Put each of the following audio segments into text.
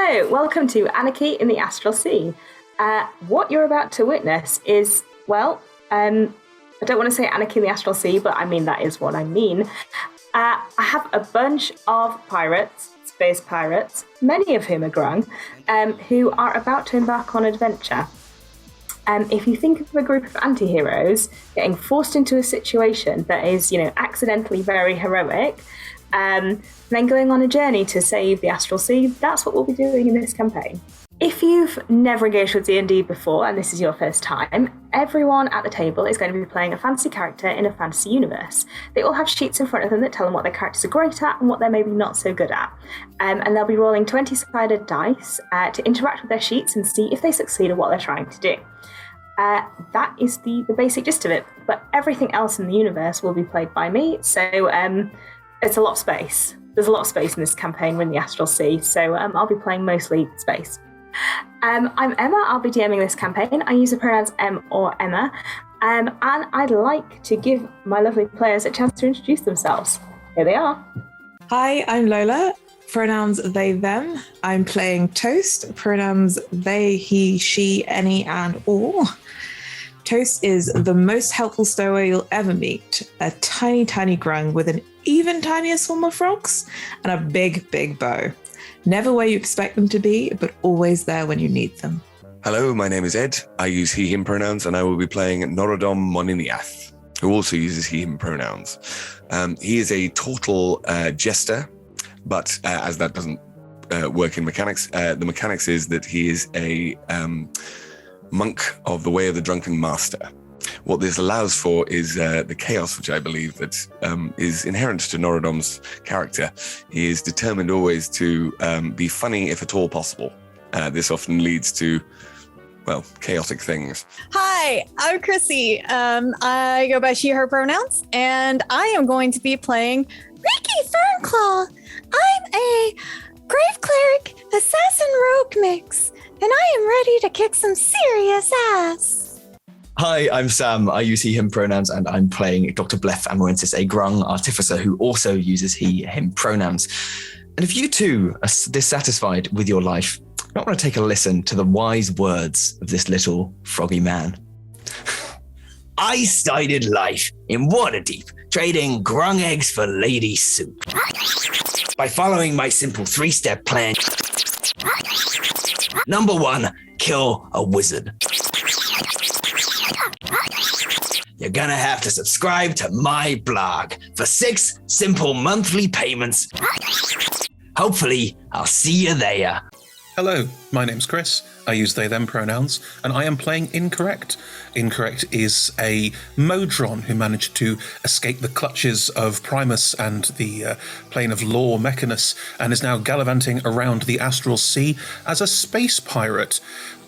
Hello, welcome to Anarchy in the Astral Sea. What you're about to witness is, I don't want to say Anarchy in the Astral Sea, but I mean that is what I mean. I have a bunch of pirates, space pirates, many of whom are grung, who are about to embark on adventure. If you think of a group of anti-heroes getting forced into a situation that is, accidentally very heroic, then going on a journey to save the Astral Sea, that's what we'll be doing in this campaign. If you've never engaged with D&D before, and this is your first time, everyone at the table is going to be playing a fantasy character in a fantasy universe. They all have sheets in front of them that tell them what their characters are great at and what they're maybe not so good at. And they'll be rolling 20-sided dice to interact with their sheets and see if they succeed at what they're trying to do. That is the basic gist of it, but everything else in the universe will be played by me, so it's a lot of space. There's a lot of space in this campaign. We're in the Astral Sea, so I'll be playing mostly space. I'm Emma. I'll be DMing this campaign. I use the pronouns em or Emma, and I'd like to give my lovely players a chance to introduce themselves. Here they are. Hi, I'm Lola. Pronouns they, them. I'm playing Toast. Pronouns they, he, she, any, and all. Toast is the most helpful stowaway you'll ever meet. A tiny, tiny grung with an even tinier swarm of frogs and a big, big bow. Never where you expect them to be, but always there when you need them. Hello, my name is Ed. I use he, him pronouns, and I will be playing Norodom Moniniath, who also uses he, him pronouns. He is a total jester, but as that doesn't work in mechanics, the mechanics is that he is a monk of the Way of the Drunken Master. What this allows for is the chaos, which I believe that is inherent to Norodom's character. He is determined always to be funny, if at all possible. This often leads to, chaotic things. Hi, I'm Chrissy. I go by she, her pronouns, and I am going to be playing Ricky Fernclaw. I'm a Grave Cleric Assassin Rogue mix, and I am ready to kick some serious ass. Hi, I'm Sam. I use he, him pronouns, and I'm playing Dr. Bleth Amarensis, a grung artificer who also uses he, him pronouns. And if you too are dissatisfied with your life, you might want to take a listen to the wise words of this little froggy man. I started life in Waterdeep, trading grung eggs for lady soup. By following my simple 3-step plan. Number 1, kill a wizard. You're gonna have to subscribe to my blog for 6 simple monthly payments. Hopefully, I'll see you there. Hello, my name's Chris. I use they, them pronouns, and I am playing Incorrect. Incorrect is a Modron who managed to escape the clutches of Primus and the plane of law Mechanus, and is now gallivanting around the Astral Sea as a space pirate.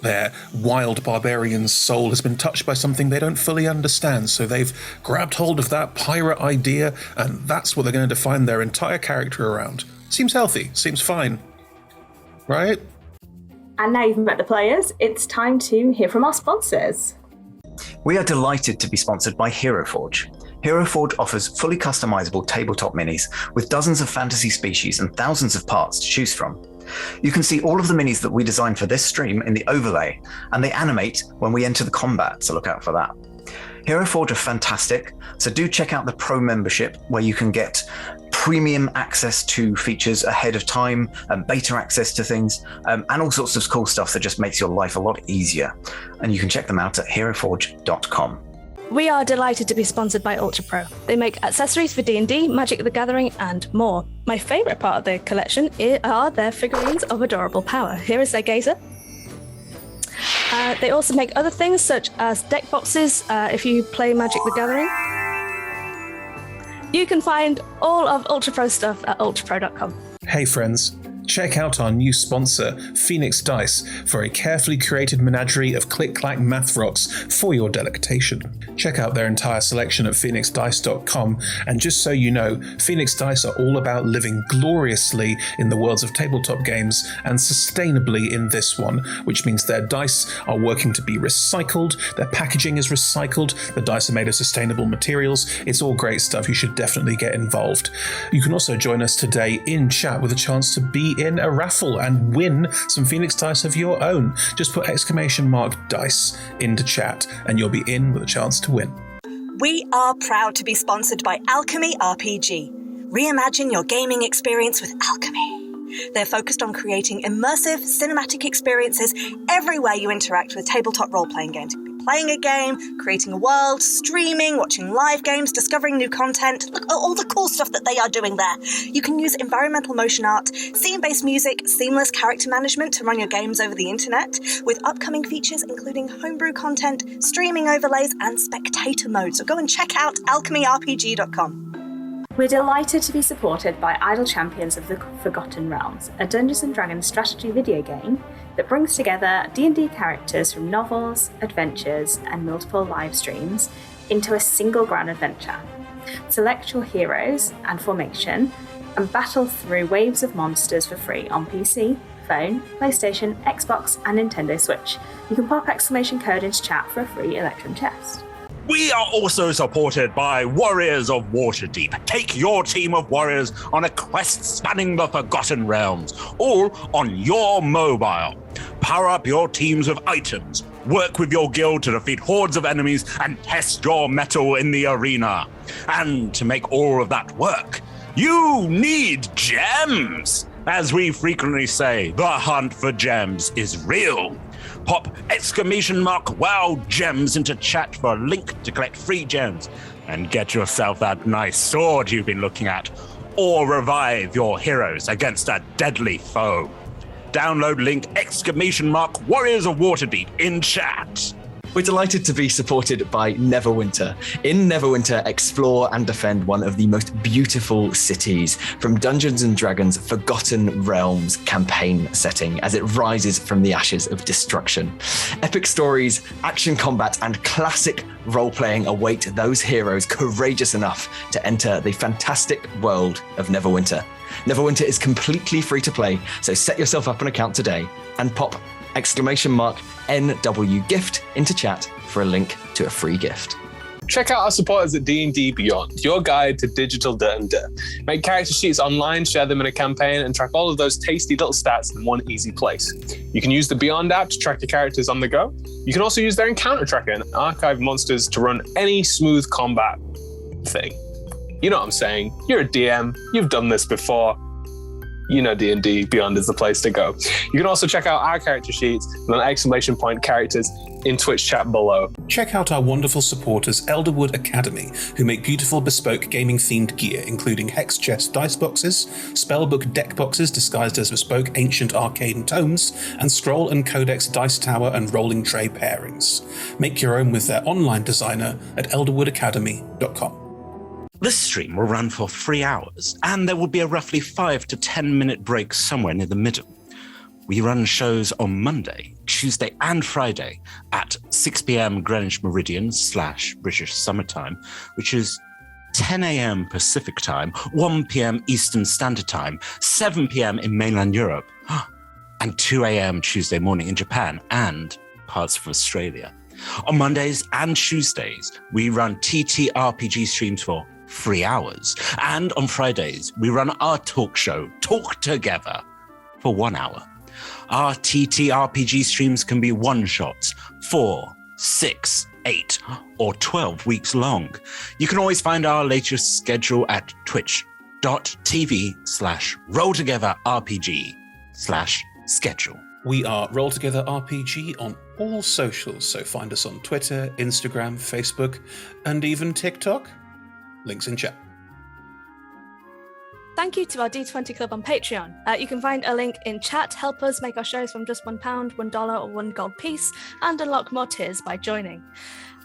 Their wild barbarian's soul has been touched by something they don't fully understand, so they've grabbed hold of that pirate idea, and that's what they're going to define their entire character around. Seems healthy, seems fine. Right? And now you've met the players, it's time to hear from our sponsors. We are delighted to be sponsored by HeroForge. HeroForge offers fully customizable tabletop minis with dozens of fantasy species and thousands of parts to choose from. You can see all of the minis that we designed for this stream in the overlay, and they animate when we enter the combat, so look out for that. HeroForge are fantastic, so do check out the Pro membership where you can get premium access to features ahead of time, and beta access to things, and all sorts of cool stuff that just makes your life a lot easier. And you can check them out at heroforge.com. We are delighted to be sponsored by Ultra Pro. They make accessories for D&D, Magic the Gathering, and more. My favourite part of their collection are their figurines of adorable power. Here is their gazer. They also make other things such as deck boxes if you play Magic the Gathering. You can find all of Ultra Pro stuff at ultrapro.com. Hey friends, check out our new sponsor, Phoenix Dice, for a carefully curated menagerie of click-clack math rocks for your delectation. Check out their entire selection at phoenixdice.com, and just so you know, Phoenix Dice are all about living gloriously in the worlds of tabletop games and sustainably in this one, which means their dice are working to be recycled, their packaging is recycled, the dice are made of sustainable materials. It's all great stuff. You should definitely get involved. You can also join us today in chat with a chance to be be in a raffle and win some Phoenix dice of your own. Just put !dice into chat and you'll be in with a chance to win. We are proud to be sponsored by Alchemy RPG. Reimagine your gaming experience with Alchemy. They're focused on creating immersive, cinematic experiences everywhere you interact with tabletop role-playing games. You can be playing a game, creating a world, streaming, watching live games, discovering new content. Look at all the cool stuff that they are doing there. You can use environmental motion art, scene-based music, seamless character management to run your games over the internet, with upcoming features including homebrew content, streaming overlays, and spectator mode. So go and check out alchemyrpg.com. We're delighted to be supported by Idle Champions of the Forgotten Realms, a Dungeons & Dragons strategy video game that brings together D&D characters from novels, adventures, and multiple live streams into a single grand adventure. Select your heroes and formation and battle through waves of monsters for free on PC, phone, PlayStation, Xbox, and Nintendo Switch. You can pop exclamation code into chat for a free Electrum chest. We are also supported by Warriors of Waterdeep. Take your team of warriors on a quest spanning the Forgotten Realms, all on your mobile. Power up your teams with items, work with your guild to defeat hordes of enemies, and test your mettle in the arena. And to make all of that work, you need gems! As we frequently say, the hunt for gems is real. Pop !WOW gems into chat for a link to collect free gems and get yourself that nice sword you've been looking at, or revive your heroes against a deadly foe. Download link !Warriors of Waterdeep in chat. We're delighted to be supported by Neverwinter. In Neverwinter, explore and defend one of the most beautiful cities from Dungeons & Dragons' Forgotten Realms campaign setting as it rises from the ashes of destruction. Epic stories, action combat, and classic role-playing await those heroes courageous enough to enter the fantastic world of Neverwinter. Neverwinter is completely free to play, so set yourself up an account today and pop !NW gift into chat for a link to a free gift. Check out our supporters at D&D Beyond, your guide to digital dirt and dirt. Make character sheets online, share them in a campaign, and track all of those tasty little stats in one easy place. You can use the Beyond app to track your characters on the go. You can also use their encounter tracker and archive monsters to run any smooth combat thing. You know what I'm saying? You're a DM, you've done this before. You know D&D Beyond is the place to go. You can also check out our character sheets with an ! characters in Twitch chat below. Check out our wonderful supporters, Elderwood Academy, who make beautiful bespoke gaming-themed gear, including hex chest dice boxes, spellbook deck boxes disguised as bespoke ancient arcane tomes, and scroll and codex dice tower and rolling tray pairings. Make your own with their online designer at elderwoodacademy.com. This stream will run for 3 hours, and there will be a roughly 5 to 10 minute break somewhere near the middle. We run shows on Monday, Tuesday, and Friday at 6 p.m. Greenwich Meridian / British Summertime, which is 10 a.m. Pacific Time, 1 p.m. Eastern Standard Time, 7 p.m. in mainland Europe, and 2 a.m. Tuesday morning in Japan and parts of Australia. On Mondays and Tuesdays, we run TTRPG streams for 3 hours. And on Fridays, we run our talk show, Talk Together, for 1 hour. Our TTRPG streams can be one-shots, 4, 6, 8, or 12 weeks long. You can always find our latest schedule at twitch.tv/rolltogetherrpg/schedule. We are Roll Together RPG on all socials, so find us on Twitter, Instagram, Facebook, and even TikTok. Links in chat. Thank you to our D20 Club on Patreon. You can find a link in chat. Help us make our shows from just £1, $1, or $1 gold piece, and unlock more tiers by joining.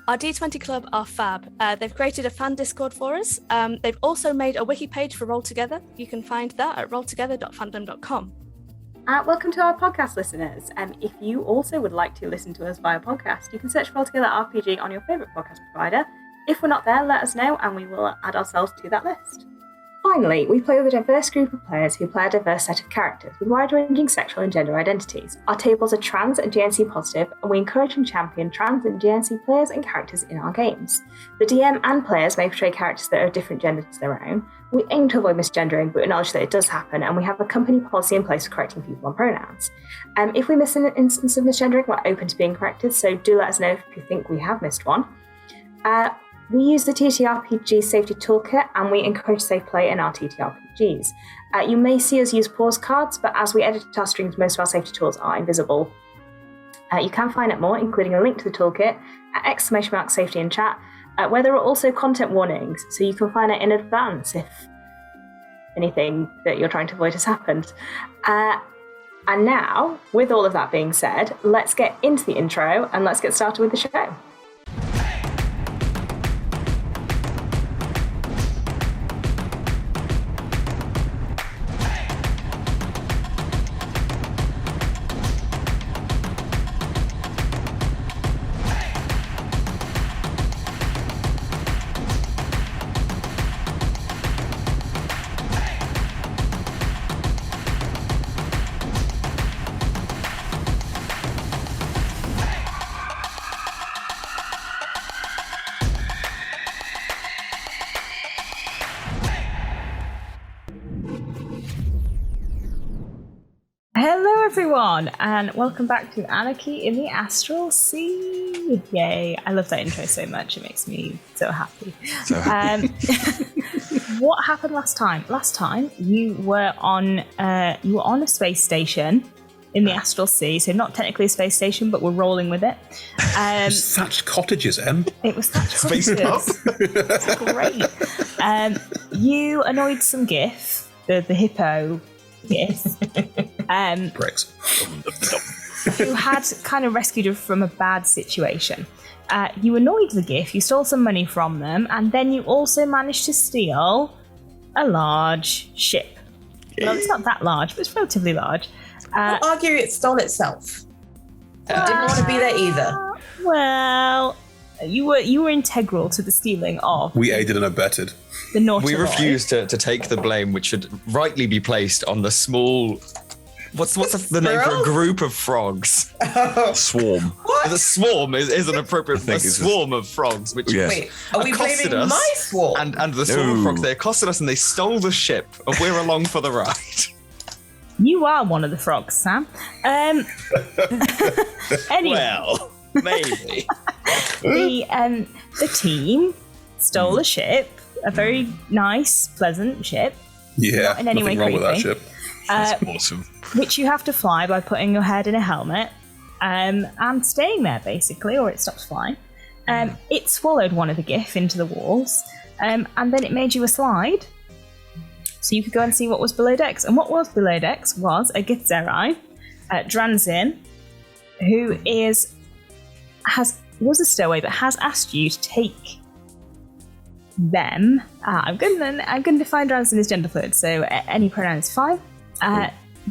Our D20 Club are fab. They've created a fan Discord for us. They've also made a wiki page for Roll Together. You can find that at rolltogether.fandom.com. Welcome to our podcast listeners. If you also would like to listen to us via podcast, you can search Roll Together RPG on your favourite podcast provider. If we're not there, let us know and we will add ourselves to that list. finally, we play with a diverse group of players who play a diverse set of characters with wide-ranging sexual and gender identities. Our tables are trans and GNC positive, and we encourage and champion trans and GNC players and characters in our games. The DM and players may portray characters that are of different gender to their own. We aim to avoid misgendering, but acknowledge that it does happen, and we have a company policy in place for correcting people on pronouns. If we miss an instance of misgendering, we're open to being corrected, so do let us know if you think we have missed one. We use the TTRPG safety toolkit, and we encourage safe play in our TTRPGs. You may see us use pause cards, but as we edit our streams, most of our safety tools are invisible. You can find out more, including a link to the toolkit, at !safety in chat, where there are also content warnings, so you can find it in advance if anything that you're trying to avoid has happened. And now, with all of that being said, let's get into the intro and let's get started with the show. Hello everyone, and welcome back to Anarchy in the Astral Sea. Yay, I love that intro so much, it makes me so happy. What happened last time? Last time you were on a space station in the Astral Sea, so not technically a space station, but we're rolling with it. Thatched cottages, Em. It was thatched cottages. It's great. You annoyed some GIF, the hippo GIF. Bricks. Who had kind of rescued her from a bad situation. You annoyed the GIF, you stole some money from them, and then you also managed to steal a large ship. Well, it's not that large, but it's relatively large. I'll argue it stole itself. I didn't want to be there either. Well, you were integral to the stealing of. We aided and abetted. The naughty We boy. refuse to take the blame, which should rightly be placed on the small. What's the name for a group of frogs? Swarm. What? The swarm is an appropriate. A swarm of frogs, which Wait, are we accosted blaming us, my swarm? and the swarm of frogs, they accosted us and they stole the ship, and we're along for the ride. You are one of the frogs, Sam. Anyway. Well, maybe. The team stole a ship, a very nice, pleasant ship. Yeah, not in any way nothing wrong creepy. with that ship. That's awesome. Which you have to fly by putting your head in a helmet and staying there, basically, or it stops flying. It swallowed one of the GIF into the walls, and then it made you a slide, so you could go and see what was below decks. And what was below decks was a githzerai, Dranzin, who was a stowaway, but has asked you to take them. I'm going to define Dranzin as gender fluid, so any pronoun is fine.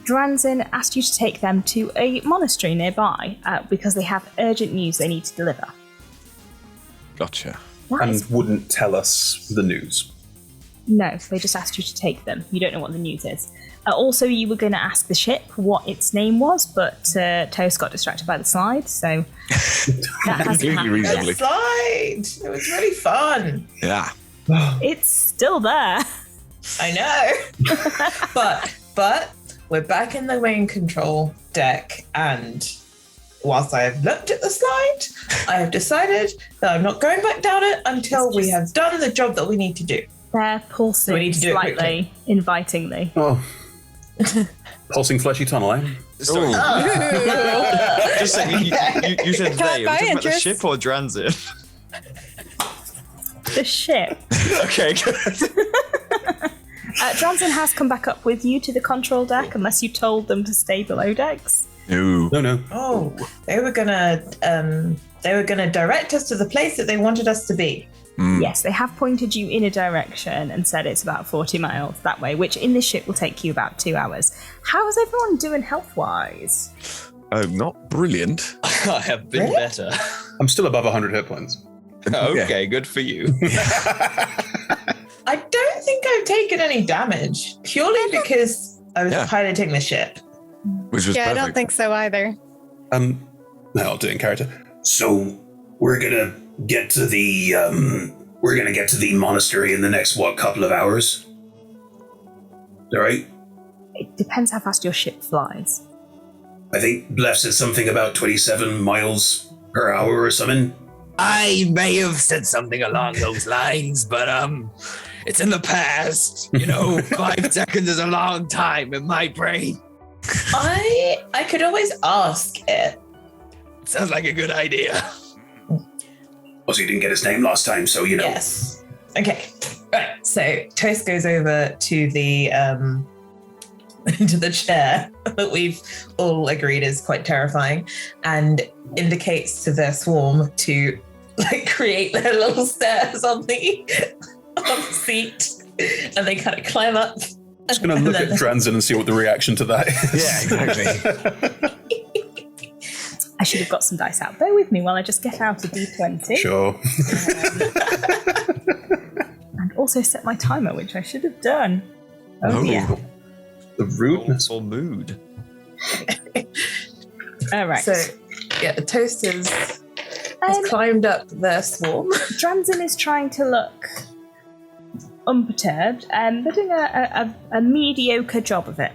Dranzin asked you to take them to a monastery nearby because they have urgent news they need to deliver. Gotcha. And wouldn't tell us the news. No, they just asked you to take them. You don't know what the news is. Also, you were going to ask the ship what its name was, but Toast got distracted by the slide, so that hasn't happened. Reasonably. The slide! It was really fun. Yeah. It's still there. I know. but we're back in the main control deck, and whilst I have looked at the slide, I have decided that I'm not going back down it until we have done the job that we need to do. They're pulsing we need to do it slightly, quickly. invitingly. Oh. Pulsing fleshy tunnel, eh? Sorry. Just saying, you said they. Are we talking about the ship or Dranzin? The ship. Okay, good. Johnson has come back up with you to the control deck, unless you told them to stay below decks. No. Oh, they were gonna direct us to the place that they wanted us to be. Yes, they have pointed you in a direction and said it's about 40 miles that way, which in this ship will take you about 2 hours. How is everyone doing health-wise? Not brilliant. I have been better. I'm still above 100 hit points. Okay, good for you. I don't think I've taken any damage, purely because I was piloting the ship. Which was Yeah, perfect. I don't think so either. I'll do it in character. So we're gonna get to the monastery in the next couple of hours. Is that right? It depends how fast your ship flies. I think Blef said something about 27 miles per hour or something. I may have said something along those lines, but it's in the past. 5 seconds is a long time in my brain. I could always ask it. Sounds like a good idea. Also, you didn't get his name last time, so you know. Yes. Okay. Right. So Toast goes over to the into the chair that we've all agreed is quite terrifying, and indicates to their swarm to create their little stairs on the seat, and they kind of climb up. Just going to look at Dranzen and see what the reaction to that is. Yeah, exactly. I should have got some dice out. Bear with me while I just get out a D20. Sure. And also set my timer, which I should have done. Oh, yeah. The rudeness. Or mood. All right. So, yeah, the Toast has climbed up their swarm. Dranzen is trying to look unperturbed, and they're doing a mediocre job of it.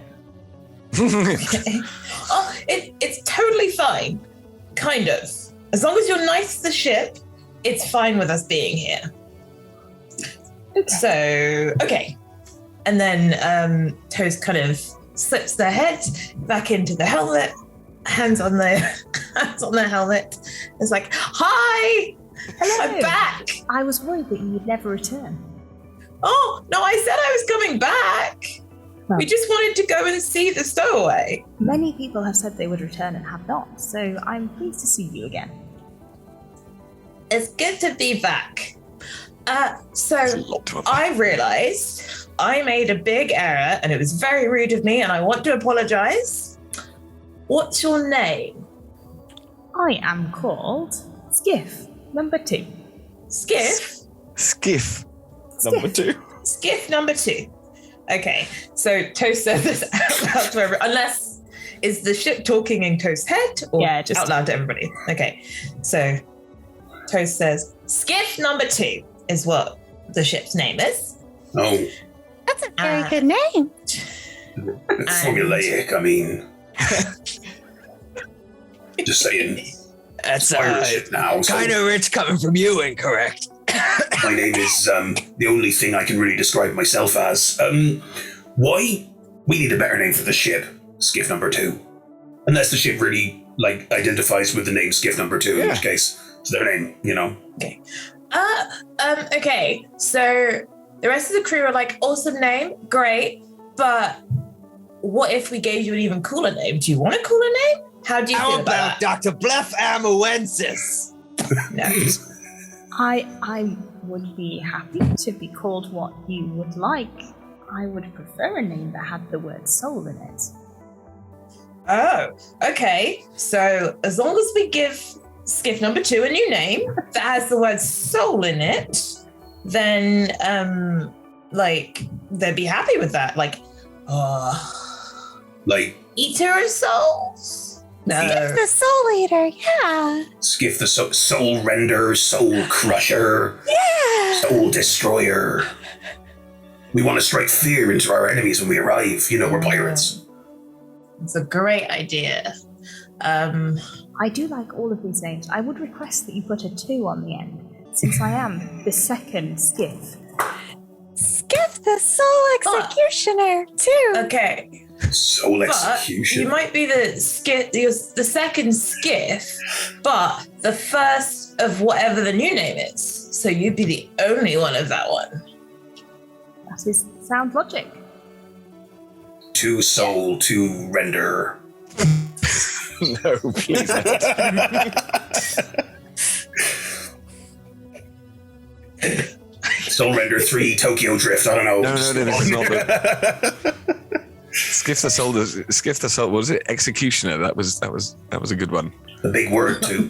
Oh, it's totally fine. Kind of. As long as you're nice to the ship, it's fine with us being here. Okay. So, okay. And then Toast kind of slips their head back into the helmet, hands on their helmet. It's like, hi! Hello. I'm back! I was worried that you would never return. Oh, no, I said I was coming back! Well, We just wanted to go and see the stowaway. many people have said they would return and have not, so I'm pleased to see you again. It's good to be back. So I realized I made a big error and it was very rude of me and I want to apologize. What's your name? I am called Skiff number 2. Skiff? Skiff. Number 2. Skiff number 2. Okay, so Toast says this out loud to everyone, unless, is the ship talking in Toast's head or just out loud to everybody? Okay, so Toast says, Skiff number 2 is what the ship's name is. Oh, That's a very good name. formulaic, I mean. Just saying. That's Pirate ship now. So kind of rich coming from you, incorrect? my name is the only thing I can really describe myself as. Why? We need a better name for the ship. Skiff number 2. Unless the ship really identifies with the name Skiff number 2, in which case it's their name, Okay. Okay, so the rest of the crew are like, awesome name, great, but what if we gave you an even cooler name? Do you want a cooler name? How do you feel about that? Dr. Blef Amawensis? No. I would be happy to be called what you would like. I would prefer a name that had the word soul in it. Oh, okay. So as long as we give Skiff number 2 a new name that has the word soul in it, then they'd be happy with that. Like Eater of Souls? No. Skiff the Soul Eater, yeah. Skiff the Soul Render, Soul Crusher, Yeah. Soul Destroyer. We want to strike fear into our enemies when we arrive. We're pirates. It's a great idea. I do like all of these names. I would request that you put a 2 on the end, since I am the second Skiff. Skiff the Soul Executioner, too. Okay. Soul Executioner. You might be the second Skiff, but the first of whatever the new name is. So you'd be the only one of that one. That is sound logic. 2 Soul, 2 Render. No, please. Soul Render 3, Tokyo Drift. I don't know. No, this is not the... Skiff the Soul. What was it? Executioner. That was a good one. The big word too.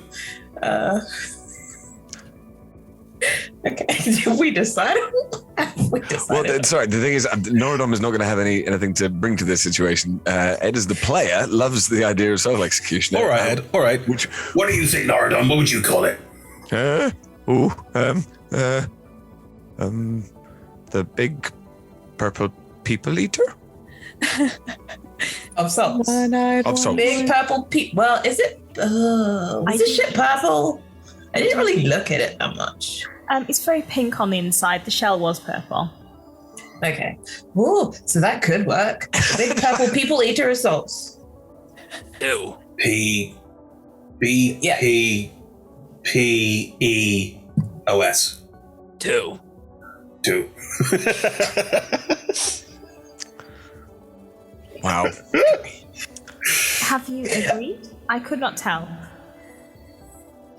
Okay, we decided. Well, sorry. The thing is, Norodom is not going to have anything to bring to this situation. Ed, as the player, loves the idea of soul executioner. All right, Ed. All right. What do you think, Norodom? What would you call it? The big purple people eater. Of souls. Of souls. Big purple people. Well, is it? Is the ship purple? I didn't really look at it that much. It's very pink on the inside. The shell was purple. Okay. Ooh, so that could work. Big purple people eater of souls. Ew. P-E-O-S. Two. Wow. Have you agreed? I could not tell.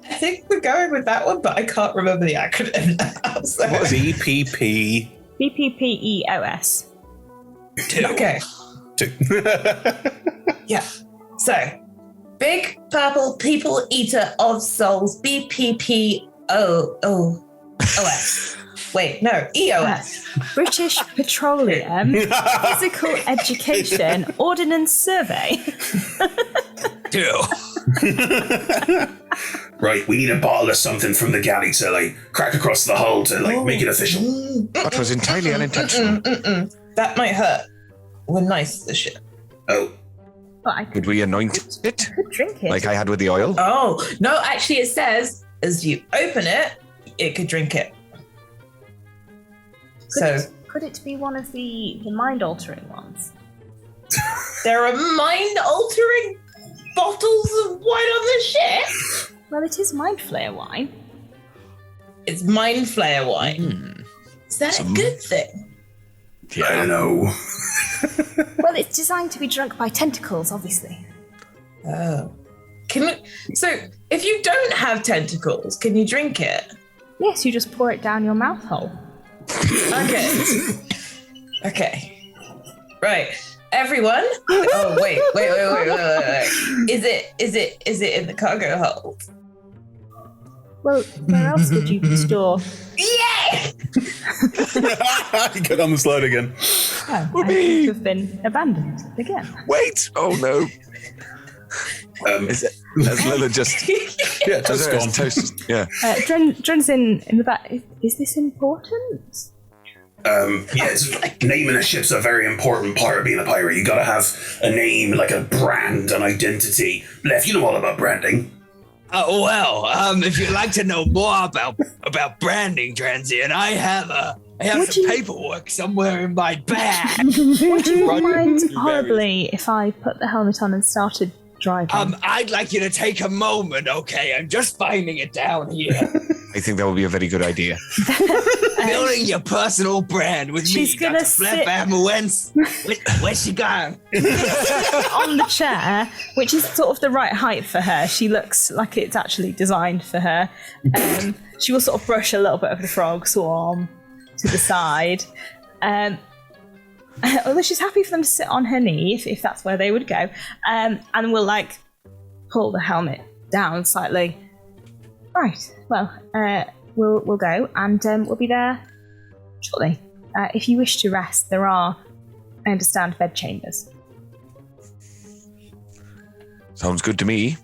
I think we're going with that one, but I can't remember the acronym now. So. What is BPP? BPPEOS. Okay. 2. Yeah. So, big purple people eater of souls. BPPOOS. Wait, no, EOS. British Petroleum Physical Education Ordnance Survey. 2. Right, we need a bottle of something from the galley to crack across the hull to make it official. That was entirely unintentional. That might hurt. We're nice to the ship. Oh. Could we anoint it? Could drink it. Like I had with the oil? Oh, no, actually it says as you open it, it could drink it. Could it be one of the mind-altering ones? There are mind-altering bottles of wine on the ship? Well, it is Mind Flayer wine. It's Mind Flayer wine. Is that a good thing? I don't know. Well, it's designed to be drunk by tentacles, obviously. Oh. So, if you don't have tentacles, can you drink it? Yes, you just pour it down your mouth hole. Okay. Right. Everyone. Oh, wait. Is it in the cargo hold? Well, where else would you store? Yeah! Get on the slide again. Oh, I seem to have been abandoned again. Wait! Oh no. As Lila just just gone. Toast. Yeah. Dren's in the back. Is this important? Yes, naming a ship's a very important part of being a pirate. You gotta have a name, like a brand, an identity. Lef, you know all about branding. Oh, well, if you'd like to know more about branding, Transient, I have some paperwork somewhere in my bag. Would you mind horribly if I put the helmet on and started driving? I'd like you to take a moment, okay? I'm just finding it down here. I think that would be a very good idea. Building your personal brand with She's me, gonna Dr. Flip Amawenz. Where's she gone? On the chair, which is sort of the right height for her. She looks like it's actually designed for her. She will sort of brush a little bit of the frog swarm to the side. Although she's happy for them to sit on her knee if that's where they would go. And we'll pull the helmet down slightly. Right, well, we'll go and we'll be there shortly. If you wish to rest, there are, I understand, bed chambers. Sounds good to me.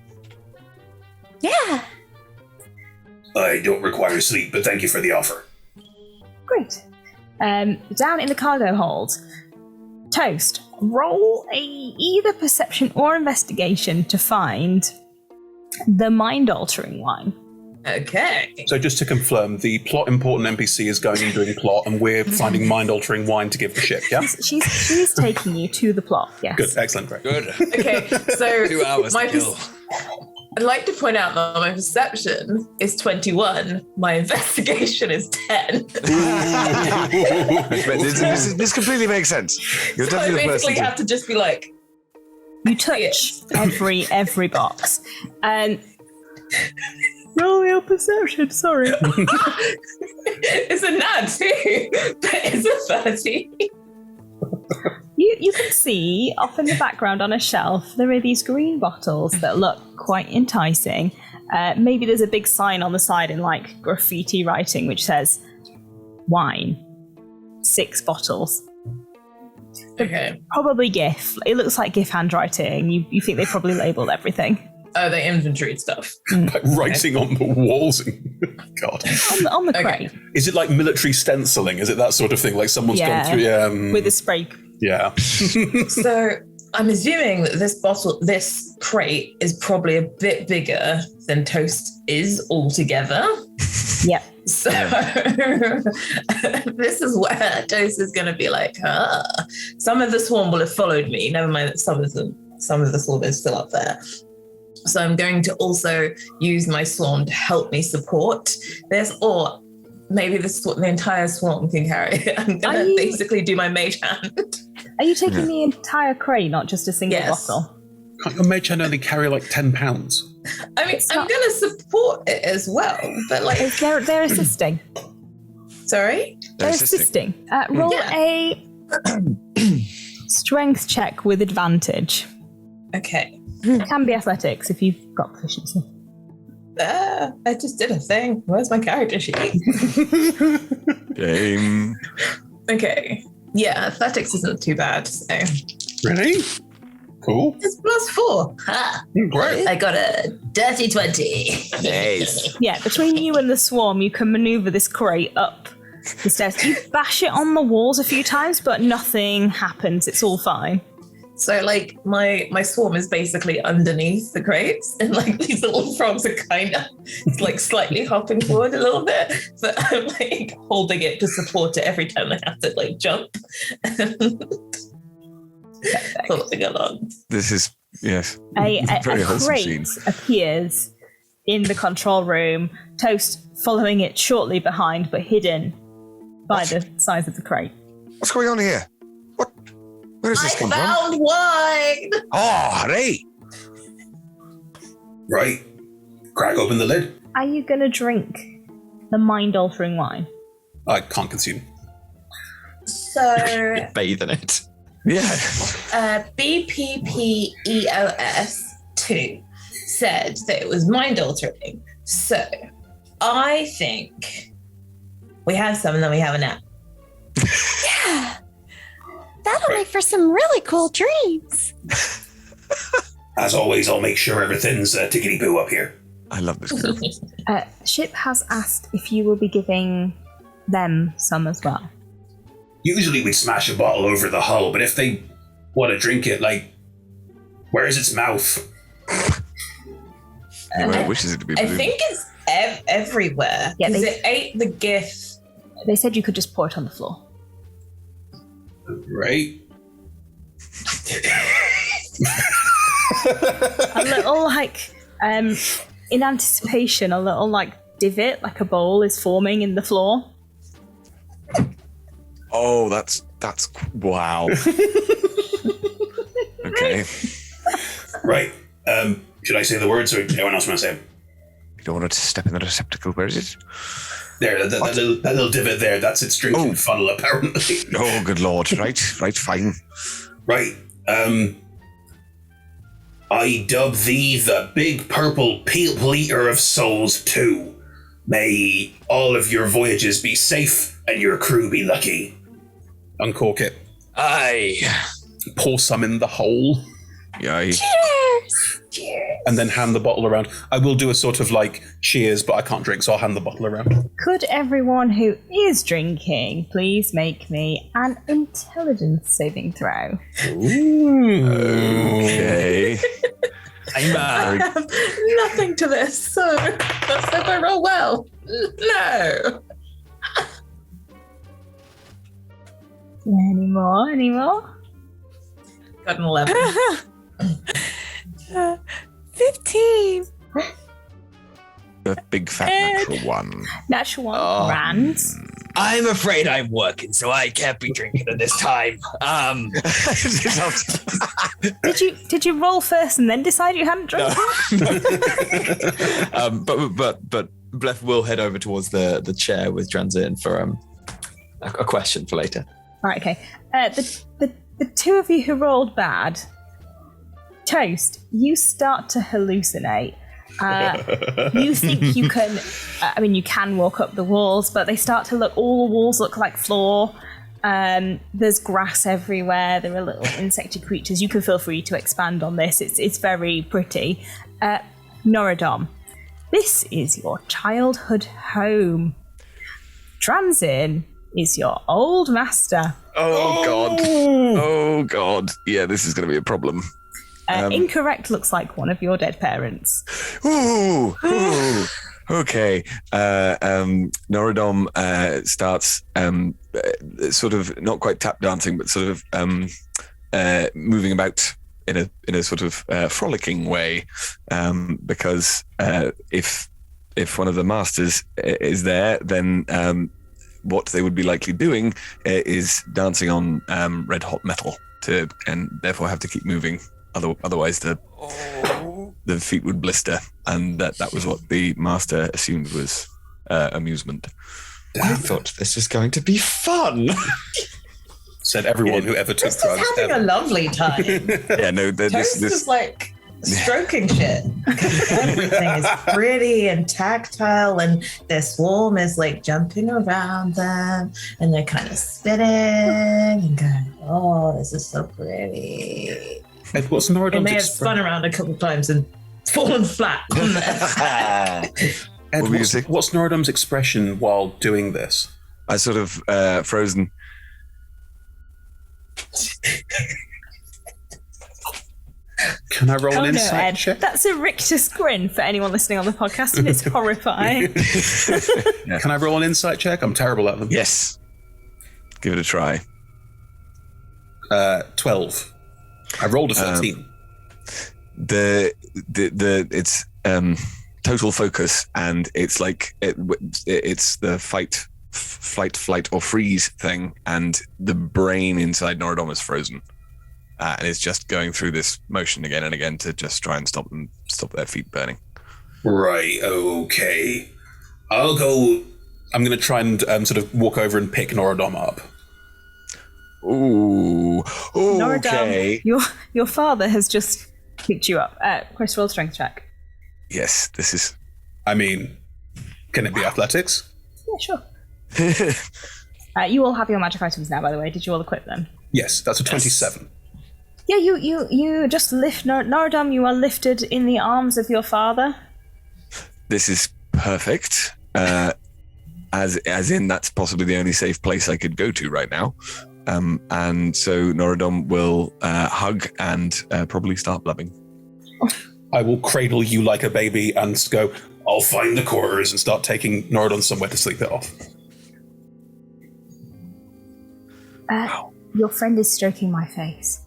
Yeah. I don't require sleep, but thank you for the offer. Great. Down in the cargo hold, Toast, roll either perception or investigation to find the mind-altering wine. Okay. So just to confirm, the plot important NPC is going and doing plot, and we're finding mind-altering wine to give the ship, yeah? She's taking you to the plot, yes. Good, excellent, great. Good. Okay, so 2 hours to kill. I'd like to point out that my perception is 21. My investigation is 10. This completely makes sense. You're So I definitely the basically person have to just be like, you touch every box. And roll your perception, sorry. It's a nat too, but it's a 30. You can see off in the background on a shelf there are these green bottles that look quite enticing. Maybe there's a big sign on the side in like graffiti writing which says wine, 6 bottles. Okay. Probably GIF. It looks like GIF handwriting. You think they probably labelled everything. Oh, they inventoried stuff. Like writing on the walls. God. On the crate. Is it like military stenciling? Is it that sort of thing? Like someone's gone through... with a spray. Yeah. So I'm assuming that this crate is probably a bit bigger than Toast is altogether. Yep. So this is where Toast is going to be like, some of the swarm will have followed me. Never mind that some of the swarm is still up there. So I'm going to also use my swarm to help me support this, or maybe the entire swarm can carry it. I'm going to basically do my mage hand. Are you taking the entire crate, not just a single bottle? Can't your mage hand only carry like 10 pounds? I mean, I'm going to support it as well, but like... They're assisting. Sorry? They're assisting. Roll a strength check with advantage. Okay. It can be athletics if you've got proficiency. I just did a thing. Where's my character sheet? Game. Okay. Yeah, athletics isn't too bad, so... Really? Cool. It's +4. Ha! Great. I got a dirty 20. Nice. Yeah, between you and the swarm, you can maneuver this crate up the stairs. You bash it on the walls a few times, but nothing happens. It's all fine. So, like, my swarm is basically underneath the crates, and, like, these little frogs are kind of, like, slightly hopping forward a little bit, but I'm, like, holding it to support it every time I have to, like, jump. Holding along. This is, yes. A very wholesome crate scene. appears in the control room, Toast following it shortly behind, but hidden by the size of the crate. What's going on here? Where does this come from? I found wine! Oh, right. Right. Crack open the lid. Are you going to drink the mind-altering wine? I can't consume. So... Bathe in it. Yeah. BPPEOS2 said that it was mind-altering. So, I think we have some and then we have a nap. Yeah. That'll make for some really cool dreams. As always, I'll make sure everything's tickety-boo up here. I love this group. Ship has asked if you will be giving them some as well. Usually we'd smash a bottle over the hull, but if they want to drink it, like, where is its mouth? Wishes it to be I blue. think it's everywhere. Yeah, because it ate the GIF. They said you could just pour it on the floor. Right. A little, like, in anticipation, a little, like, divot, like a bowl is forming in the floor. Oh, that's wow. Okay. Right. Should I say the words, or anyone else want to say them? You don't want to step in the receptacle. Where is it? There, that little divot there. That's its drinking funnel, apparently. Oh, good lord. Right, fine. Right. I dub thee the Big Purple People Eater of Souls 2. May all of your voyages be safe and your crew be lucky. Uncork it. Aye. Pour some in the hole. Yay. Cheers! Cheers. And then hand the bottle around. I will do a sort of like cheers, but I can't drink, so I'll hand the bottle around. Could everyone who is drinking please make me an intelligence saving throw? Ooh. Okay. I have nothing to this, so let's hope I roll well. No. Any more? Got an 11. 15. The big fat natural one. Natural one. Rands. I'm afraid I'm working, so I can't be drinking at this time. Did you roll first and then decide you hadn't drunk? But Blef will head over towards the chair with Transit for a question for later. Right, okay. the two of you who rolled bad, Toast, you start to hallucinate. You think you can, you can walk up the walls, but they start to look, all the walls look like floor. There's grass everywhere. There are little insecty creatures. You can feel free to expand on this. It's very pretty. Norodom, this is your childhood home. Transin is your old master. Oh God. Yeah, this is going to be a problem. Incorrect looks like one of your dead parents. Ooh. Okay. Norodom starts sort of not quite tap dancing, but sort of moving about in a sort of frolicking way, because if one of the masters is there, then what they would be likely doing is dancing on red hot metal and therefore have to keep moving. Otherwise, the feet would blister, and that was what the master assumed was amusement. I thought this was going to be fun. Said everyone who ever took This drugs. is having a lovely time. Yeah, no, Toast is like stroking shit. Everything is pretty and tactile, and their swarm is like jumping around them, and they're kind of spinning and going, "Oh, this is so pretty." Ed, what's Noradom's It may have spun around a couple of times and fallen flat on there. Ed, what's Noradom's expression while doing this? I sort of frozen. Can I roll an no, insight Ed, check? that's a rictus grin for anyone listening on the podcast, and it's horrifying. Yeah. Can I roll an insight check? I'm terrible at them. Yes. Give it a try. 12. I rolled a 13. It's total focus, and it's like it's the flight, flight, or freeze thing, and the brain inside Norodom is frozen, and it's just going through this motion again and again to just try and stop their feet burning. Right. Okay. I'm going to try and sort of walk over and pick Norodom up. Ooh. Okay. Norodom, your father has just picked you up. Chris, roll strength check. Yes, this is. I mean, can it be athletics? Yeah, sure. You all have your magic items now, by the way. Did you all equip them? Yes, that's a 27. Yeah, you just lift Norodom. You are lifted in the arms of your father. This is perfect. As in, that's possibly the only safe place I could go to right now. And so Norodom will hug and probably start blubbing. I will cradle you like a baby and go, I'll find the quarters, and start taking Norodom somewhere to sleep it off. Your friend is stroking my face.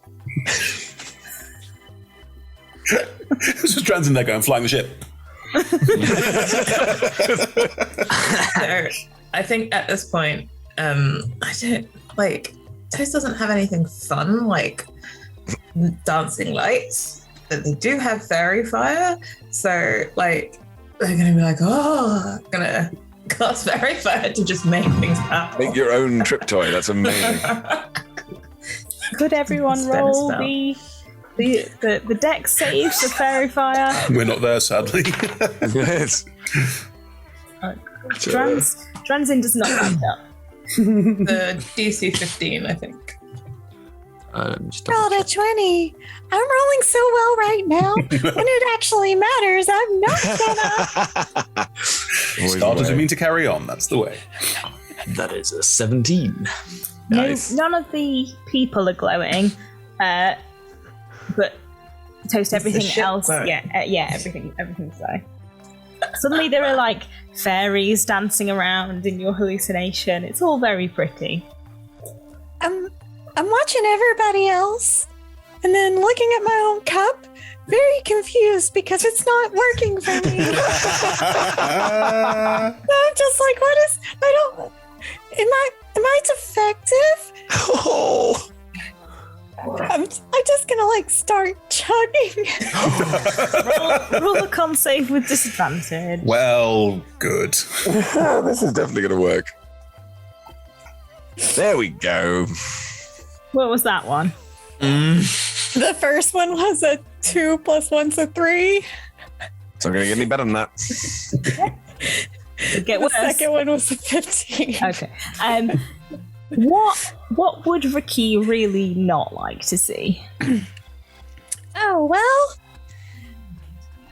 This is Transin there going, flying the ship. So, I think at this point, I don't like. Toast doesn't have anything fun like dancing lights, but they do have fairy fire. So like they're gonna be like, oh, I'm gonna cast fairy fire to just make things happen. Make your own trip toy. That's amazing. Could everyone roll the deck save for fairy fire? We're not there, sadly. Yes. Transin does not act up. The DC 15, I think. Rolled a 20. I'm rolling so well right now. When it actually matters, I'm not gonna. Start doesn't mean to carry on. That's the way. That is a 17. Nice. None of the people are glowing, but Toast, everything else. Glowing? Everything's glowing. Suddenly there are like fairies dancing around in your hallucination. It's all very pretty. I'm watching everybody else and then looking at my own cup, very confused because it's not working for me. I'm just like, am I defective? Oh. I'm just gonna like start chugging. roll a con save with disadvantage. Well, good. This is definitely going to work. There we go. What was that one? The first one was a 2 + 1's a 3. It's not going to get any better than that. Get The second one was a 15. Okay. What would Ricky really not like to see? Oh, well,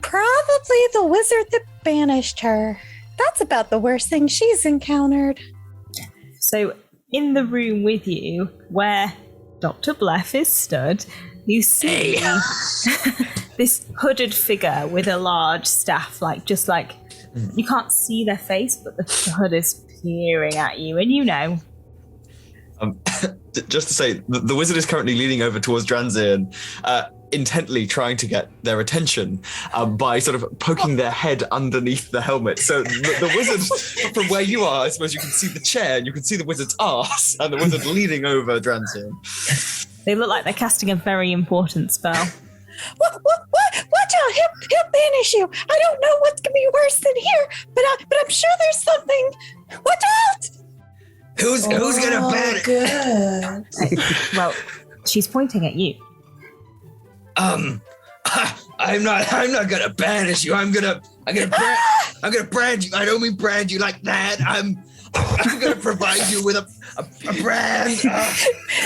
probably the wizard that banished her. That's about the worst thing she's encountered. So, in the room with you, where Dr. Bleff is stood, you see this hooded figure with a large staff, you can't see their face, but the hood is peering at you, and you know. Just to say, the wizard is currently leaning over towards Dranzian, intently trying to get their attention by sort of poking their head underneath the helmet. So the wizard, from where you are, I suppose you can see the chair and you can see the wizard's arse, and the wizard leaning over Dranzian. They look like they're casting a very important spell. What? Watch out! He'll banish you. I don't know what's gonna be worse than here, but I'm sure there's something. Watch out! Who's gonna banish? Good. Well, she's pointing at you. I'm not gonna banish you. I'm gonna brand you. I don't mean brand you like that. I'm gonna provide you with a brand.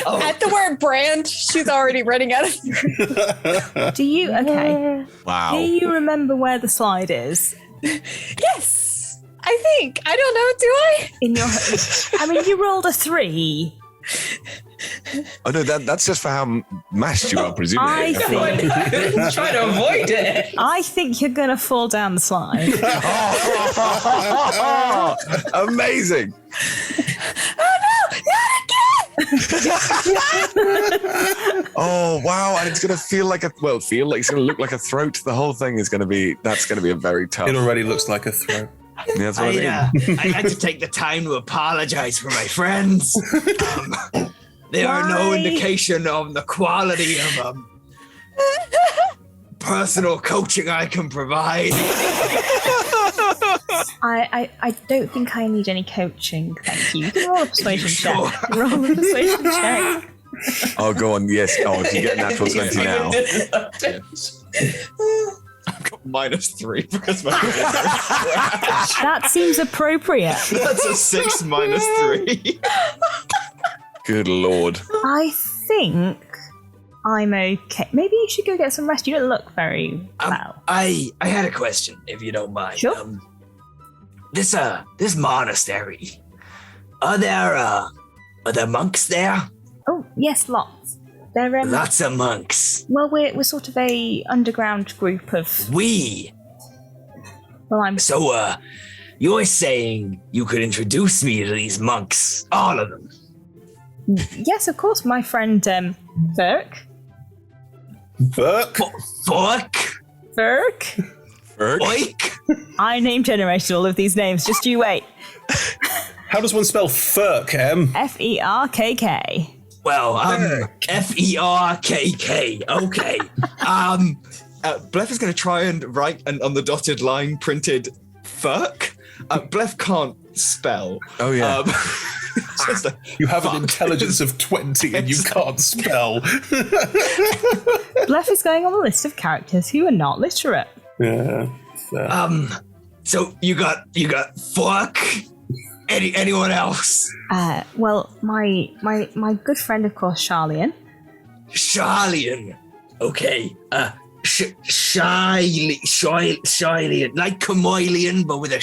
At the word brand, she's already running out of. Do you? Okay. Wow. Do you remember where the slide is? Yes, I think. I don't know. Do I? In your. I mean, you rolled a 3. Oh no, that's just for how mashed you are, presumably. I think. Try to avoid it. I think you're gonna fall down the slide. Amazing. Oh no! Oh wow, and it's gonna feel like it's gonna look like a throat. The whole thing is gonna be a very tough. It already looks like a throat. Yeah, that's what I mean. I had to take the time to apologize for my friends. There are no indication of the quality of personal coaching I can provide. I don't think I need any coaching, thank you. You can roll a persuasion check. Roll a persuasion check. Oh, go on. Yes. Oh, if you get a natural 20 now. I've got -3 because my That seems appropriate. That's a 6 -3. Good Lord. I think I'm okay. Maybe you should go get some rest. You don't look very well. I had a question, if you don't mind. Sure. This monastery. Are there monks there? Oh yes, lots. They're Lots of monks. Well, we're sort of a underground group of. Well, I'm. So you're saying you could introduce me to these monks, all of them? Yes, of course. My friend Ferk. Ferk? Oik? I name generated all of these names. Just you wait. How does one spell Ferk, Em? Ferkk. Well, Ferkk. Okay. Bleff is going to try and write on the dotted line printed Ferk. Bleff can't spell. Oh yeah. You have an intelligence of 20 and you can't spell. Bleff is going on the list of characters who are not literate. Yeah. So you got Fork? Anyone else? Well, my good friend, of course, Charlian. Charlian. Okay. Charlian. Like Chameleon, but with a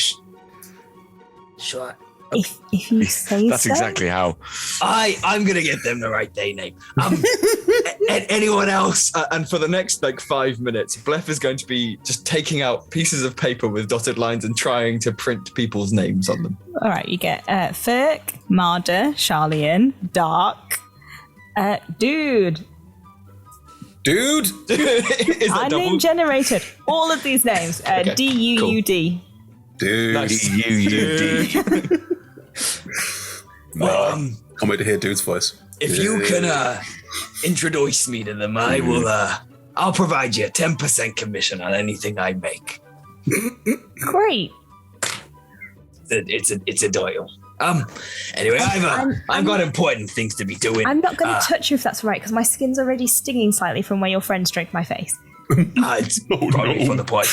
If you say that's so. exactly how. I'm gonna get them the right day name. Anyone else? And for the next 5 minutes, Bleff is going to be just taking out pieces of paper with dotted lines and trying to print people's names on them. All right, you get Ferk, Marder, Charlian, Dark, Dude. Dude? Is that I double? name generated all of these names. Okay, D-U-U-D. Dude. Nice. D-U-U-D. Can't wait to hear Dude's voice. If you can introduce me to them, I will. I'll provide you a 10% commission on anything I make. Great. It's a deal. Anyway, I've got important things to be doing. I'm not going to touch you if that's right, because my skin's already stinging slightly from where your friend stroked my face. It's probably for the point.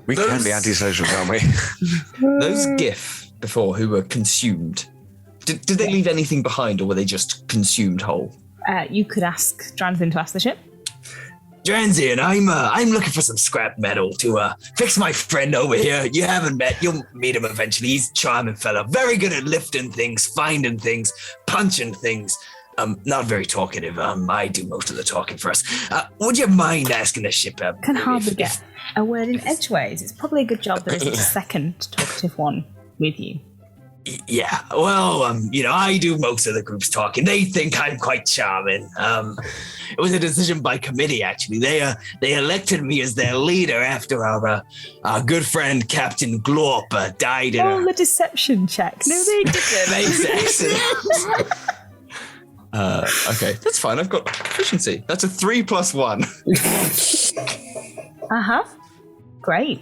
We can be antisocial, can't we? Those GIF before who were consumed, did they leave anything behind, or were they just consumed whole? You could ask Dranzin to ask the ship. Dranzin, I'm looking for some scrap metal to fix my friend over here. You haven't met, you'll meet him eventually. He's a charming fella, very good at lifting things, finding things, punching things. Not very talkative. I do most of the talking for us. Would you mind asking the ship? Can hardly get a word in edgeways. It's probably a good job there's a second talkative one with you. Yeah, well, I do most of the group's talking. They think I'm quite charming. It was a decision by committee, actually. They elected me as their leader after our good friend Captain Glorp died in a deception check. No, they didn't. Space accident. Okay, that's fine. I've got proficiency. That's a 3 + 1. Great.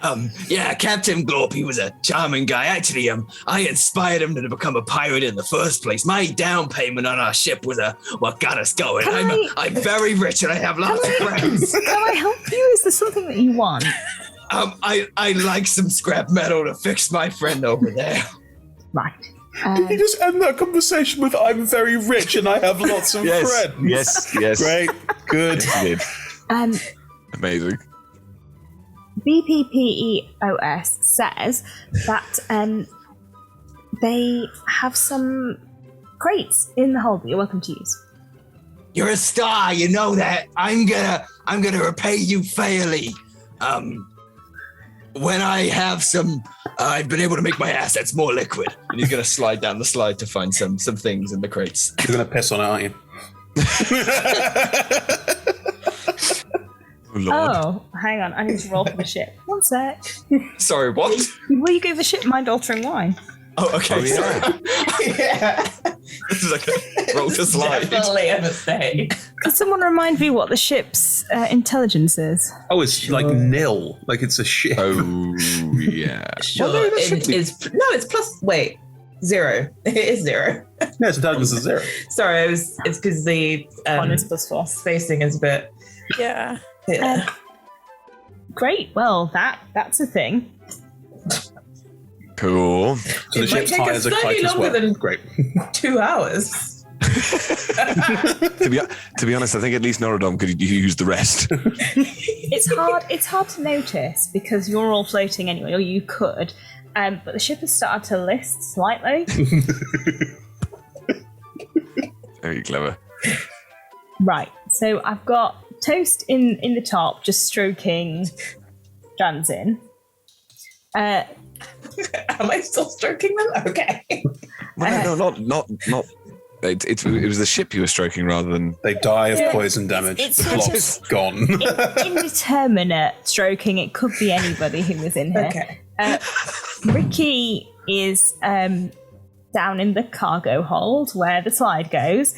Yeah, Captain Glorp, he was a charming guy. Actually, I inspired him to become a pirate in the first place. My down payment on our ship was what got us going. I'm very rich and I have lots of friends. Can I help you? Is there something that you want? I like some scrap metal to fix my friend over there. Right. Did you just end that conversation with "I'm very rich and I have lots of friends"? Yes. Great. Good. Amazing. BPPEOS says that they have some crates in the hold that you're welcome to use. You're a star, you know that. I'm gonna repay you fairly. When I have some, I've been able to make my assets more liquid. And he's going to slide down the slide to find some things in the crates. You're going to piss on it, aren't you? Oh, Lord. Oh, hang on. I need to roll for the ship. One sec. Sorry, what? Will you give the ship mind-altering wine? Oh, okay. Oh, yeah. Yeah. This is like a roll to slide. Definitely a mistake. Could someone remind me what the ship's intelligence is? Oh, it's like nil. Like it's a ship. Oh, yeah. Sure. Well, it's plus. Wait, 0. It is 0. Yeah, its intelligence is 0. Sorry, it's because the One is +4. spacing is a bit. Yeah. Great. Well, that's a thing. Cool. So the It might ship's take high us as a slightly kite as well. longer than- Great. 2 hours. To be honest, I think at least Norodom could use the rest. It's hard to notice because you're all floating anyway, or you could. But the ship has started to list slightly. Very clever. Right. So I've got Toast in the top, just stroking Dranzin. Am I still stroking them? Okay. Well, no, not. It was the ship you were stroking rather than. They die of poison damage. It's The sort plot's gone. Indeterminate stroking. It could be anybody who was in here. Okay. Ricky is down in the cargo hold where the slide goes.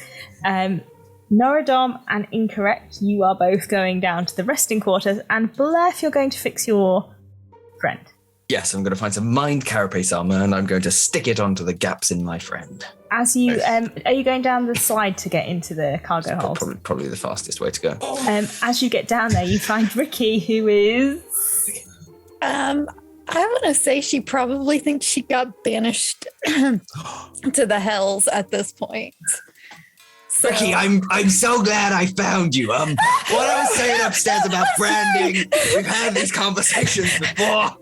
Norodom and Incorrect, you are both going down to the resting quarters, and Blef, you're going to fix your friend. Yes, I'm going to find some mind carapace armor and I'm going to stick it onto the gaps in my friend. As you are you going down the slide to get into the cargo hold? Probably the fastest way to go. As you get down there, you find Ricky, who is. I want to say she probably thinks she got banished to the hells at this point. So. Ricky, I'm so glad I found you. What I was saying upstairs about branding, we've had these conversations before.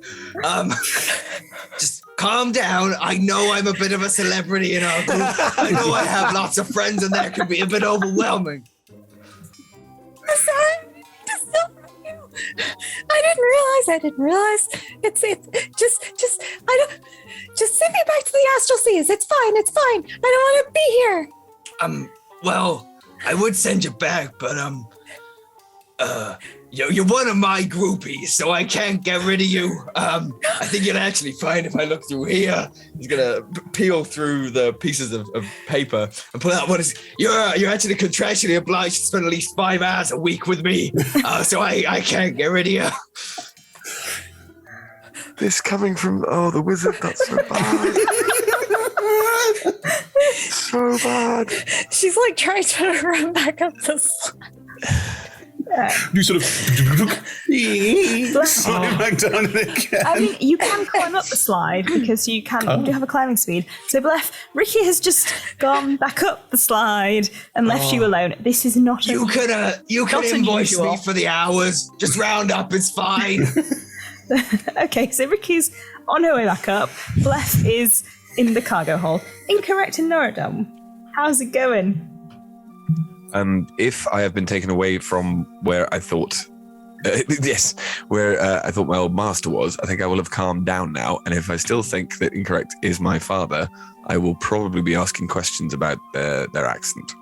Just calm down. I know I'm a bit of a celebrity in our group. I know I have lots of friends, and that can be a bit overwhelming. Sorry, I didn't realize. It's just send me back to the Astral Seas. It's fine. I don't want to be here. Well, I would send you back, but you're one of my groupies, so I can't get rid of you. I think you'll actually find if I look through here. He's gonna peel through the pieces of paper and pull out what is. You're actually contractually obliged to spend at least 5 hours a week with me, so I can't get rid of you. This coming from the wizard. That's so bad. So bad. She's like trying to run back up the slide. You sort of slide back down it again. I mean, you can climb up the slide because you do have a climbing speed. So, Blef, Ricky has just gone back up the slide and left you alone. This is not. You could invoice me for the hours. Just round up. It's fine. Okay, so Ricky's on her way back up. Blef is in the cargo hold. Incorrect in Norodom. How's it going? If I have been taken away from where I thought, where I thought my old master was, I think I will have calmed down now. And if I still think that Incorrect is my father, I will probably be asking questions about their accent.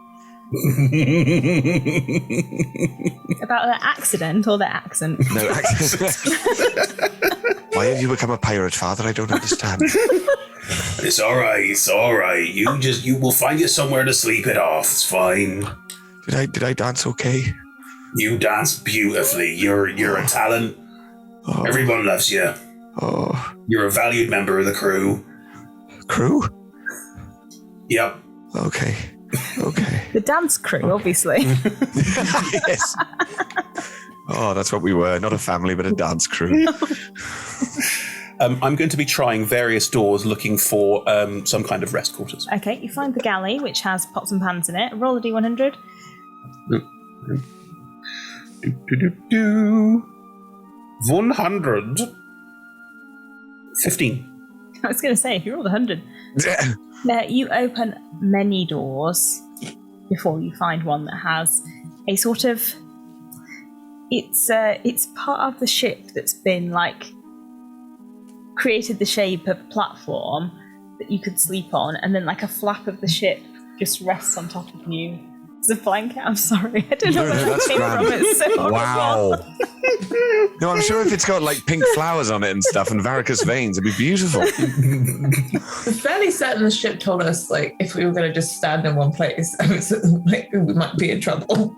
About their accident or their accent? No, accent. Why have you become a pirate, father? I don't understand. It's all right. It's all right. You will find you somewhere to sleep it off. It's fine. Did I dance okay? You dance beautifully. You're a talent. Oh. Everyone loves you. Oh. You're a valued member of the crew. Crew? Yep. Okay. The dance crew, obviously. Yes. Oh, that's what we were. Not a family, but a dance crew. I'm going to be trying various doors looking for some kind of rest quarters. Okay, you find the galley, which has pots and pans in it. Roll a D100. 100. 15. I was going to say, if you rolled 100. Now, you open many doors before you find one that has a sort of... It's part of the ship that's been, created the shape of a platform that you could sleep on, and then, a flap of the ship just rests on top of you. It's a blanket. I'm sorry. I don't know where that came from. It's so horrible. Wow. No, I'm sure if it's got pink flowers on it and stuff and varicose veins, it'd be beautiful. I'm fairly certain the ship told us if we were going to just stand in one place, we might be in trouble.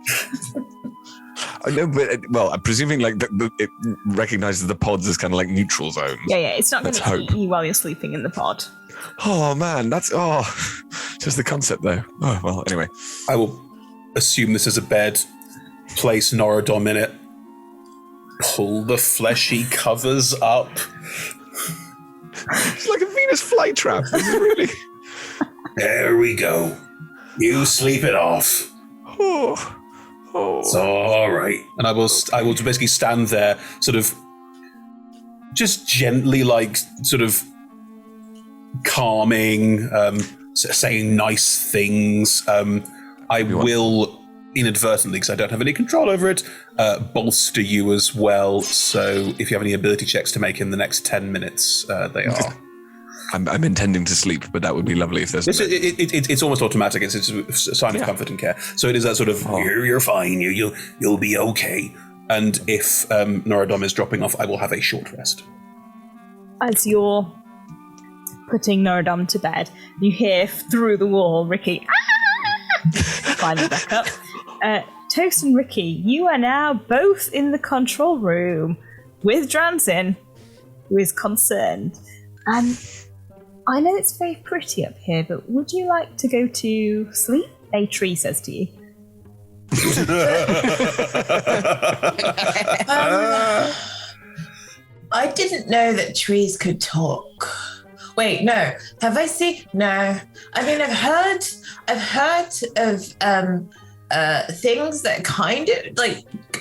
No, but I'm presuming it recognizes the pods as kind of neutral zones. Yeah. It's not going to eat you while you're sleeping in the pod. Oh man, that's just the concept though. Oh well, anyway, I will assume this is a bed. Place Norodom in it. Pull the fleshy covers up. It's like a Venus flytrap. This is really. There we go. You sleep it off. Oh. It's all right. And I will basically stand there, sort of, just gently, sort of calming, saying nice things. I will inadvertently, because I don't have any control over it, bolster you as well. So if you have any ability checks to make in the next 10 minutes, they are. I'm intending to sleep, but that would be lovely if there's... It's almost automatic. It's a sign of comfort and care. So it is that sort of, you're fine, you'll be okay. And if Norodom is dropping off, I will have a short rest. As you're putting Norodom to bed, you hear through the wall, Ricky, climbing back up. Toast and Ricky, you are now both in the control room with Dransin, who is concerned. And I know it's very pretty up here, but would you like to go to sleep? A tree says to you. I didn't know that trees could talk. Wait, no. Have I seen? No. I mean, I've heard of things that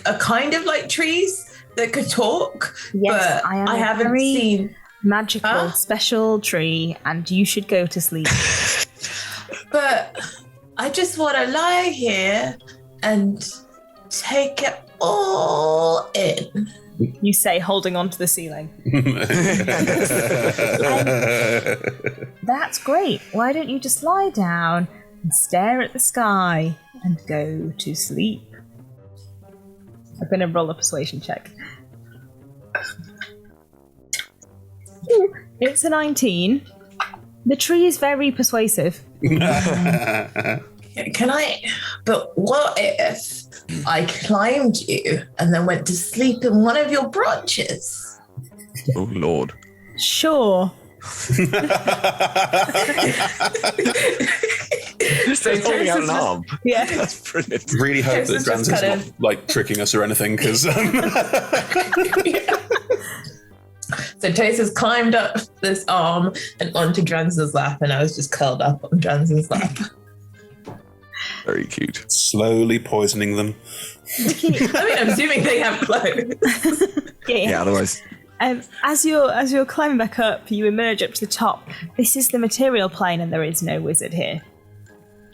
are kind of like trees that could talk. Yes, but I haven't seen. Magical, special tree, and you should go to sleep. But I just want to lie here and take it all in. You say, holding on to the ceiling. That's great. Why don't you just lie down and stare at the sky and go to sleep? I'm going to roll a persuasion check. It's a 19. The tree is very persuasive. Can I? But what if I climbed you and then went to sleep in one of your branches? Oh, Lord. Sure. He's holding out an arm. Yeah. That's brilliant. Really hope Toast that is just Dran's kind not like tricking us or anything, because So Toast has climbed up this arm and onto Dranson's lap, and I was just curled up on Dranson's lap. Very cute. slowly poisoning them. I mean, I'm assuming they have clothes. Yeah, otherwise. As you're climbing back up, you emerge up to the top. This is the material plane, and there is no wizard here.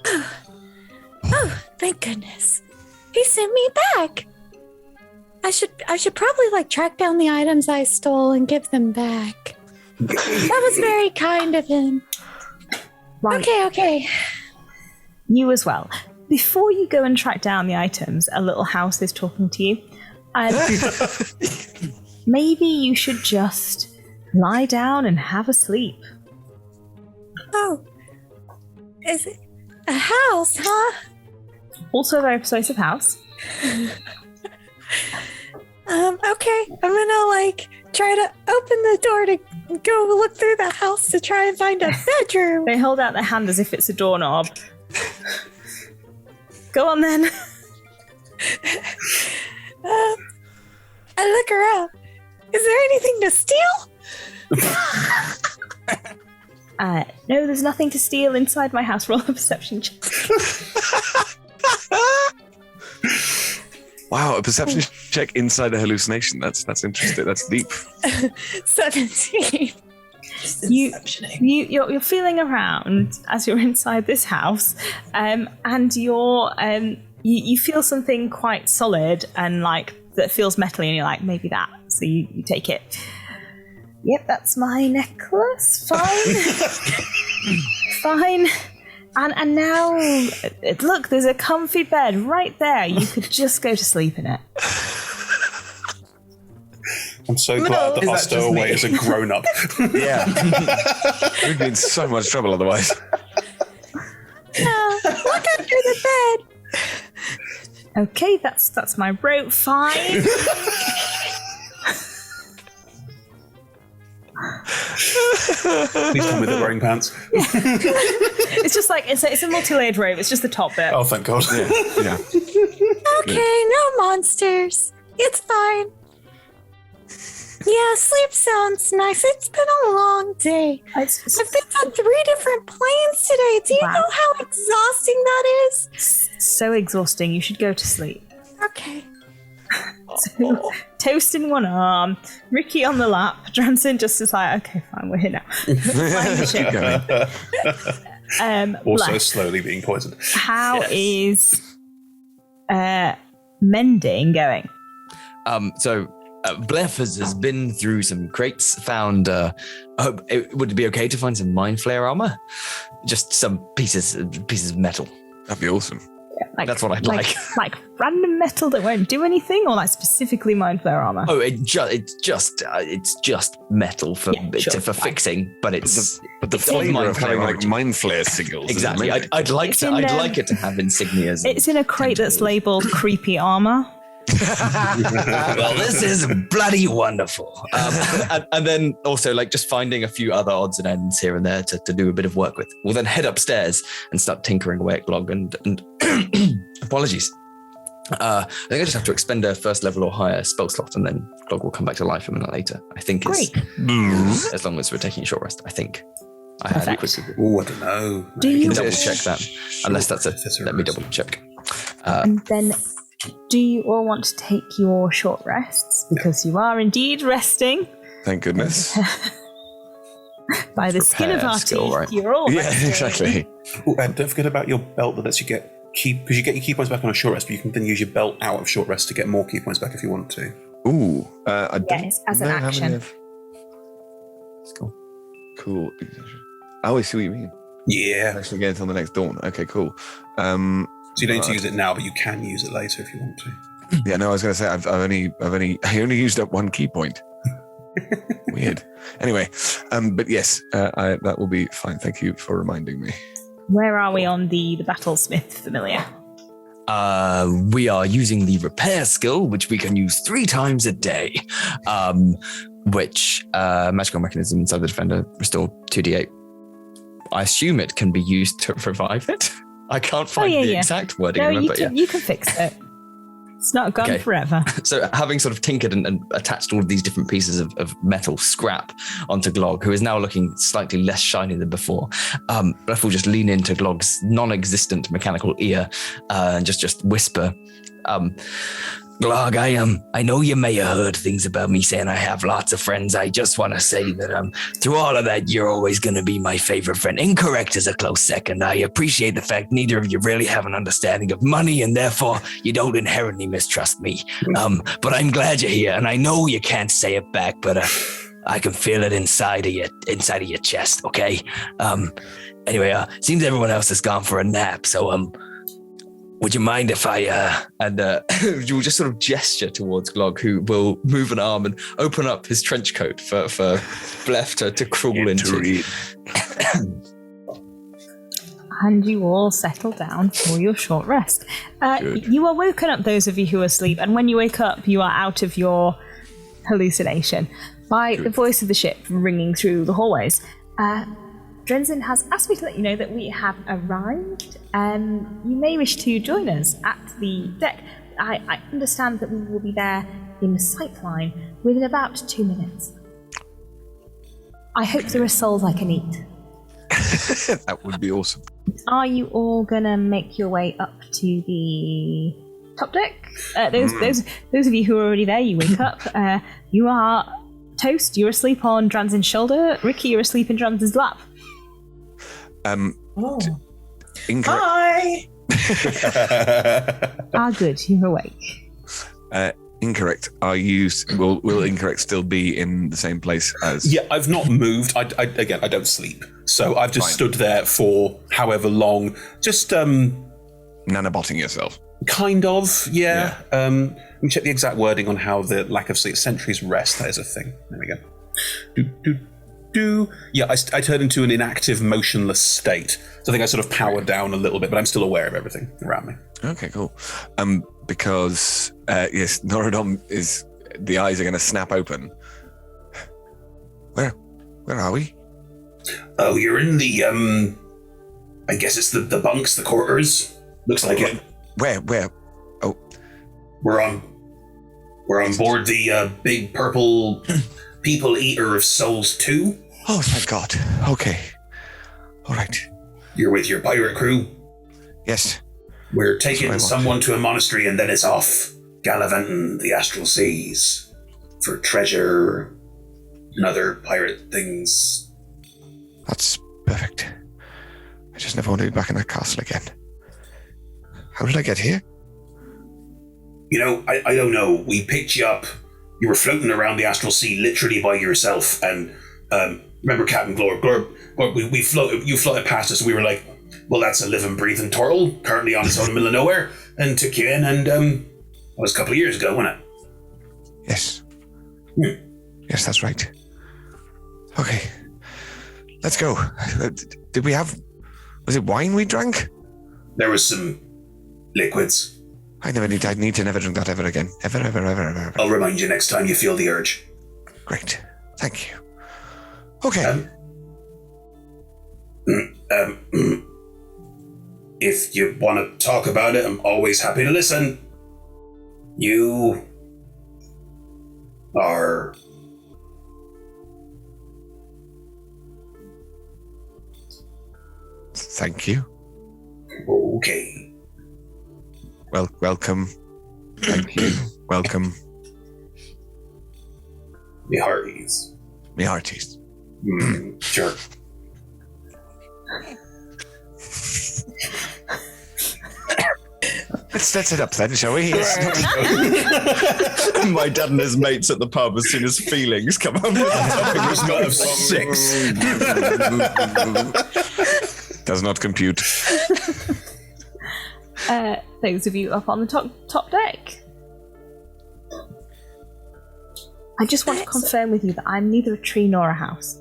Oh, thank goodness. He sent me back. I should probably like track down the items I stole and give them back. That was very kind of him. Right. Okay. You as well. Before you go and track down the items, a little house is talking to you. Maybe you should just lie down and have a sleep. Oh. Is it a house, huh? Also a very persuasive house. Okay. I'm gonna like try to open the door to go look through the house to try and find a bedroom. They hold out their hand as if it's a doorknob. Go on then. I look around. Is there anything to steal? No, there's nothing to steal inside my house. Roll a perception check. Wow, a perception check inside a hallucination. That's interesting. That's deep. 17. You're feeling around as you're inside this house, and you feel something quite solid and like that feels metally, and you're like, maybe that. So you take it. Yep, that's my necklace. Fine. Fine. And now, look, there's a comfy bed right there. You could just go to sleep in it. I'm so glad that our stowaway is a grown-up. Yeah. We'd be in so much trouble otherwise. Look under the bed. Okay, that's my rope. Fine. Please tell me they're wearing pants. It's just like it's a multi-layered robe. It's just the top bit. Oh, thank God. Yeah. Okay, no monsters. It's fine. Yeah, sleep sounds nice. It's been a long day. I've been on 3 different planes today. Do you know how exhausting that is? So exhausting. You should go to sleep. Okay. So, Toast in one arm, Ricky on the lap. Dranson just is like, okay, fine, we're here now. Flying the ship. Also Bless. slowly being poisoned. How is mending going? So Blef has been through some crates, found would it be okay to find some mind flare armor? Just some pieces of metal. That'd be awesome. That's what I'd like. Like random metal that won't do anything, or like specifically mind flare armor? Oh, it's just metal for fixing, but it's the flavour of having like mind flare signals. Exactly. I'd like it to have insignias. It's in a crate that's labeled creepy armor. Well, this is bloody wonderful. And then also like just finding a few other odds and ends here and there to do a bit of work with. We'll then head upstairs and start tinkering away at Glog and apologies. I think I just have to expend a first level or higher spell slot, and then Glog will come back to life a minute later. I think is as long as we're taking a short rest. I think. I had a quick. Oh, I don't know. Do you double check that? Unless that's let me double check. And then, do you all want to take your short rests? Because you are indeed resting. Thank goodness. By the skin of our teeth, right? You're all resting. Exactly. Oh, and don't forget about your belt that lets you get because you get your key points back on a short rest, but you can then use your belt out of short rest to get more key points back if you want to. Ooh, I don't Yes, as an action. Let's go. Cool. Oh, I see what you mean. Yeah. Actually, get until the next dawn. Okay, cool. So you don't need to use it now, but you can use it later if you want to. Yeah, no, I was going to say I only used up 1 key point. Weird. Anyway, but yes, that will be fine. Thank you for reminding me. Where are we on the battlesmith familiar? We are using the repair skill, which we can use 3 times a day, which magical mechanism inside the defender restore 2d8. I assume it can be used to revive it. I can't find the exact wording. No, remember, you can fix it. It's not gone forever. So having sort of tinkered and attached all of these different pieces of metal scrap onto Glog, who is now looking slightly less shiny than before, Bluff will just lean into Glog's non-existent mechanical ear and just whisper, Glog, I know you may have heard things about me saying I have lots of friends. I just want to say that through all of that, you're always going to be my favorite friend. Incorrect is a close second. I appreciate the fact neither of you really have an understanding of money, and therefore you don't inherently mistrust me. But I'm glad you're here, and I know you can't say it back, but I can feel it inside of your chest. Okay. Anyway, seems everyone else has gone for a nap, so would you mind if I, you will just sort of gesture towards Glog, who will move an arm and open up his trench coat for Blef to crawl into. And you all settle down for your short rest. You are woken up, those of you who are asleep, and when you wake up, you are out of your hallucination by the voice of the ship ringing through the hallways. Drenzen has asked me to let you know that we have arrived. You may wish to join us at the deck. I understand that we will be there in sightline within about 2 minutes. I hope there are souls I can eat. That would be awesome. Are you all gonna make your way up to the top deck? Those of you who are already there, you wake up. You are Toast. You're asleep on Dranzen's shoulder. Ricky, you're asleep in Dranzen's lap. Incorrect. Hi. Good. You're awake. Incorrect. Will Incorrect still be in the same place as? Yeah, I've not moved. I don't sleep, so I've just stood there for however long, just nanobotting yourself. Kind of, yeah. Let me check the exact wording on how the lack of sleep sentries rest. That is a thing. There we go. Yeah, I turn into an inactive, motionless state. So I think I sort of powered down a little bit, but I'm still aware of everything around me. Okay, cool. Because yes, Norodom the eyes are going to snap open. Where are we? Oh, you're in the I guess it's the bunks, the quarters. Looks like it. Where? Oh, we're on board the big purple people eater of souls 2. Oh, thank God. Okay. All right. You're with your pirate crew? Yes. We're taking someone to a monastery and then it's off, gallivanting the astral seas for treasure and other pirate things. That's perfect. I just never want to be back in that castle again. How did I get here? You know, I don't know. We picked you up. You were floating around the astral sea literally by yourself, and remember Captain Glorb, you floated past us, and we were like, well, that's a living, breathing turtle, currently on its own in the middle of nowhere, and took you in, and that was a couple of years ago, wasn't it? Yes. Yes, that's right. Okay. Let's go. Was it wine we drank? There was some liquids. I need to never drink that ever again. Ever. I'll remind you next time you feel the urge. Great. Thank you. Okay. If you want to talk about it, I'm always happy to listen. You are... Thank you. Okay. Well, welcome. Thank you. Welcome. Me hearties. Sure. Let's set it up then, shall we? My dad and his mates at the pub as soon as feelings come up with a topping of 6. Does not compute. Those of you up on the top deck. I just want to confirm with you that I'm neither a tree nor a house.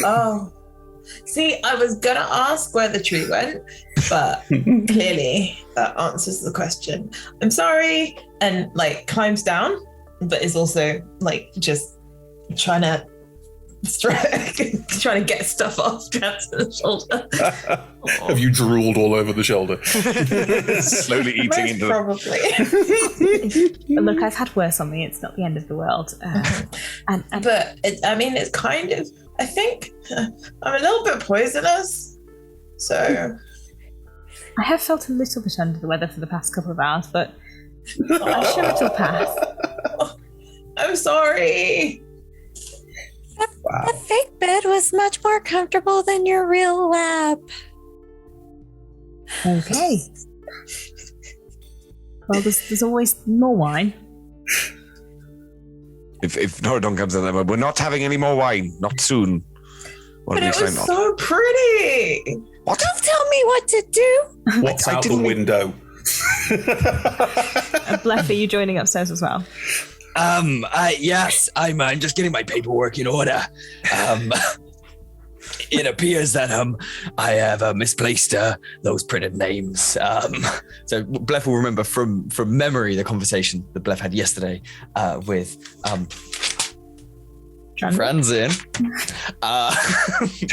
Oh. See, I was gonna ask where the tree went, but clearly that answers the question. I'm sorry, and like climbs down, but is also like just trying to get stuff off Jansen's shoulder. Have you drooled all over the shoulder? Slowly eating into probably. Look, I've had worse on me. It's not the end of the world. But it's kind of. I think I'm a little bit poisonous, so I have felt a little bit under the weather for the past couple of hours, but I'm sure it'll pass. I'm sorry. The fake bed was much more comfortable than your real lab. Okay. Well, there's always more wine. If Norodon comes in, we're not having any more wine. Not soon. But it was so pretty. What? Don't tell me what to do. What's out the window? Bleph, are you joining upstairs as well? Yes, I'm just getting my paperwork in order. It appears that I have misplaced those printed names. So Bleph will remember from memory the conversation that Bleph had yesterday with Franzin.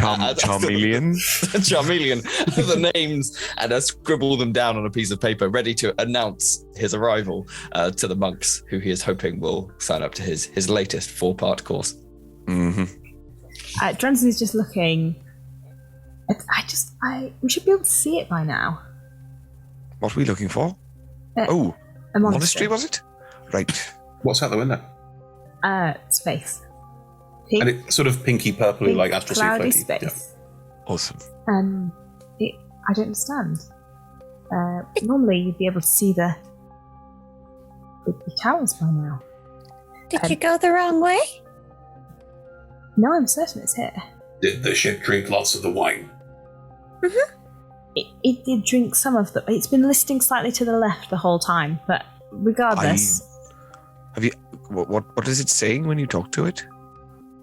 Charmeleon. Charmeleon, the names, and scribble them down on a piece of paper, ready to announce his arrival to the monks, who he is hoping will sign up to his latest 4-part course. Mm-hmm. Drenzen is just looking. We should be able to see it by now. What are we looking for? A monastery, was it? Right. What's out the window? Space. Pink, and it's sort of pinky purpley, like Astral Sea cloudy floaty. space. Yeah. Awesome. I don't understand. Normally, you'd be able to see the towers by now. Did you go the wrong way? No, I'm certain it's here. Did the ship drink lots of the wine? Mm-hmm. It did drink some of the. It's been listing slightly to the left the whole time, but regardless. What is it saying when you talk to it?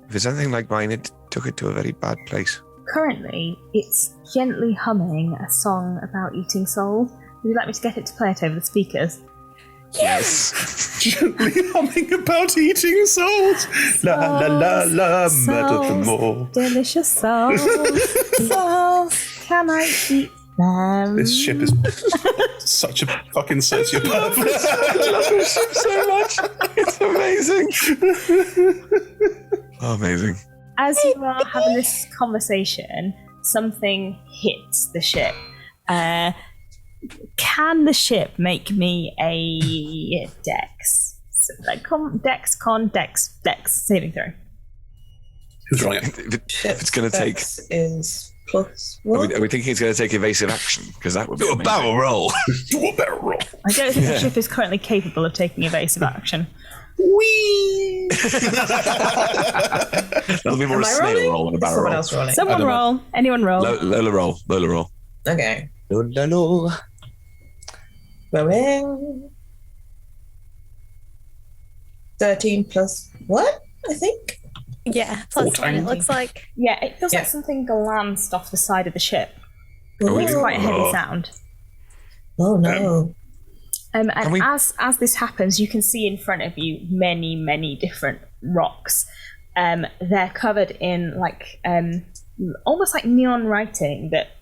If it's anything like mine, it took it to a very bad place. Currently, it's gently humming a song about eating souls. Would you like me to get it to play it over the speakers? Yes. Gently humming about eating souls. La la la la, murder them all. Delicious souls. Souls, can I eat them? This ship is such a fucking sociopath. I love this ship so much. It's amazing. Amazing. As you are having this conversation, something hits the ship. Can the ship make me a dex saving throw? Who's rolling it? If it's going to take... is plus what? Are we thinking it's going to take evasive action? Because that would be a barrel roll. Do a barrel roll. I don't think the ship is currently capable of taking evasive action. Whee! That'll be more a snail roll than a barrel roll. Someone else rolling. Someone roll. Anyone roll. Lola roll. Okay. Lola. Rolling. 13 plus what? I think. Yeah, plus 1 it looks like. Yeah, it feels like something glanced off the side of the ship. Oh, It's quite a heavy sound. Oh no. And as this happens, you can see in front of you many, many different rocks. They're covered in like almost like neon writing that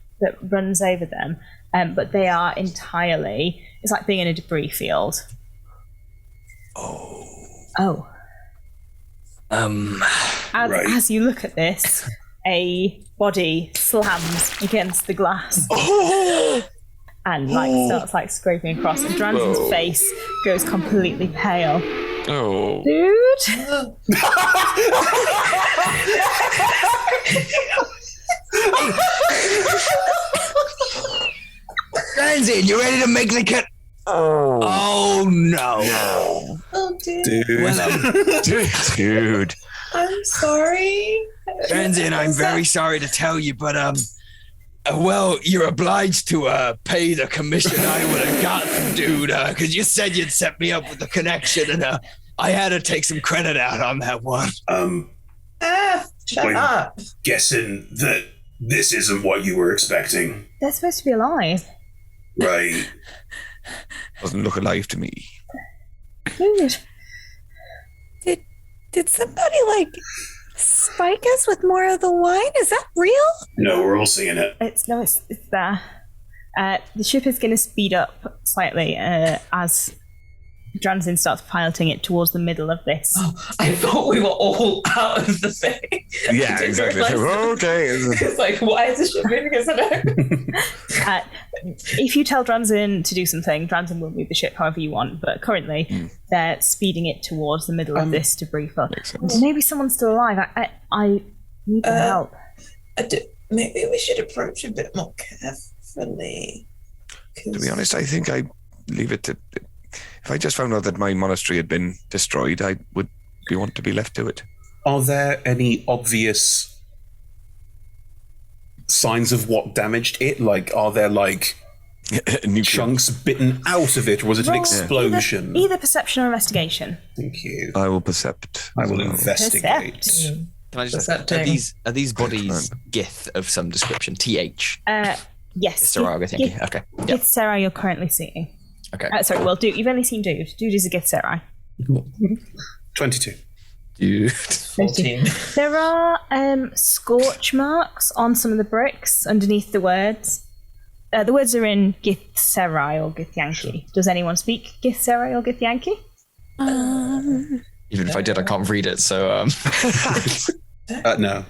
runs over them, but they are entirely. It's like being in a debris field. Oh. As you look at this, a body slams against the glass. And starts scraping across, and Dranzen's face goes completely pale. Oh. Dude. Dranzen, you ready to make the cut? Oh no. Oh dude. Dude. I'm sorry. Dranzen, I'm very sorry to tell you, but well, you're obliged to pay the commission I would have gotten, dude, because you said you'd set me up with the connection, and I had to take some credit out on that one. Shut up. Guessing that This isn't what you were expecting. They're supposed to be alive. Right. Doesn't look alive to me. Good. Did somebody spike us with more of the wine? Is that real? No, we're all seeing it. It's there. The ship is going to speed up slightly as Dranzin starts piloting it towards the middle of this. Oh, I thought we were all out of the thing. Yeah, exactly. Okay. It's like, why is the ship moving? If you tell Dranzin to do something, Dranzin will move the ship however you want, but currently they're speeding it towards the middle of this to brief up. Maybe someone's still alive. I need their help. Maybe we should approach a bit more carefully. To be honest, I think I leave it to... If I just found out that my monastery had been destroyed, I would want to be left to it. Are there any obvious signs of what damaged it? Are there chunks bitten out of it, or was it an explosion? Either perception or investigation. Thank you. I will percept. I will investigate. Can I just ask, are these bodies gith of some description? TH? Yes. Githzerai, okay. Githzerai you're currently seeing. Okay. Sorry, well, Dude, you've only seen Dude. Dude is a githzerai. 22. Dude. 14. There are scorch marks on some of the bricks underneath the words. The words are in githzerai or githyanki. Does anyone speak githzerai or githyanki? Even if I did, I can't read it, so... No.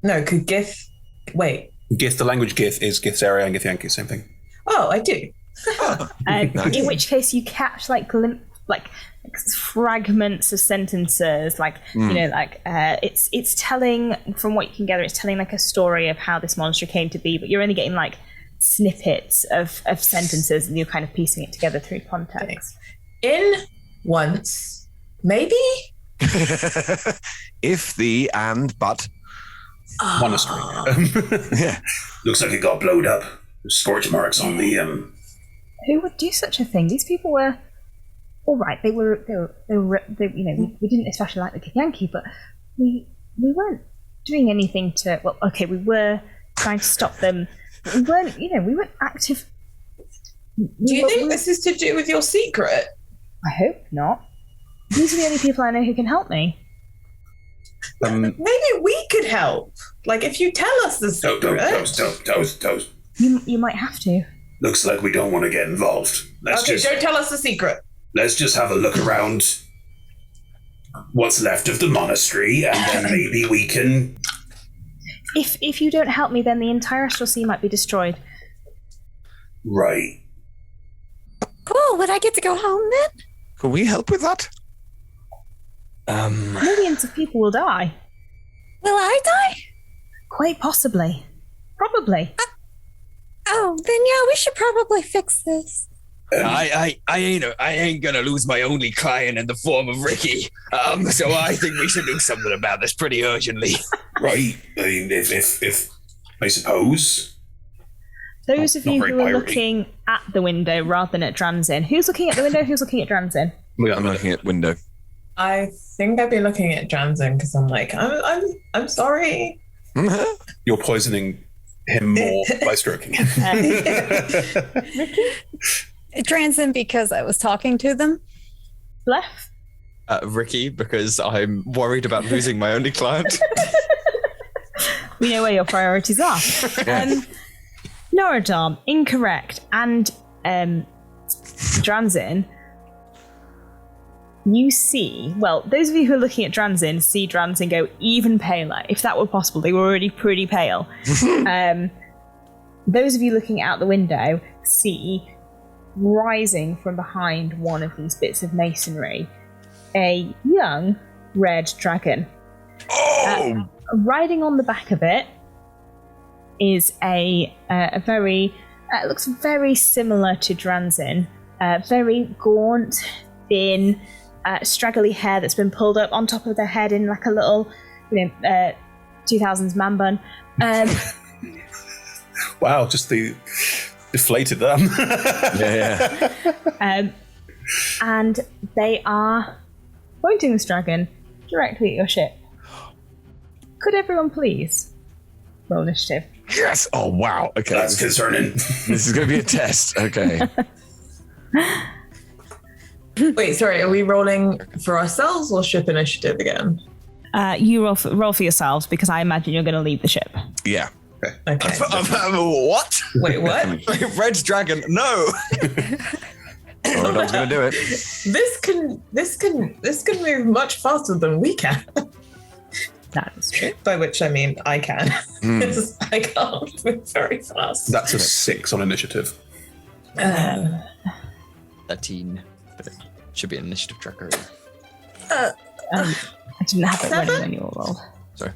No, could Gith... Wait. Gith, the language Gith is Githzerai and Githyanki, same thing. Oh, I do. In which case you catch fragments of sentences, it's telling, from what you can gather, it's telling a story of how this monastery came to be, but you're only getting snippets of sentences and you're kind of piecing it together through context. In once, maybe? If the and but monastery. Yeah. Looks like it got blowed up. There's scorch marks on the Who would do such a thing? These people were all right. They were we didn't especially like the Githyanki, but we weren't doing anything to. Well, okay, we were trying to stop them. But we weren't active. Do you think this is to do with your secret? I hope not. These are the only people I know who can help me. Maybe we could help. If you tell us the secret. Toast. You might have to. Looks like we don't want to get involved. Don't tell us the secret. Let's just have a look around what's left of the monastery, and then maybe we can... If you don't help me, then the entire Astral Sea might be destroyed. Right. Cool, would I get to go home then? Can we help with that? Millions of people will die. Will I die? Quite possibly. Probably. Then yeah, we should probably fix this. I ain't gonna lose my only client in the form of Ricky. So I think we should do something about this pretty urgently. Right. I mean, if I suppose. Those of you who are looking at the window rather than at Dranzin. Who's looking at the window? Who's looking at Dranzin? I'm looking at window. I think I'd be looking at Dranzin because I'm I'm sorry. You're poisoning him more by stroking him. Ricky? Dranzin because I was talking to them. Left? Ricky because I'm worried about losing my only client. We know where your priorities are. Noradom, incorrect. And Dranzin, you see, those of you who are looking at Dranzin see Dranzin go even paler. If that were possible, they were already pretty pale. Those of you looking out the window see, rising from behind one of these bits of masonry, a young red dragon. Riding on the back of it is a very, looks very similar to Dranzin, very gaunt, thin, straggly hair that's been pulled up on top of their head in a little, 2000s man bun. Wow, just the deflated them. Yeah. And they are pointing this dragon directly at your ship. Could everyone please roll initiative? Yes! Oh, wow. Okay. That's concerning. This is going to be a test. Okay. Wait, sorry, are we rolling for ourselves or ship initiative again? You roll for yourselves because I imagine you're going to lead the ship. Yeah. Okay. What? Wait, what? Red's dragon. No. Norodon's going to do it. This can move much faster than we can. That is true. By which I mean I can. I can't move very fast. That's a 6 on initiative. 13. But it should be an initiative tracker. I didn't have it ready when you all rolled. Sorry.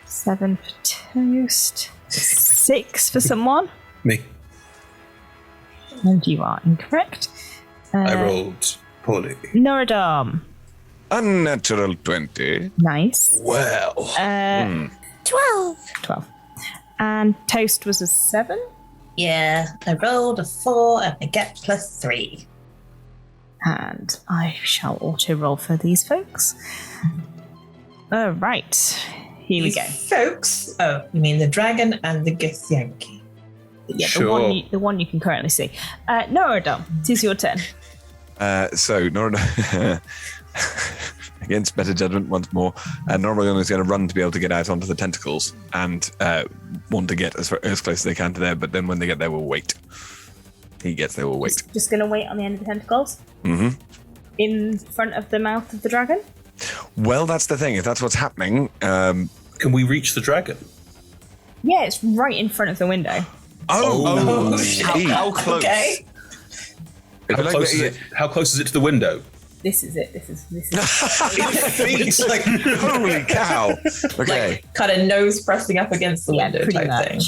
7 for Toast. 6 for someone. Me. And you are incorrect. I rolled poorly. Norodom. Unnatural 20. Nice. Well. 12. 12. And Toast was a 7. Yeah, I rolled a 4 and I get +3. And I shall auto-roll for these folks. All right. Here we go. Folks? Oh, you mean the dragon and the githzerai? Yeah, Sure. the one you can currently see. Norodom, it is your turn. So, Norodom, against better judgment once more, Norodom is going to run to be able to get out onto the tentacles and want to get as close as they can to there, but then when they get there, we'll wait. He gets there, we'll wait. Just going to wait on the end of the tentacles? Mm-hmm. In front of the mouth of the dragon? Well, that's the thing. If that's what's happening... Can we reach the dragon? Yeah, it's right in front of the window. Oh, How close? Okay. How close is it to the window? This is it. This is It's like, holy cow. Okay. Like, kind of nose pressing up against the window pretty type much. thing.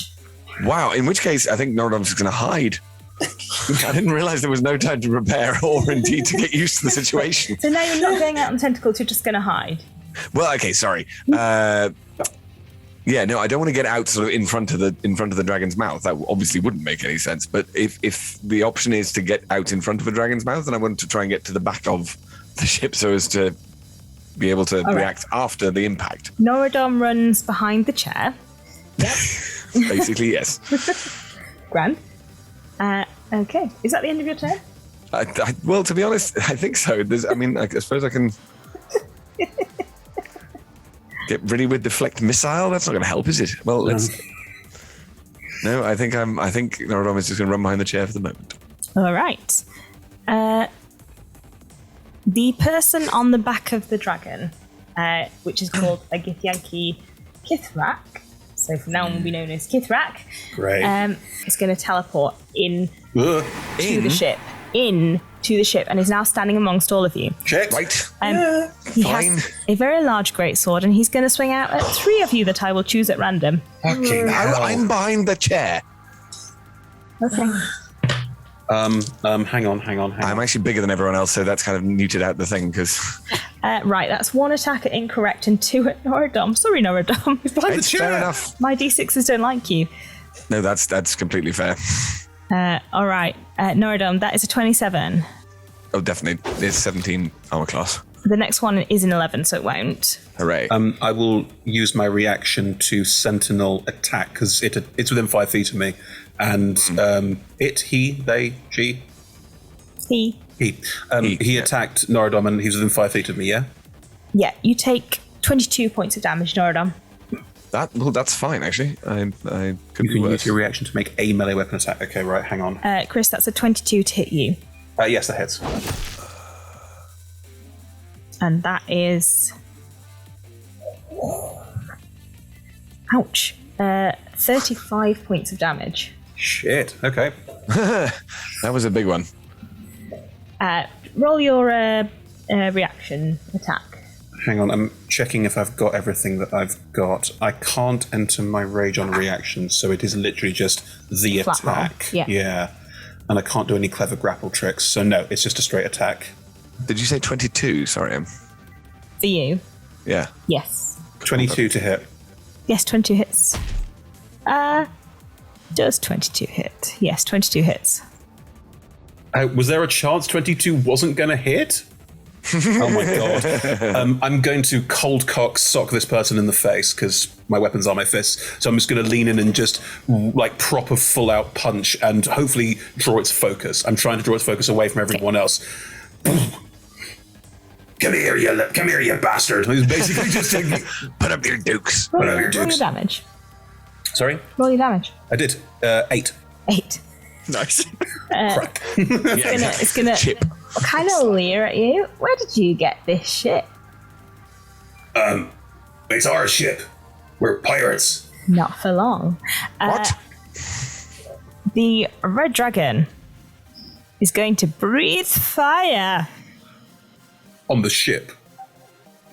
Wow, in which case, I think Norodom's just going to hide. I didn't realize there was no time to prepare or indeed to get used to the situation. So now you're not going out on tentacles, you're just going to hide. Well, okay, sorry. Yeah, no, I don't want to get out sort of in front of the dragon's mouth. That obviously wouldn't make any sense. But if the option is to get out in front of a dragon's mouth, then I want to try and get to the back of the ship so as to be able to react after the impact. Norodom runs behind the chair. Yep. Basically, yes. Grand. Okay. Is that the end of your turn? Well, to be honest, I think so. I suppose I can get ready with deflect missile. That's not going to help, is it? Well, let's. No, I think Norodom is just going to run behind the chair for the moment. All right. The person on the back of the dragon, which is called a githzerai Kithrak, so from now on will be known as Kithrak. Great. Is going to teleport to the ship. Into the ship, and is now standing amongst all of you. Check. Right. He Fine. has a very large greatsword, and he's going to swing out at 3 of you that I will choose at random. Fucking hell. I'm behind the chair. Okay. Hang on. I'm actually bigger than everyone else, so that's kind of muted out the thing because. Right, that's 1 attack at incorrect and 2 at Norodom. Sorry, Norodom. It's fair enough. My D6s don't like you. No, that's completely fair. All right, Norodom, that is a 27. Oh, definitely. It's 17 armor class. The next one is an 11, so it won't. Hooray. I will use my reaction to Sentinel attack because it's within 5 feet of me, and he, they, she. He. He attacked Norodom, and he's within 5 feet of me. Yeah. Yeah, you take 22 points of damage, Norodom. That's fine, actually. I could You can use your reaction to make a melee weapon attack. Okay, right, hang on. Chris, that's a 22 to hit you. Yes, that hits. And that is... Ouch. 35 points of damage. Shit, okay. That was a big one. Roll your reaction attack. Hang on, I'm checking if I've got everything that I've got. I can't enter my rage on reaction, so it is literally just the Flat roll, attack. yeah. And I can't do any clever grapple tricks, so no, it's just a straight attack. Did you say 22? Sorry. For you? Yeah. Yes. 22 to hit. Yes, 22 hits. Does 22 hit? Yes, 22 hits. Was there a chance 22 wasn't going to hit? Oh my god. I'm going to cold cock sock this person in the face because my weapons are my fists. So I'm just going to lean in and just like proper full out punch and hopefully draw its focus. I'm trying to draw its focus away from everyone else. Come here, you bastard. He's basically just like, put up your dukes. Roll, Put up your roll your dukes. damage. Sorry? Roll your damage. I did. 8. 8. Nice. Crack. It's gonna kind of leer at you. Where did you get this shit? It's our ship. We're pirates. Not for long. What? The Red Dragon is going to breathe fire. On the ship.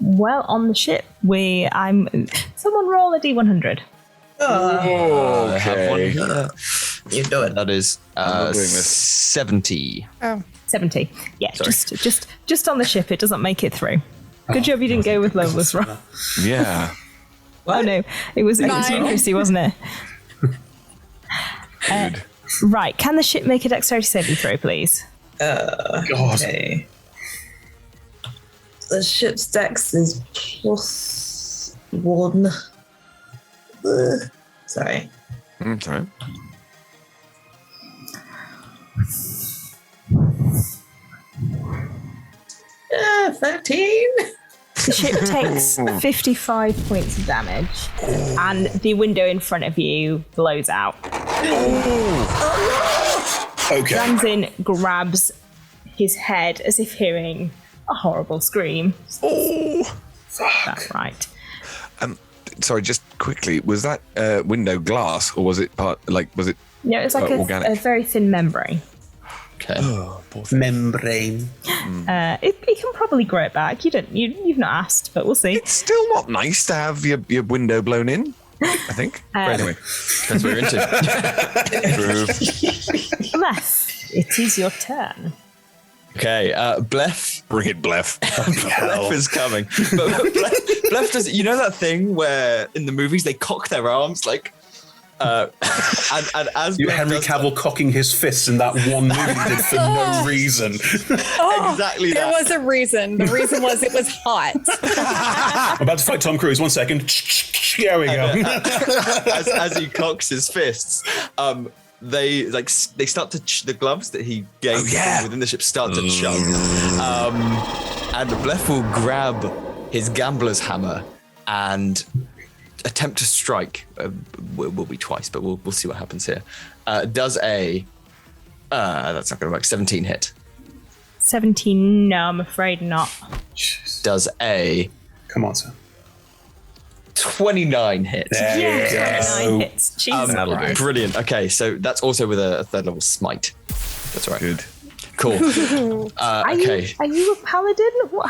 Well, on the ship, someone roll a d100. I have one Okay. here. You do it. That is not doing this. 70. 70. Yeah, Sorry. just on the ship, it doesn't make it through. Good job you didn't go with Lola's roll. Yeah. Oh no, it was you, Chrissy, wasn't it? Right, can the ship make a dexterity saving throw, please? God. Okay. The ship's dex is +1. Sorry. Sorry. Yeah, 13. The ship takes 55 points of damage, and the window in front of you blows out. Okay. Ramsin grabs his head as if hearing a horrible scream. Oh, That's right. Sorry, just quickly, was that window glass or was it was it? No, it's like organic? a very thin membrane. Okay. Membrane. It can probably grow it back. You've not asked, but we'll see. It's still not nice to have your window blown in, I think. Anyway, Depends what you're into. Bless, it is your turn. Okay, Blef. Bring it, Blef. Blef is coming. But Blef does, you know that thing where in the movies they cock their arms like, and as You Blef Henry does Cavill cocking his fists in that one movie he did for no reason. exactly There that. was a reason. The reason was it was hot. I'm about to fight Tom Cruise. 1 second. There we go. as he cocks his fists, they start to the gloves that he gave within the ship start to chug, and Blef will grab his gambler's hammer and attempt to strike. Will be twice, but we'll see what happens here. Does a that's not going to work. 17 hit. 17. No, I'm afraid not. Does a Come on, sir. 29 hit. There you go. 9 hits. Jesus Christ. Brilliant. Okay, so that's also with a third level smite. That's right. Good. Cool. Okay. Are you a paladin? What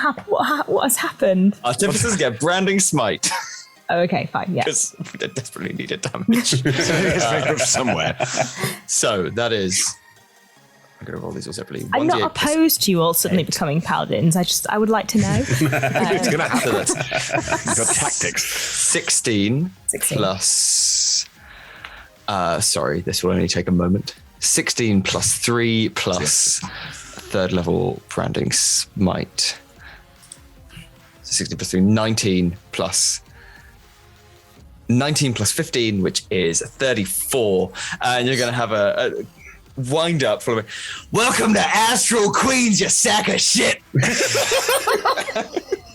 has happened? Artificers get branding smite Oh, okay, fine. Yeah. because we desperately needed damage. Somewhere. So that is. I'm going to roll these all separately. I'm not 1d8 opposed to you all suddenly becoming paladins. I would like to know. It's going to happen. plus- You've got tactics. 16 plus. Sorry, this will only take a moment. 16 plus 3 plus third level branding smite. 16 plus 3, 19 plus 15, which is 34. And you're going to have a wind up full of, welcome to Astral Queens, you sack of shit.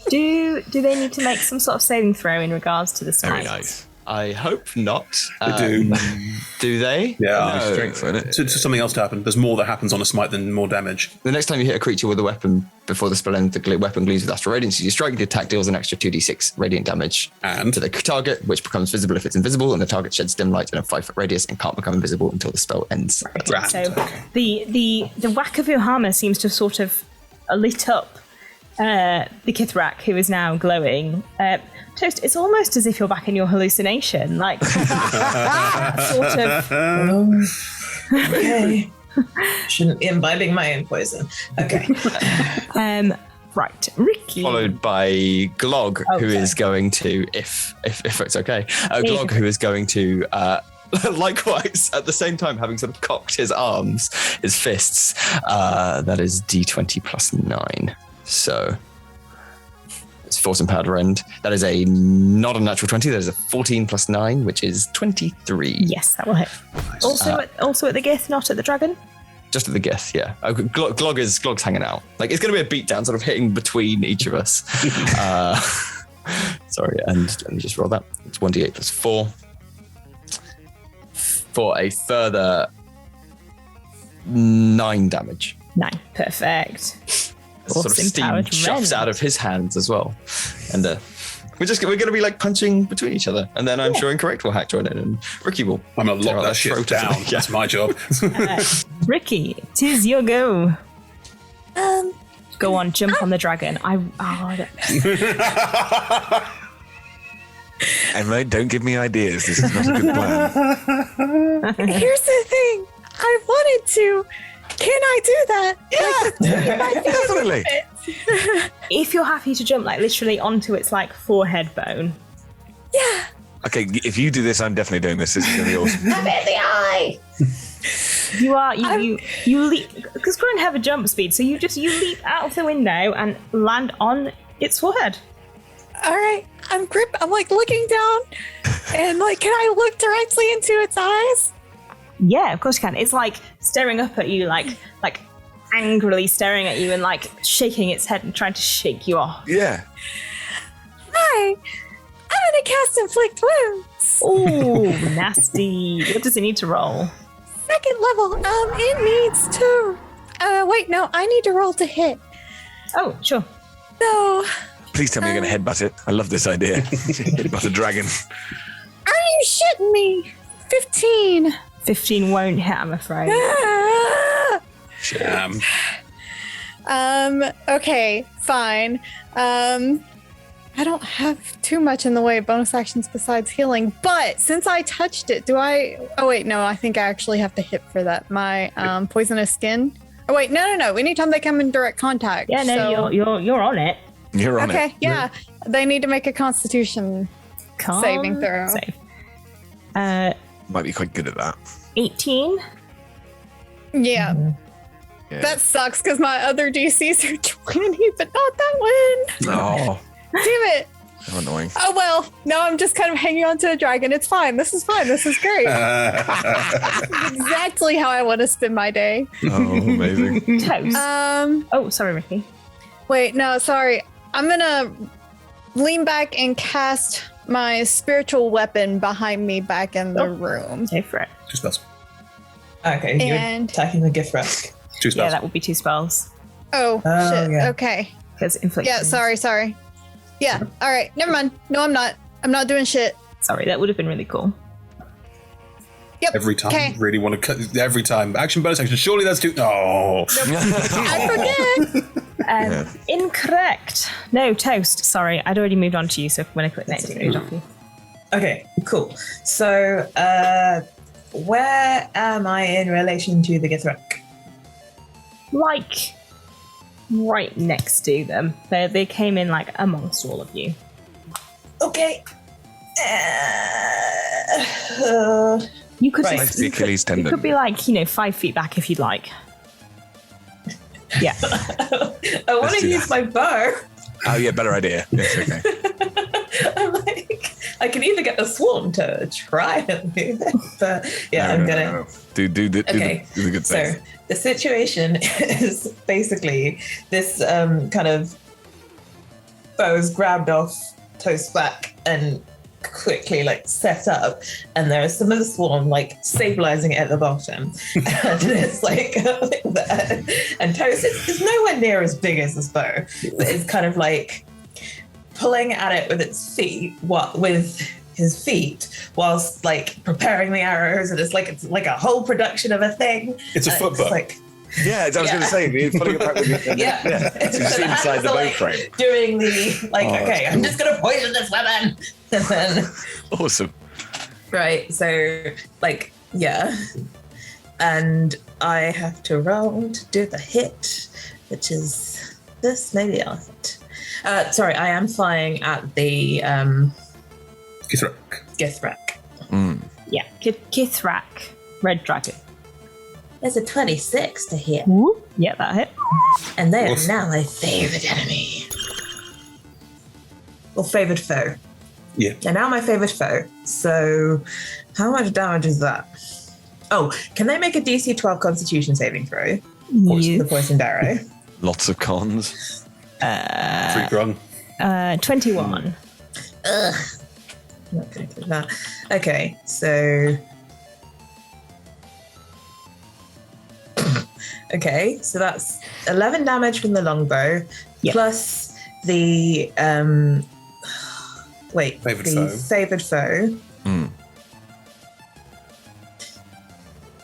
Do they need to make some sort of saving throw in regards to the smite? Very nice. I hope not. They do. Do they? Yeah. No. Strength, isn't it? So something else to happen. There's more that happens on a smite than more damage. The next time you hit a creature with a weapon before the spell ends, the weapon gleams with astral radiance. You strike, the attack deals an extra 2d6 radiant damage And to the target, which becomes visible if it's invisible, and the target sheds dim light in a 5-foot radius and can't become invisible until the spell ends. Grand. So the whack of your hammer seems to have sort of lit up the Kithrak, who is now glowing. Toast, it's almost as if you're back in your hallucination. Like, sort of. Okay. Shouldn't be imbibing my own poison. Okay. Right, Ricky. Followed by Glog, who Okay. is going to, if it's okay, Glog, who is going to, likewise, at the same time, having sort of cocked his arms, his fists, that is D20 plus 9. So it's force and powder end. That is not a natural 20. That is a 14 plus 9, which is 23. Yes, that will hit. Also at the Gith, not at the dragon? Just at the Gith, yeah. Glog's hanging out. Like, it's going to be a beatdown, sort of hitting between each of us. Sorry, and let me just roll that. It's 1d8 plus 4. For a further 9 damage. 9, perfect. Sort of steam shuffs out of his hands as well. And we're going to be like punching between each other. And then I'm sure Incorrect will hack join in and Ricky will. I'm going to lock that shit down. That's my job. Ricky, 'tis your go. Go on, jump on the dragon. Emma, don't give me ideas. This is not a good plan. Here's the thing. I wanted to. Can I do that? Yeah, definitely. If you're happy to jump like literally onto its like forehead bone. Yeah. Okay, if you do this, I'm definitely doing this. This is going to be awesome. I'm in the eye. You leap because Grun have a jump speed, so you leap out of the window and land on its forehead. All right, I'm like looking down, and like, can I look directly into its eyes? Yeah, of course you can. It's like staring up at you, like angrily staring at you and like shaking its head and trying to shake you off. Yeah. Hi, I'm gonna cast Inflict Wounds. Ooh, nasty. What does it need to roll? 2nd level. It needs to. Wait, no, I need to roll to hit. Oh, sure. So. Please tell me you're going to headbutt it. I love this idea. Headbutt a dragon. Are you shitting me? 15. 15 won't hit, I'm afraid. Sham. Okay, fine. I don't have too much in the way of bonus actions besides healing, but since I touched it, oh wait, no, I think I actually have to hit for that. My poisonous skin. Oh wait, no. Anytime they come in direct contact. Yeah, no, so... you're on it. You're on it. Okay, yeah. They need to make a Constitution saving throw. Save. Might be quite good at that. 18. Yeah. Yeah. That sucks because my other DCs are 20, but not that one. Oh. Damn it. So annoying. Oh, well, now I'm just kind of hanging on to a dragon. It's fine. This is fine. This is great. Exactly how I want to spend my day. Oh, amazing. Toast. Oh, sorry, Ricky. Wait, no, sorry. I'm going to lean back and cast my spiritual weapon behind me back in the room. Go for it. 2 spells. Okay, you're attacking the gift rack. 2 spells. Yeah, that would be 2 spells. Oh shit. Yeah. Okay. Because infliction. Yeah, sorry. Yeah, all right. Never mind. No, I'm not. I'm not doing shit. Sorry, that would have been really cool. Yep. Every time. Okay. Really want to cut. Every time. Action, bonus action. Surely that's 2. Oh. I forget. Incorrect. No, Toast. Sorry, I'd already moved on to you, so when I click next, it moved off you. Okay, cool. So, where am I in relation to the Githrak? Like, right next to them. They came in, like, amongst all of you. Okay. You could Right. The Achilles tendon. You could be, like, 5 feet back if you'd like. Yeah. I want Let's to do use that. my bow. Oh, yeah, better idea. Yes, okay. I'm like, I can either get a swarm to try and do this, but yeah, I'm gonna. No. Do the good So thing. the situation is basically this kind of bow's grabbed off Toast's back and quickly like set up, and there's some of the swarm like stabilizing it at the bottom, and it's like that. And Toast is nowhere near as big as this bow, but it's kind of like pulling at it with its feet, with his feet, whilst like preparing the arrows, and it's like a whole production of a thing. It's a foot bow. Like, Yeah, I was going to say, you're pulling it back with your yeah. So you see inside the bow frame. Doing the okay, I'm just gonna poison this weapon, and then Awesome. right. So and I have to roll to do the hit, which is this. Maybe I'll hit. Sorry, I am flying at the Githrak. Yeah, Kithrak, Red Dragon. There's a 26 to hit. Ooh, yeah, that hit. And they are now my favorite enemy. Or favorite foe. Yeah. They're now my favorite foe. So how much damage is that? Oh, can they make a DC 12 Constitution saving throw? The poisoned arrow. Lots of cons. 3 grung. 21. Ugh. I'm not going to do that. Okay, so... Okay, so that's 11 damage from the longbow, plus the favored foe.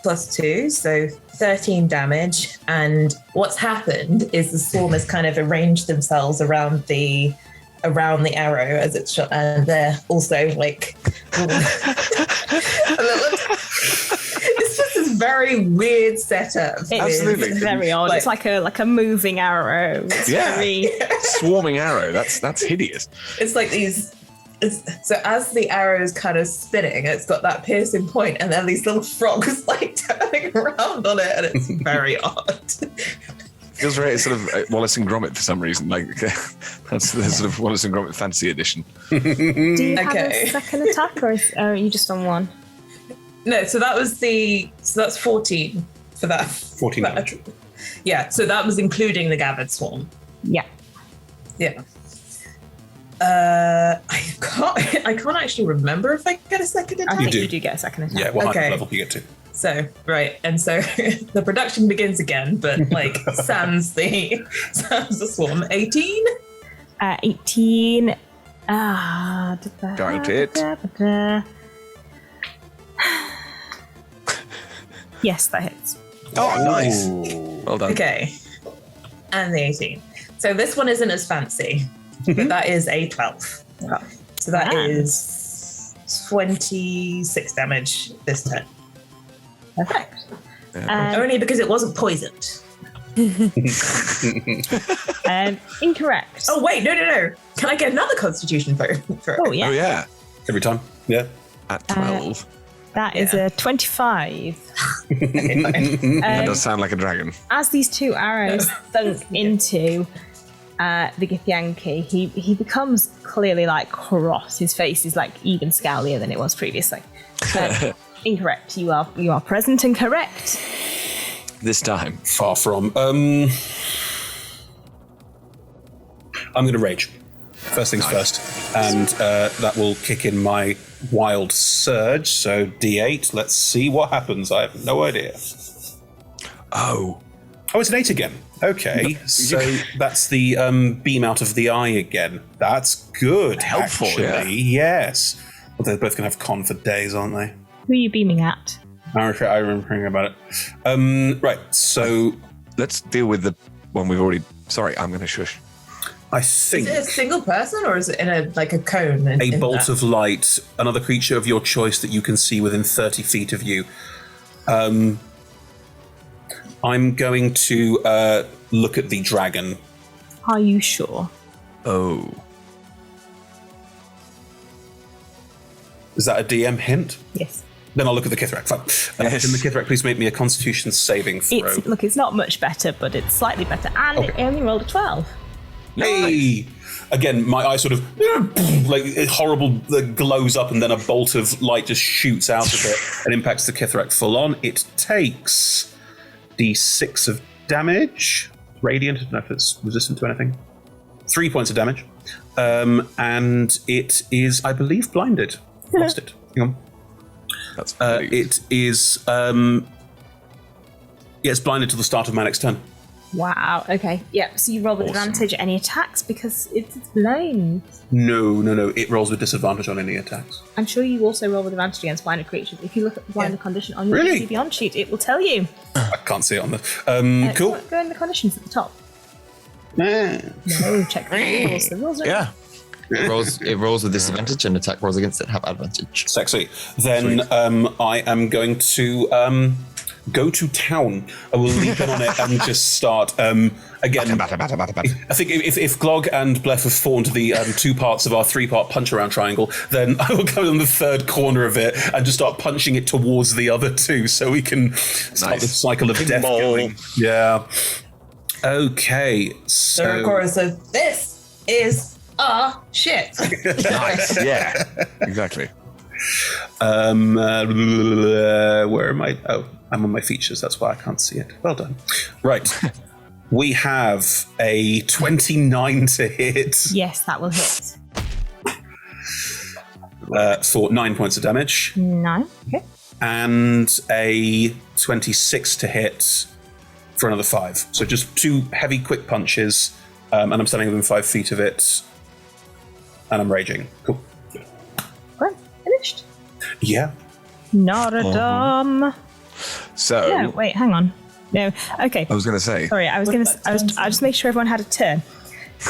Plus 2, so 13 damage. And what's happened is the swarm has kind of arranged themselves around the arrow as it's shot, and they're also like it's just this very weird setup. It's very odd. It's like a moving arrow. It's very swarming arrow. That's hideous. It's like these. So as the arrow is kind of spinning, it's got that piercing point, and then these little frogs like turning around on it, and it's very odd. Feels very sort of Wallace and Gromit for some reason. Like that's the sort of Wallace and Gromit Fantasy Edition. Do you have a second attack, or are you just on one? No, so that's 14 for that. 14 damage. Yeah, so that was including the gathered swarm. Yeah. Yeah. I can't actually remember if I get a second attack. I think you do get a second attack. Yeah, what level do you get to? So, right, and so the production begins again, but like sans the swarm. 18? 18. Got it. Yes, that hits. Oh, nice. Well done. Okay. And the 18. So this one isn't as fancy, but that is a 12. So that is 26 damage this turn. Perfect. Only because it wasn't poisoned. Incorrect. Oh, wait, no. Can I get another constitution for Oh, yeah. Oh, yeah. Every time? Yeah. At 12. That is a 25. That does sound like a dragon. As these two arrows thunk into the Githyanki, he becomes clearly like cross. His face is like even scowlier than it was previously. Incorrect. You are present and correct. This time. Far from. I'm going to rage. First things first. And that will kick in my wild surge. So D8. Let's see what happens. I have no idea. Oh, it's an 8 again. Okay. So that's the beam out of the eye again. That's good. Helpful, actually. Yes. Well, they're both going to have con for days, aren't they? Who are you beaming at? I remember hearing about it. Right, so... Let's deal with the one we've already... Sorry, I'm going to shush. I think... Is it a single person, or is it in a cone? A bolt of light, another creature of your choice that you can see within 30 feet of you. I'm going to look at the dragon. Are you sure? Oh. Is that a DM hint? Yes. Then I'll look at the Kithrak. Fine. Can the Kithrak please make me a Constitution saving throw? It's not much better, but it's slightly better. And it only rolled a 12. Hey! Again, my eye sort of like horrible glows up, and then a bolt of light just shoots out of it and impacts the Kithrak full on. It takes D6 of damage. Radiant, I don't know if it's resistant to anything. 3 points of damage. And it is, I believe, blinded. Lost it. Hang on. That's it is it's blinded till the start of my next turn. Wow, okay. Yep, so you roll with advantage at any attacks because it's blind. No. It rolls with disadvantage on any attacks. I'm sure you also roll with advantage against blinded creatures. If you look at the blinded condition on your Really? PC Beyond sheet, it will tell you. I can't see it on the... cool. Go in the conditions at the top. No, check the rules. The rules are... Yeah. It rolls with disadvantage, and attack rolls against it have advantage. Sexy. Then I am going to go to town. I will leap in on it and just start. Again, batter. I think if Glog and Blef have formed the two parts of our three-part punch-around triangle, then I will go on the third corner of it and just start punching it towards the other two so we can start the cycle of death going. Yeah. Okay, so... The recorder says, this is shit. Nice, yeah, exactly. Where am I? Oh, I'm on my features. That's why I can't see it. Well done. Right. We have a 29 to hit. Yes, that will hit. For 9 points of damage. 9. Okay. And a 26 to hit for another 5. So just 2 heavy, quick punches. And I'm standing within 5 feet of it. And I'm raging. Cool. Right. Finished. Yeah. Not a dumb. So. No, wait, hang on. No. Okay. I was going to say. Sorry, I'll just make sure everyone had a turn.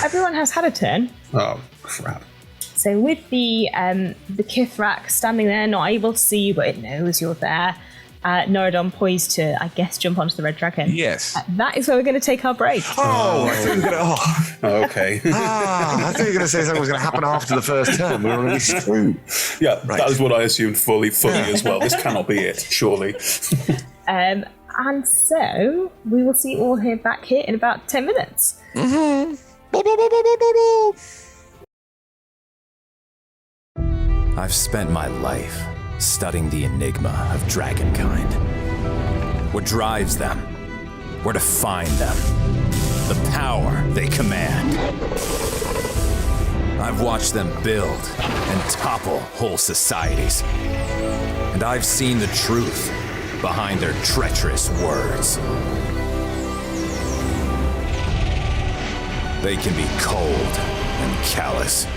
Everyone has had a turn. Oh, crap. So with the Kithrak standing there, not able to see you, but it knows you're there. Norodom poised to, I guess, jump onto the red dragon. Yes. That is where we're going to take our break. Oh, I thought you were going to... Oh. Okay. I thought you were going to say something was going to happen after the first turn. We were going to be screwed. Yeah, right. That was what I assumed fully as well. This cannot be it, surely. And so we will see you all here back here in about 10 minutes. Mm-hmm. I've spent my life studying the enigma of dragonkind. What drives them, where to find them, the power they command. I've watched them build and topple whole societies. And I've seen the truth behind their treacherous words. They can be cold and callous.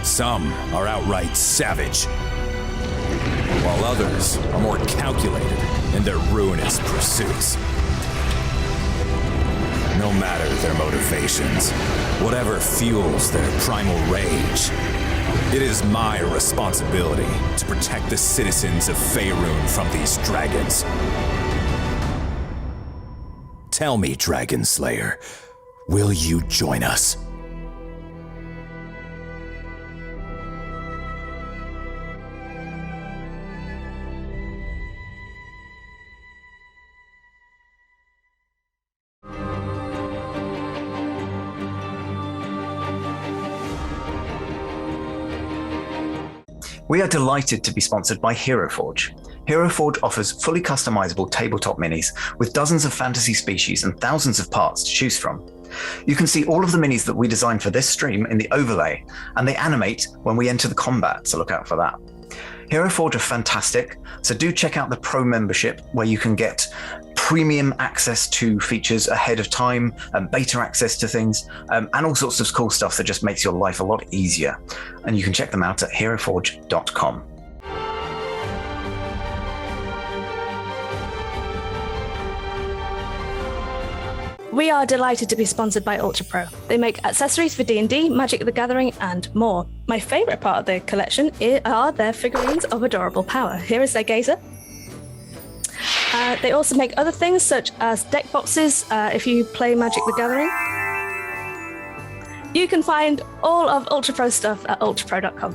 Some are outright savage, while others are more calculated in their ruinous pursuits. No matter their motivations, whatever fuels their primal rage, it is my responsibility to protect the citizens of Faerun from these dragons. Tell me, Dragon Slayer, will you join us? We are delighted to be sponsored by HeroForge. HeroForge offers fully customizable tabletop minis with dozens of fantasy species and thousands of parts to choose from. You can see all of the minis that we designed for this stream in the overlay, and they animate when we enter the combat, so look out for that. HeroForge are fantastic, so do check out the Pro membership where you can get premium access to features ahead of time, and beta access to things, and all sorts of cool stuff that just makes your life a lot easier. And you can check them out at heroforge.com. We are delighted to be sponsored by Ultra Pro. They make accessories for D&D, Magic the Gathering, and more. My favourite part of their collection are their figurines of adorable power. Here is their gazer. They also make other things such as deck boxes if you play Magic the Gathering. You can find all of Ultra Pro stuff at ultrapro.com.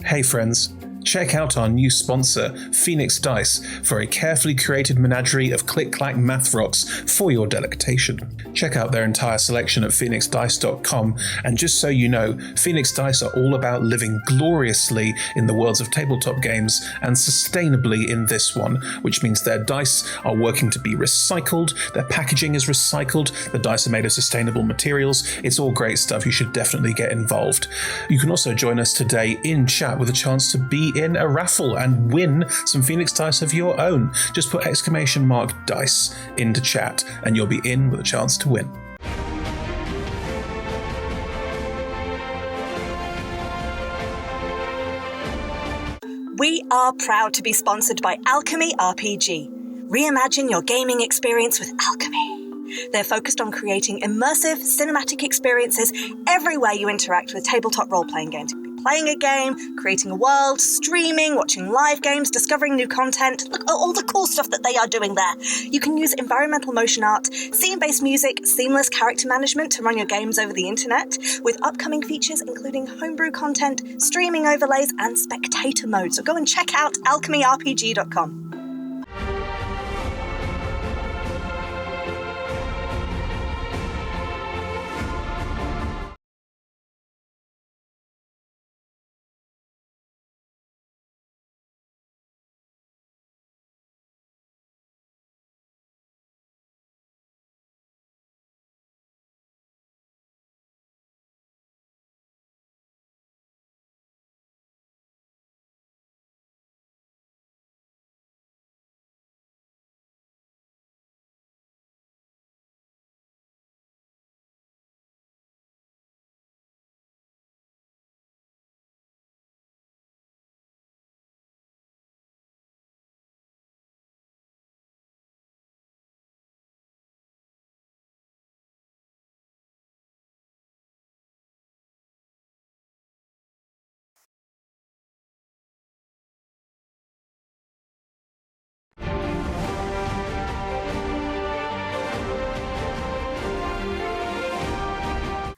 Hey friends, check out our new sponsor, Phoenix Dice, for a carefully curated menagerie of click-clack math rocks for your delectation. Check out their entire selection at phoenixdice.com, and just so you know, Phoenix Dice are all about living gloriously in the worlds of tabletop games and sustainably in this one, which means their dice are working to be recycled, their packaging is recycled, the dice are made of sustainable materials. It's all great stuff. You should definitely get involved. You can also join us today in chat with a chance to be in a raffle and win some Phoenix Dice of your own. Just put !dice into chat and you'll be in with a chance to win. We are proud to be sponsored by Alchemy RPG. Reimagine your gaming experience with Alchemy. They're focused on creating immersive, cinematic experiences everywhere you interact with tabletop role-playing games. playing a game, creating a world, streaming, watching live games, discovering new content. Look at all the cool stuff that they are doing there. You can use environmental motion art, scene-based music, seamless character management to run your games over the internet, with upcoming features including homebrew content, streaming overlays, and spectator mode. So go and check out alchemyrpg.com.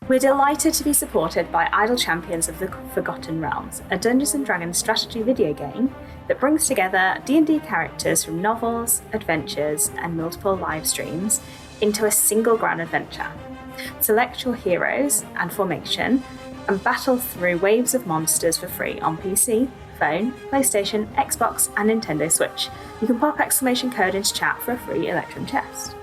We're delighted to be supported by Idle Champions of the Forgotten Realms, a Dungeons & Dragons strategy video game that brings together D&D characters from novels, adventures, and multiple live streams into a single grand adventure. Select your heroes and formation, and battle through waves of monsters for free on PC, phone, PlayStation, Xbox, and Nintendo Switch. You can pop exclamation code into chat for a free Electrum chest.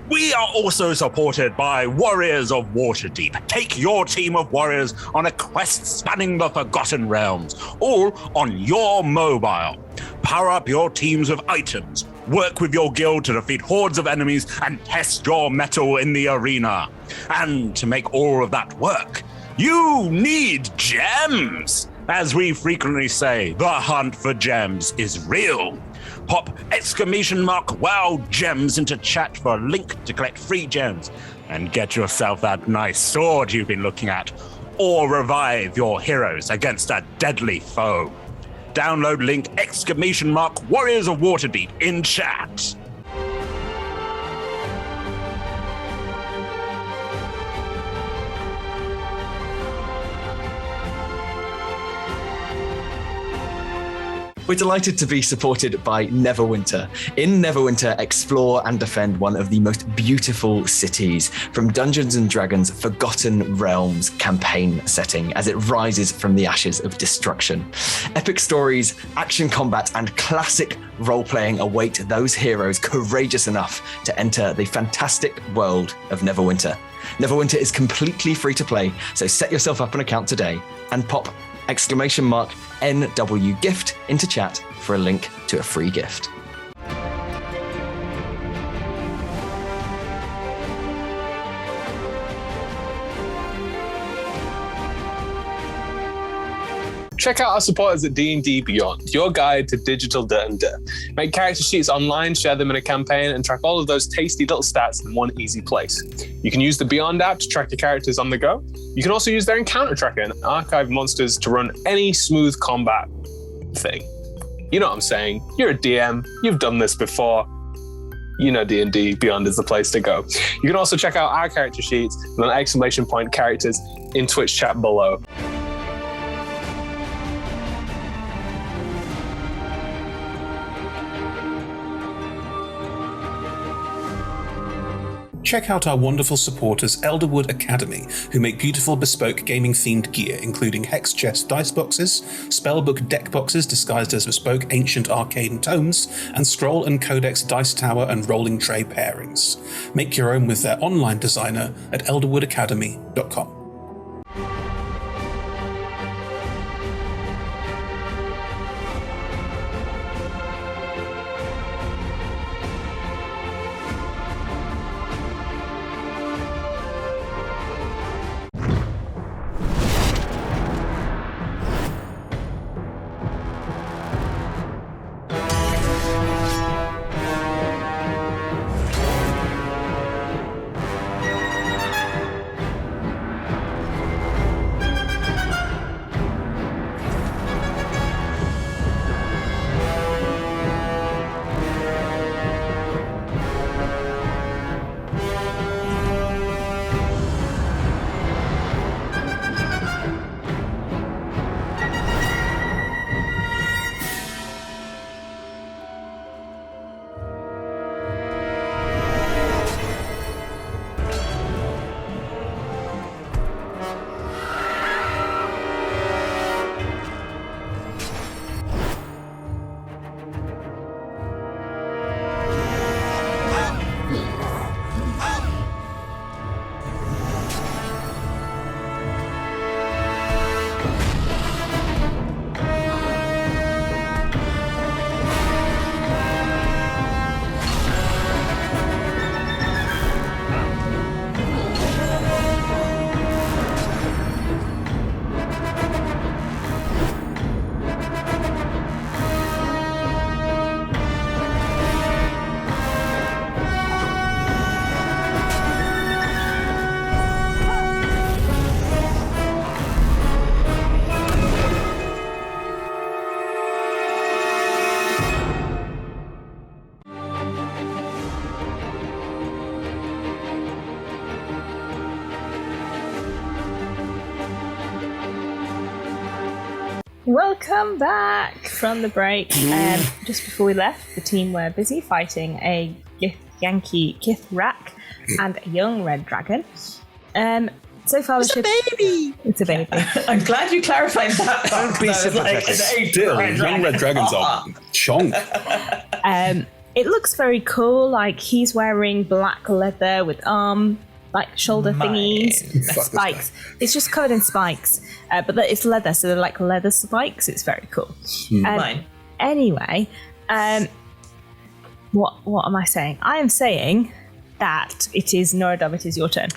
We are also supported by Warriors of Waterdeep. Take your team of warriors on a quest spanning the Forgotten Realms, all on your mobile. Power up your teams with items, work with your guild to defeat hordes of enemies, and test your mettle in the arena. And to make all of that work, you need gems! As we frequently say, the hunt for gems is real. Pop !WOW gems into chat for a link to collect free gems and get yourself that nice sword you've been looking at, or revive your heroes against a deadly foe. Download link !Warriors of Waterdeep in chat. We're delighted to be supported by Neverwinter. In Neverwinter, explore and defend one of the most beautiful cities from Dungeons & Dragons' Forgotten Realms campaign setting as it rises from the ashes of destruction. Epic stories, action combat, and classic role-playing await those heroes courageous enough to enter the fantastic world of Neverwinter. Neverwinter is completely free to play, so set yourself up an account today and pop !NW gift into chat for a link to a free gift. Check out our supporters at D&D Beyond, your guide to digital D&D. Make character sheets online, share them in a campaign, and track all of those tasty little stats in one easy place. You can use the Beyond app to track your characters on the go. You can also use their encounter tracker and archive monsters to run any smooth combat thing. You know what I'm saying? You're a DM, you've done this before. You know D&D Beyond is the place to go. You can also check out our character sheets and characters in Twitch chat below. Check out our wonderful supporters Elderwood Academy, who make beautiful bespoke gaming-themed gear, including hex chest dice boxes, spellbook deck boxes disguised as bespoke ancient arcane tomes, and scroll and codex dice tower and rolling tray pairings. Make your own with their online designer at elderwoodacademy.com. Welcome back from the break. Just before we left, the team were busy fighting a Yankee Githzerai and a young red dragon. So far, it's a baby. It's a baby. I'm glad you clarified that. Don't be sympathetic. Still, young red dragons are chonk. It looks very cool. Like he's wearing black leather with shoulder thingies, spikes. It's just covered in spikes, but it's leather, so they're like leather spikes. It's very cool. Anyway, what am I saying? I am saying that it is Norodom. It is your turn.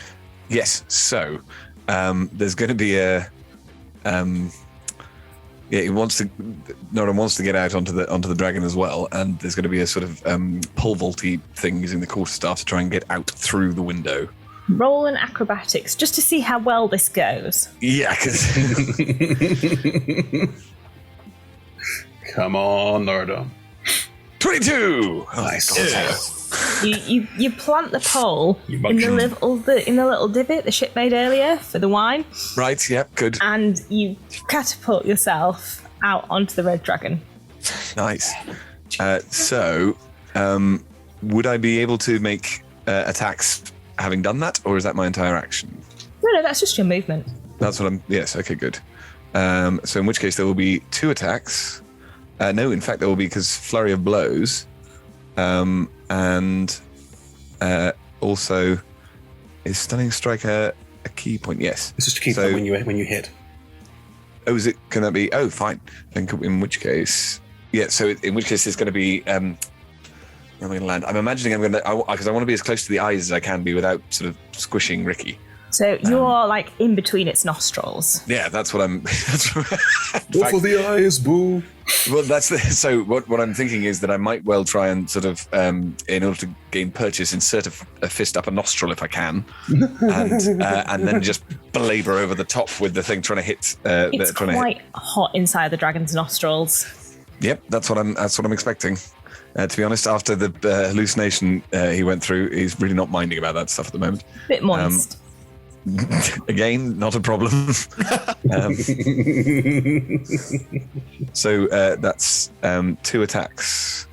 Yes. So there's going to be a Norodom wants to get out onto the dragon as well, and there's going to be a sort of pole vaulty thing using the quarterstaff to try and get out through the window. Roll an acrobatics just to see how well this goes. Yeah, because come on, Norodom. 22. Nice. You plant the pole in the little divot the ship made earlier for the wine. Right. Yep. Good. And you catapult yourself out onto the red dragon. Nice. So, would I be able to make attacks having done that, or is that my entire action? No, that's just your movement. That's what I'm. Yes. Okay. Good. So in which case there will be 2 attacks. No, in fact there will be, because flurry of blows. And also, is stunning strike a key point? Yes. This is to keep them when you hit. Oh, is it? Can that be? Oh, fine. Then in which case, yeah. So in which case, it's going to be. Where am I going to land? I'm imagining I'm going to, because I want to be as close to the eyes as I can be without sort of squishing Ricky. So you're like in between its nostrils. Yeah, that's what I'm. Go for the eyes, boo. Well, so what I'm thinking is that I might well try and sort of, in order to gain purchase, insert a fist up a nostril if I can, and then just belabor over the top with the thing trying to hit. It's quite hot inside the dragon's nostrils. Yep, that's what I'm expecting. To be honest, after the hallucination he went through, he's really not minding about that stuff at the moment. Bit moist. Again, not a problem. So that's 2 attacks.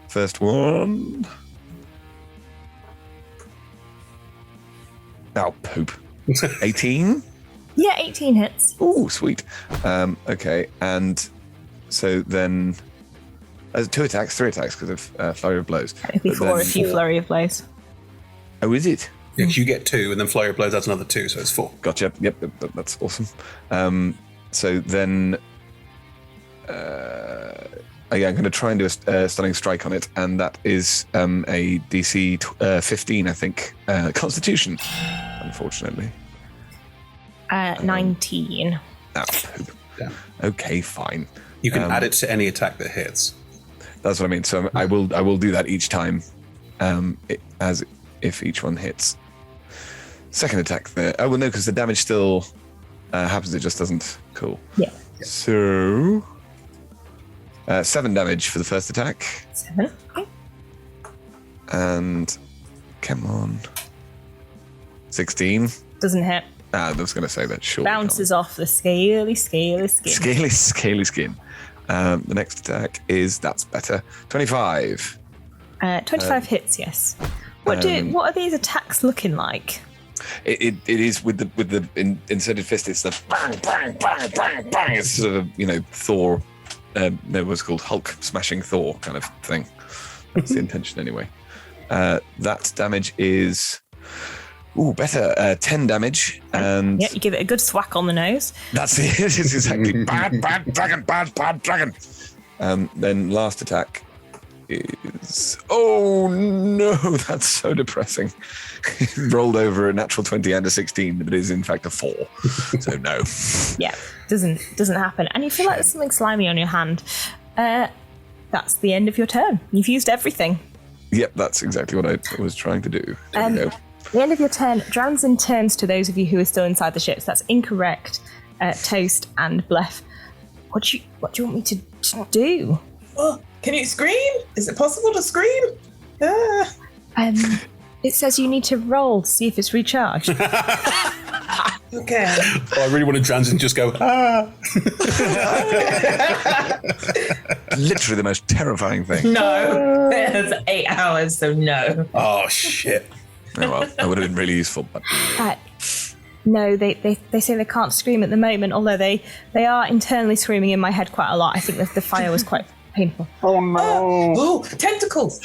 First one. Oh, poop. 18? Yeah, 18 hits. Oh, sweet. Okay, and so then 2 attacks, 3 attacks because of flurry of blows. It'd be 4 if you flurry of blows. Oh, is it? Yeah, you get 2, and then flurry of blows adds another 2, so it's 4. Gotcha. Yep, that's awesome. So then, I'm going to try and do a stunning strike on it, and that is a DC 15, I think. Constitution, unfortunately. 19. Oh, poop. Yeah. Okay, fine. You can add it to any attack that hits. That's what I mean. So I will do that each time, as if each one hits. Second attack there. Oh, well, no, because the damage still happens. It just doesn't. Cool. Yeah. So 7 damage for the first attack. 7. Okay. And come on. 16. Doesn't hit. I was going to say that. Sure. Bounces off the scaly skin. Scaly skin. The next attack that's better. 25. 25 hits. Yes. What are these attacks looking like? It is with the inserted fist. It's the bang bang bang bang bang. It's sort of Thor. What's called Hulk smashing Thor kind of thing. That's the intention anyway. That damage is better. 10 damage, and you give it a good thwack on the nose. That's it. It's exactly bad dragon. Then last attack is no, that's so depressing. Rolled over a natural 20 and a 16, but it is in fact a 4. So no. Yeah, doesn't happen. And you feel like there's something slimy on your hand. That's the end of your turn. You've used everything. Yep, that's exactly what I was trying to do. There we go. The end of your turn, Dranzen turns to those of you who are still inside the ships. That's incorrect. Toast and Blef. What do you want me to do? Oh, can you scream? Is it possible to scream? It says you need to roll to see if it's recharged. Okay. Oh, I really wanted Dranzen to just go, ah. Literally the most terrifying thing. No. It's 8 hours, so no. Oh, shit. Oh, well, that would have been really useful. But... No, they say they can't scream at the moment, although they are internally screaming in my head quite a lot. I think that the fire was quite painful. Oh no! Oh, tentacles!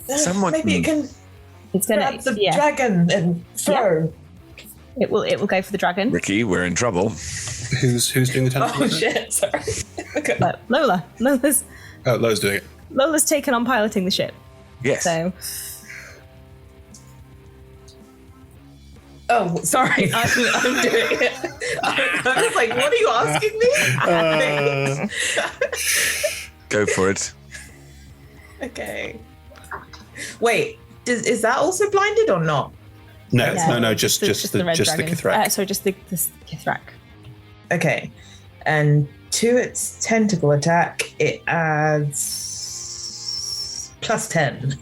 Someone... Maybe it can. It's gonna grab the dragon and throw. It will go for the dragon. Ricky, we're in trouble. Who's doing the tentacle? Oh shit! Sorry. Lola's doing it. Lola's taken on piloting the ship. Yes. So. Oh, sorry. I'm doing it. I was like, what are you asking me? Go for it. Okay. Wait, is that also blinded or not? No, just the Kithrak. Sorry, just the Kithrak. Okay. And to its tentacle attack, it adds +10.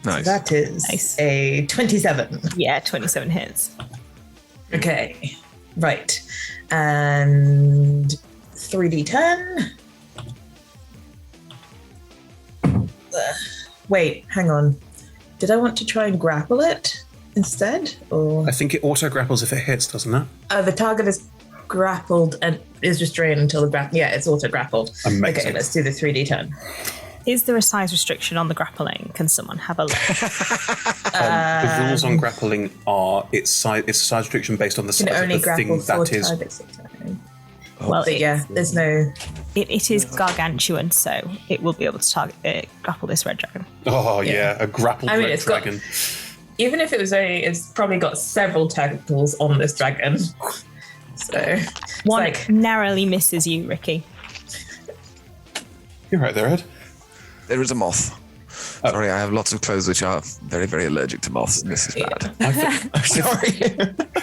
Nice. So that is a 27. Yeah, 27 hits. Okay. Right. And 3d10. Wait, hang on. Did I want to try and grapple it instead? Or I think it auto grapples if it hits, doesn't it? the target is grappled and is restrained until the grapple. Yeah, it's auto grappled. Amazing. Okay, let's do the 3d10. Is there a size restriction on the grappling? Can someone have a look? The rules on grappling are it's a size restriction based on the size of the thing that is. Well, there's no. It is gargantuan, so it will be able to grapple this red dragon. Oh yeah, a grappled red dragon. Even if it was it's probably got several tentacles on this dragon. So one narrowly misses you, Ricky. You're right there, Ed. There is a moth. Sorry, I have lots of clothes which are very, very allergic to moths, and this is bad. I'm sorry.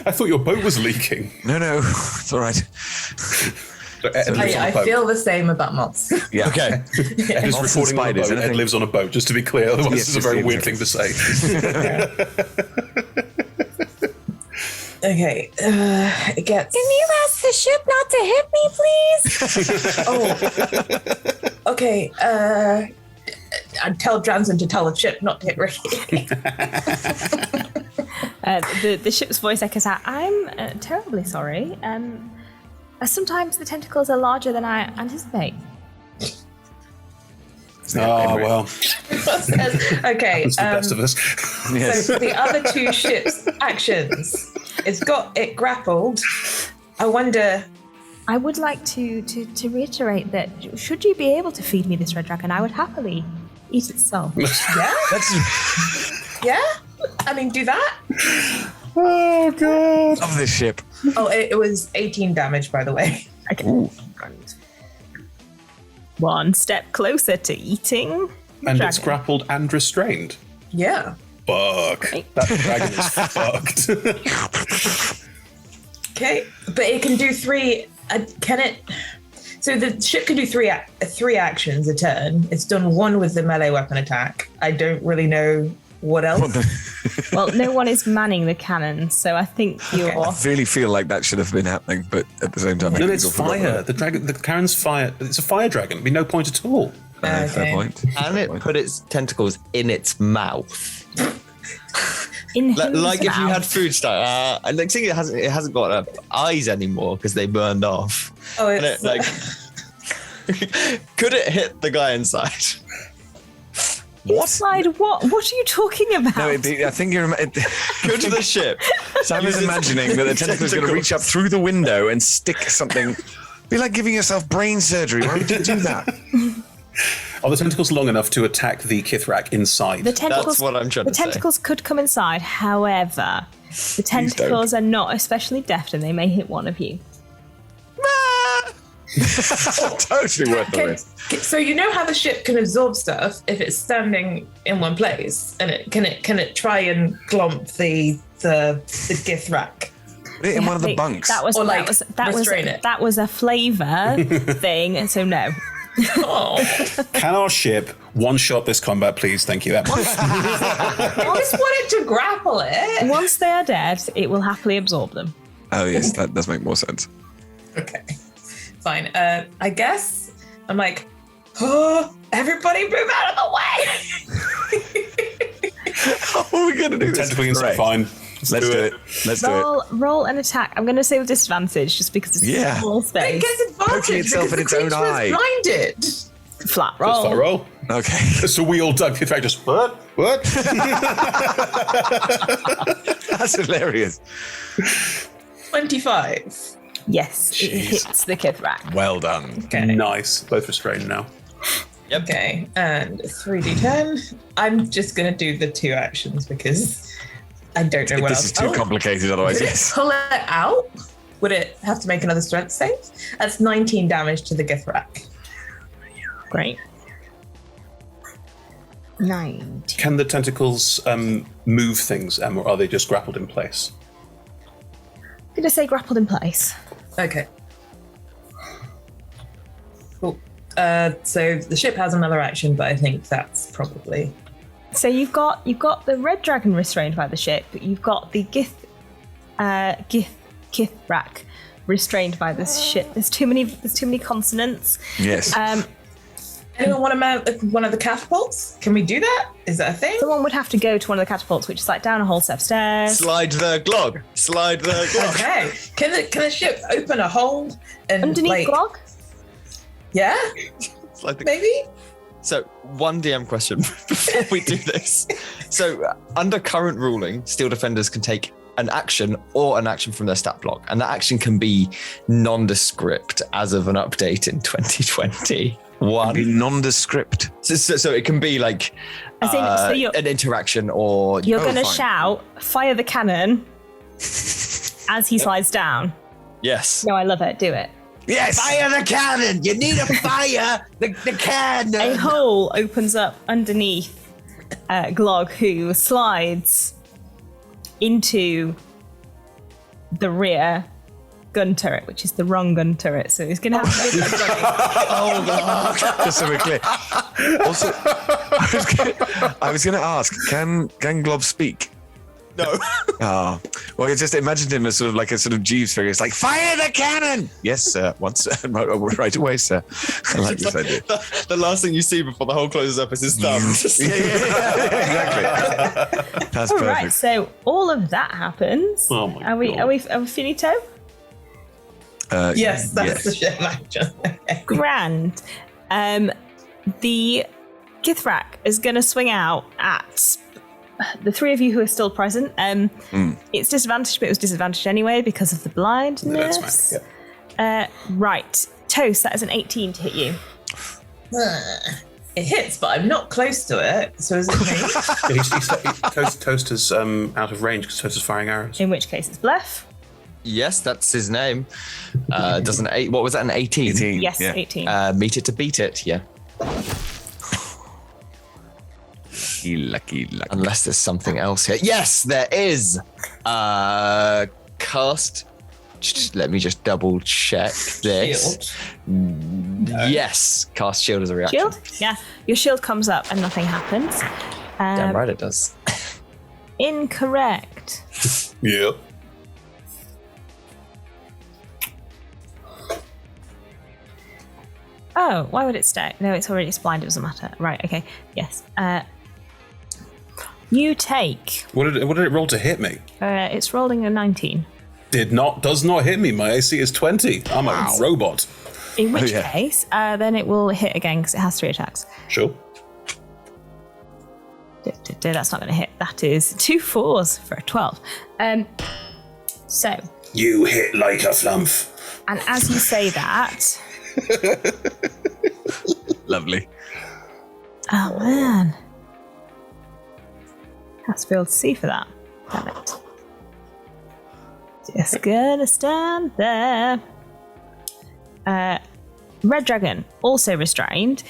I thought your boat was leaking. No, it's all right. I feel the same about moths. Yeah. Okay. Ed is reporting on a boat. Ed lives on a boat, just to be clear. Otherwise, this is a very weird thing to say. Okay. It gets. Can you ask the ship not to hit me, please? Okay. I'd tell Dranzen to tell the ship not to hit Ricky. The ship's voice echoes out, I'm terribly sorry. Sometimes the tentacles are larger than I anticipate. Oh, well. Okay. It's the best of us. Yes. So the other two ships' actions. It's got it grappled. I wonder. I would like to reiterate that should you be able to feed me this red dragon, I would happily eat its soul. Yeah? Yeah? I mean, do that? Oh, God. Love this ship. Oh, it was 18 damage, by the way. Okay. Ooh. One step closer to eating And dragon. it's grappled and restrained. Yeah. Fuck. That dragon is fucked. Okay, but it can do 3. Can it? So the ship can do three actions a turn. It's done 1 with the melee weapon attack. I don't really know what else. Well, no one is manning the cannon, so I think you're. I really feel like that should have been happening, but at the same time, No, it's fire. The cannon's fire. It's a fire dragon. It'd be no point at all. Fair point. Can it put its tentacles in its mouth? Like if you had food stuff, and like seeing it hasn't got eyes anymore because they burned off. Oh, it's could it hit the guy inside? What? Inside what? What are you talking about? No, I think you're. Go to the ship. Sam is imagining that the tentacle's going to reach up through the window and stick something. Be like giving yourself brain surgery. Why would you do that? Are the tentacles long enough to attack the Kithrak inside? The tentacles, That's what I'm trying to say. The tentacles could come inside. However, the tentacles are not especially deft, and they may hit one of you. Totally worth the risk. So you know how the ship can absorb stuff if it's standing in one place, and can it try and glomp the Githrak? Put it in one of the bunks. That was a flavor thing, and so no. Can our ship One shot this combat, please. Thank you. I just wanted to grapple it. Once they are dead, it will happily absorb them. Oh yes, that does make more sense. Okay, fine. I guess I'm like, oh, everybody move out of the way. How are we gonna do this? Fine. Let's do it. Let's do it. Roll an attack. I'm going to say with disadvantage, just because it's a small space. It gets advantage Poking itself in its own eye. Blinded. Flat roll. Just flat roll. Okay. So we all dug. In fact, just what? That's hilarious. 25. Yes, it hits the Githzerai. Well done. Okay. Nice. Both restrained now. Yep. Okay, and 3d10. I'm just going to do the 2 actions because I don't know what else. This is too complicated otherwise, yes. Pull it out? Would it have to make another strength save? That's 19 damage to the Githzerai. Great. 9. Can the tentacles move things, or are they just grappled in place? I'm going to say grappled in place. Okay. Cool. So the ship has another action, but I think that's probably... So you've got the red dragon restrained by the ship, but you've got the Githzerai restrained by this ship. There's too many consonants. Yes. Anyone want to mount one of the catapults? Can we do that? Is that a thing? Someone would have to go to one of the catapults, which is like down a whole set of stairs. Slide the glog. Okay. Can the ship open a hole and underneath glog? Yeah. Maybe. So, one DM question before we do this. So, under current ruling, Steel Defenders can take an action or an action from their stat block, and that action can be nondescript as of an update in 2021. Nondescript. So it can be like an interaction, or you're going to shout, "Fire the cannon!" as he slides down. Yes. No, I love it. Do it. Yes. Fire the cannon! You need to fire the cannon! A hole opens up underneath Glog, who slides into the rear gun turret, which is the wrong gun turret. So he's going to have to... Oh, God. Just so we're clear. Also, I was going to ask, can Glob speak? No. Oh, well, you just imagined him as sort of like a sort of Jeeves figure. It's like, fire the cannon! Yes, sir. Once, right away, sir. I like this idea. The last thing you see before the hole closes up is his thumb. Exactly. That's all perfect. right, so all of that happens. Oh my Are we finito? Yes, that's the ship action. Grand. The Githzerai is going to swing out at the 3 of you who are still present. It's disadvantaged, but it was disadvantaged anyway because of the blindness. That's fine. Right. Toast, that is an 18 to hit you. It hits, but I'm not close to it. So is it me? Toast is out of range because Toast is firing arrows. In which case it's Blef. Yes, that's his name. Doesn't 8? What was that? An 18? 18. Yes, yeah. 18. Meet it to beat it. Yeah. Lucky. Unless there's something else here. Yes, there is. Cast. Let me just double check this. Shield. Yes, cast shield as a reaction. Shield? Yeah. Your shield comes up and nothing happens. Damn right it does. Incorrect. Yeah. Oh, why would it stay? No, it's already blind. It doesn't matter. Right. Okay. Yes. You take. What did it roll to hit me? It's rolling a 19. Does not hit me. My AC is 20. I'm a robot. In which case, then it will hit again because it has 3 attacks. Sure. That's not going to hit. That is 2 4s for a 12. So. You hit like a flumph. And as you say that. Lovely. Oh man. Has to be able to see for that. Damn it. Just gonna stand there. Red Dragon, also restrained.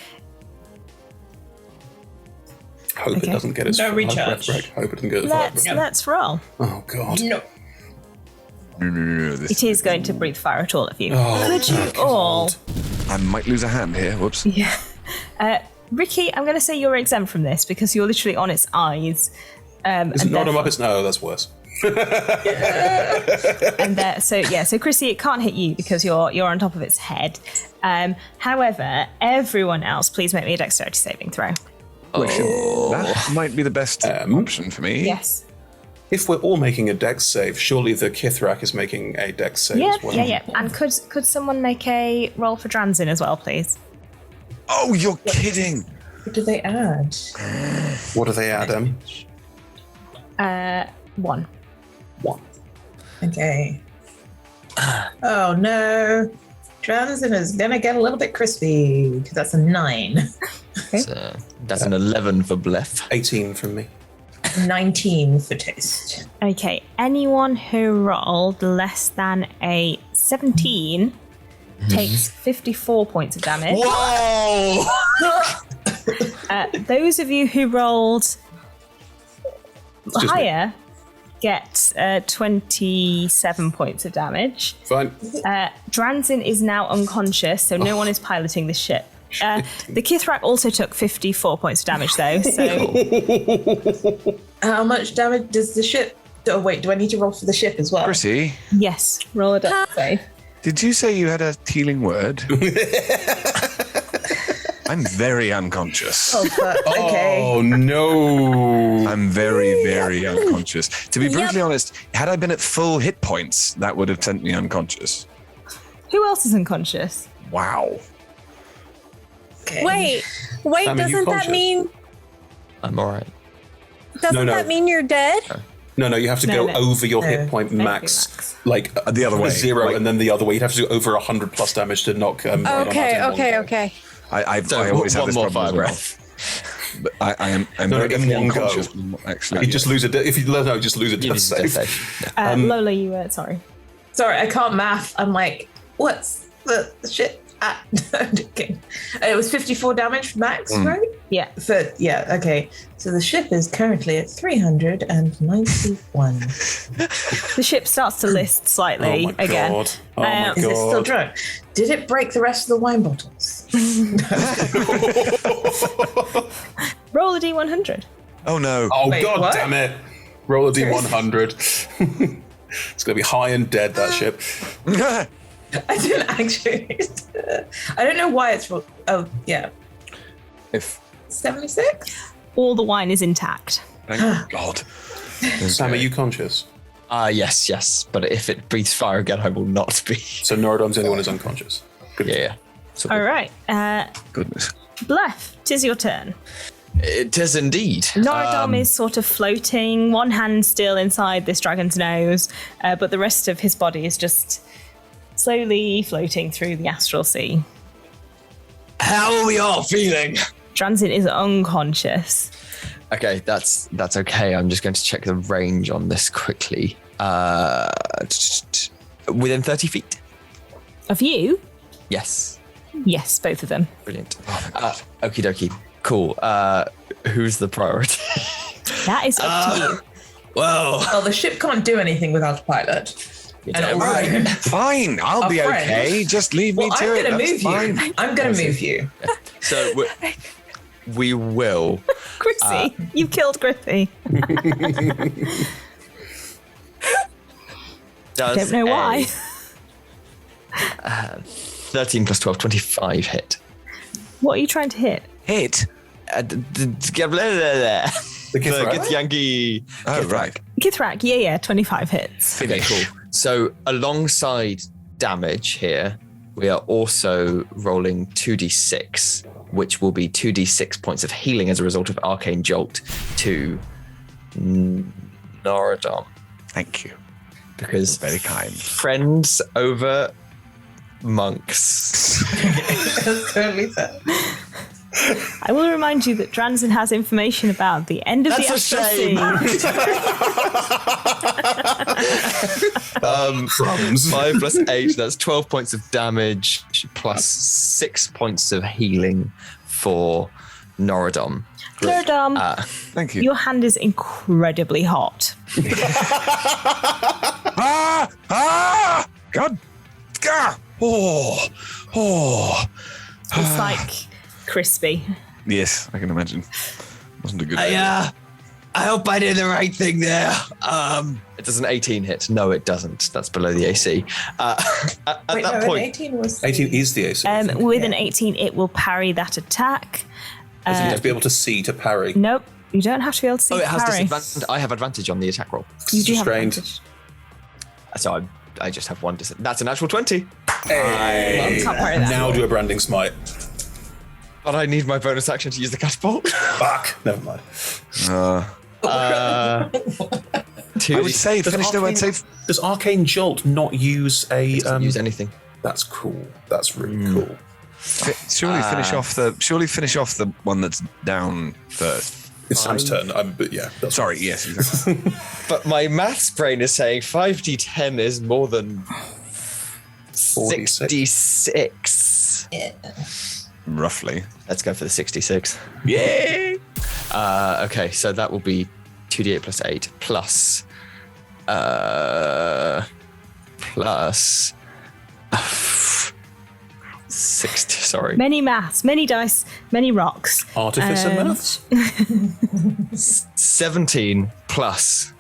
Hope it doesn't get its... No recharge. Hope it doesn't get its... Let's roll. Oh, God. No. No. It is going to breathe fire at all of you. Oh, could you all... I might lose a hand here. Whoops. Yeah. Ricky, I'm going to say you're exempt from this because you're literally on its eyes. Is it not on Muppets? No, that's worse. So Chrissy, it can't hit you because you're on top of its head. However, everyone else, please make me a dexterity saving throw. That might be the best option for me. Yes. If we're all making a dex save, surely the Githzerai is making a dex save as well. Yeah. And could someone make a roll for Dranzin as well, please? Oh, you're kidding! What do they add? What do they add, 1. Okay. Oh no. Dranzin is gonna get a little bit crispy because that's a 9. So that's an 11 for Blef. 18 from me. 19 for Toast. Okay, anyone who rolled less than a 17 takes 54 points of damage. Whoa! Those of you who rolled higher get 27 points of damage. Fine. Dranzin is now unconscious, so no one is piloting the ship. The Githzerai also took 54 points of damage, though. So, how much damage does the ship? Oh wait, do I need to roll for the ship as well? Chrissy, yes, roll a dex save. did you say you had a healing word? I'm very unconscious. Oh, okay. Oh no! I'm very, very unconscious. To be brutally honest, had I been at full hit points, that would have sent me unconscious. Who else is unconscious? Wow. Okay. Wait, doesn't that mean... I'm all right. Doesn't that mean you're dead? No, you have to go over your hit point max. Like the other way. 0 and then the other way. You'd have to do over 100 plus damage to knock. Okay. I always have this problem as well. But I'm very unconscious. Actually, you just lose a. If you just lose a death save. Lola, you were sorry. Sorry, I can't math. I'm like, what's the shit? I'm joking. It was 54 damage max, right? Yeah. Okay. So the ship is currently at 391. The ship starts to list slightly again. God. Oh my God. Is it still drunk? Did it break the rest of the wine bottles? Roll a D100. Oh no. Oh Wait, God what? damn it. Roll a D100. It's going to be high and dead, that ship. I didn't actually. I don't know why it's. Oh, yeah. If 76? All the wine is intact. Thank God. Sam, are you conscious? Yes. But if it breathes fire again, I will not be. So Noradom's the only one who's unconscious. Good. Yeah. So All right. Goodness. Blef, 'tis your turn. It is indeed. Norodom is sort of floating, one hand still inside this dragon's nose, but the rest of his body is just slowly floating through the astral sea. How are we all feeling? Dranzin is unconscious. Okay, that's okay. I'm just going to check the range on this quickly. Within 30 feet? Of you? Yes. Yes, both of them. Brilliant. Okie dokie. Cool. Who's the priority? That is up to you. Well, the ship can't do anything without a pilot. Right. Fine, I'll be okay. Just leave me to it. I'm going to move fine. you. I'm going to move you. So we will. Chrissy, you killed Griffy. Don't know why. 13 plus 12, 25 hit. What are you trying to hit? Hit? The Githyanki. Oh, right. Githrak, yeah, 25 hits. Okay, cool. So alongside damage here, we are also rolling 2d6, which will be 2d6 points of healing as a result of Arcane Jolt to Norodom. Thank you. Because very kind. Friends over monks. That's totally fair. I will remind you that Dranzin has information about the end of the Astral Sea. 5 plus 8, that's 12 points of damage plus 6 points of healing for Norodom. Norodom, thank you. Your hand is incredibly hot. God. It's like crispy. Yes, I can imagine. Wasn't a good. I hope I did the right thing there. It does an 18 hit. No, it doesn't. That's below the AC. At that point, 18 was 18 is the AC. With an 18, it will parry that attack. You have to be able to see to parry. Nope, you don't have to be able to see it has parry. disadvantage. I have advantage on the attack roll. You do have Restrained. advantage. So I just have one. That's a natural 20. Hey. Can't parry that. Now do a branding smite. But I need my bonus action to use the catapult. Fuck. Never mind. I would say finish the word save. Does Arcane Jolt not use a use anything? That's cool. That's really cool. Surely finish off the one that's down first. It's Sam's turn. But yeah. Sorry. Yes. Exactly. But my maths brain is saying 5d10 is more than 66. Yeah. Roughly. Let's go for the 66. Yay! Okay, so that will be 2d8 plus 8 plus 60. Sorry. Many maths, many dice, many rocks. Artificer maths. 17 plus.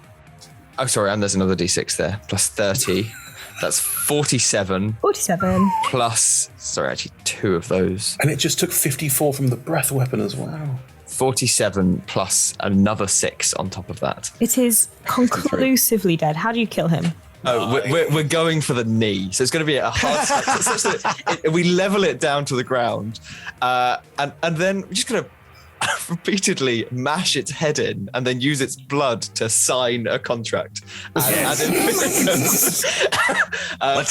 Oh, sorry, and there's another d6 there. Plus 30. That's 47. 47. Plus, sorry, actually 2 of those. And it just took 54 from the breath weapon as well. 47 plus another 6 on top of that. It is conclusively dead. How do you kill him? Oh, we're going for the knee, so it's going to be a hard such that we level it down to the ground, and then we're just going to repeatedly mash its head in and then use its blood to sign a contract. Let's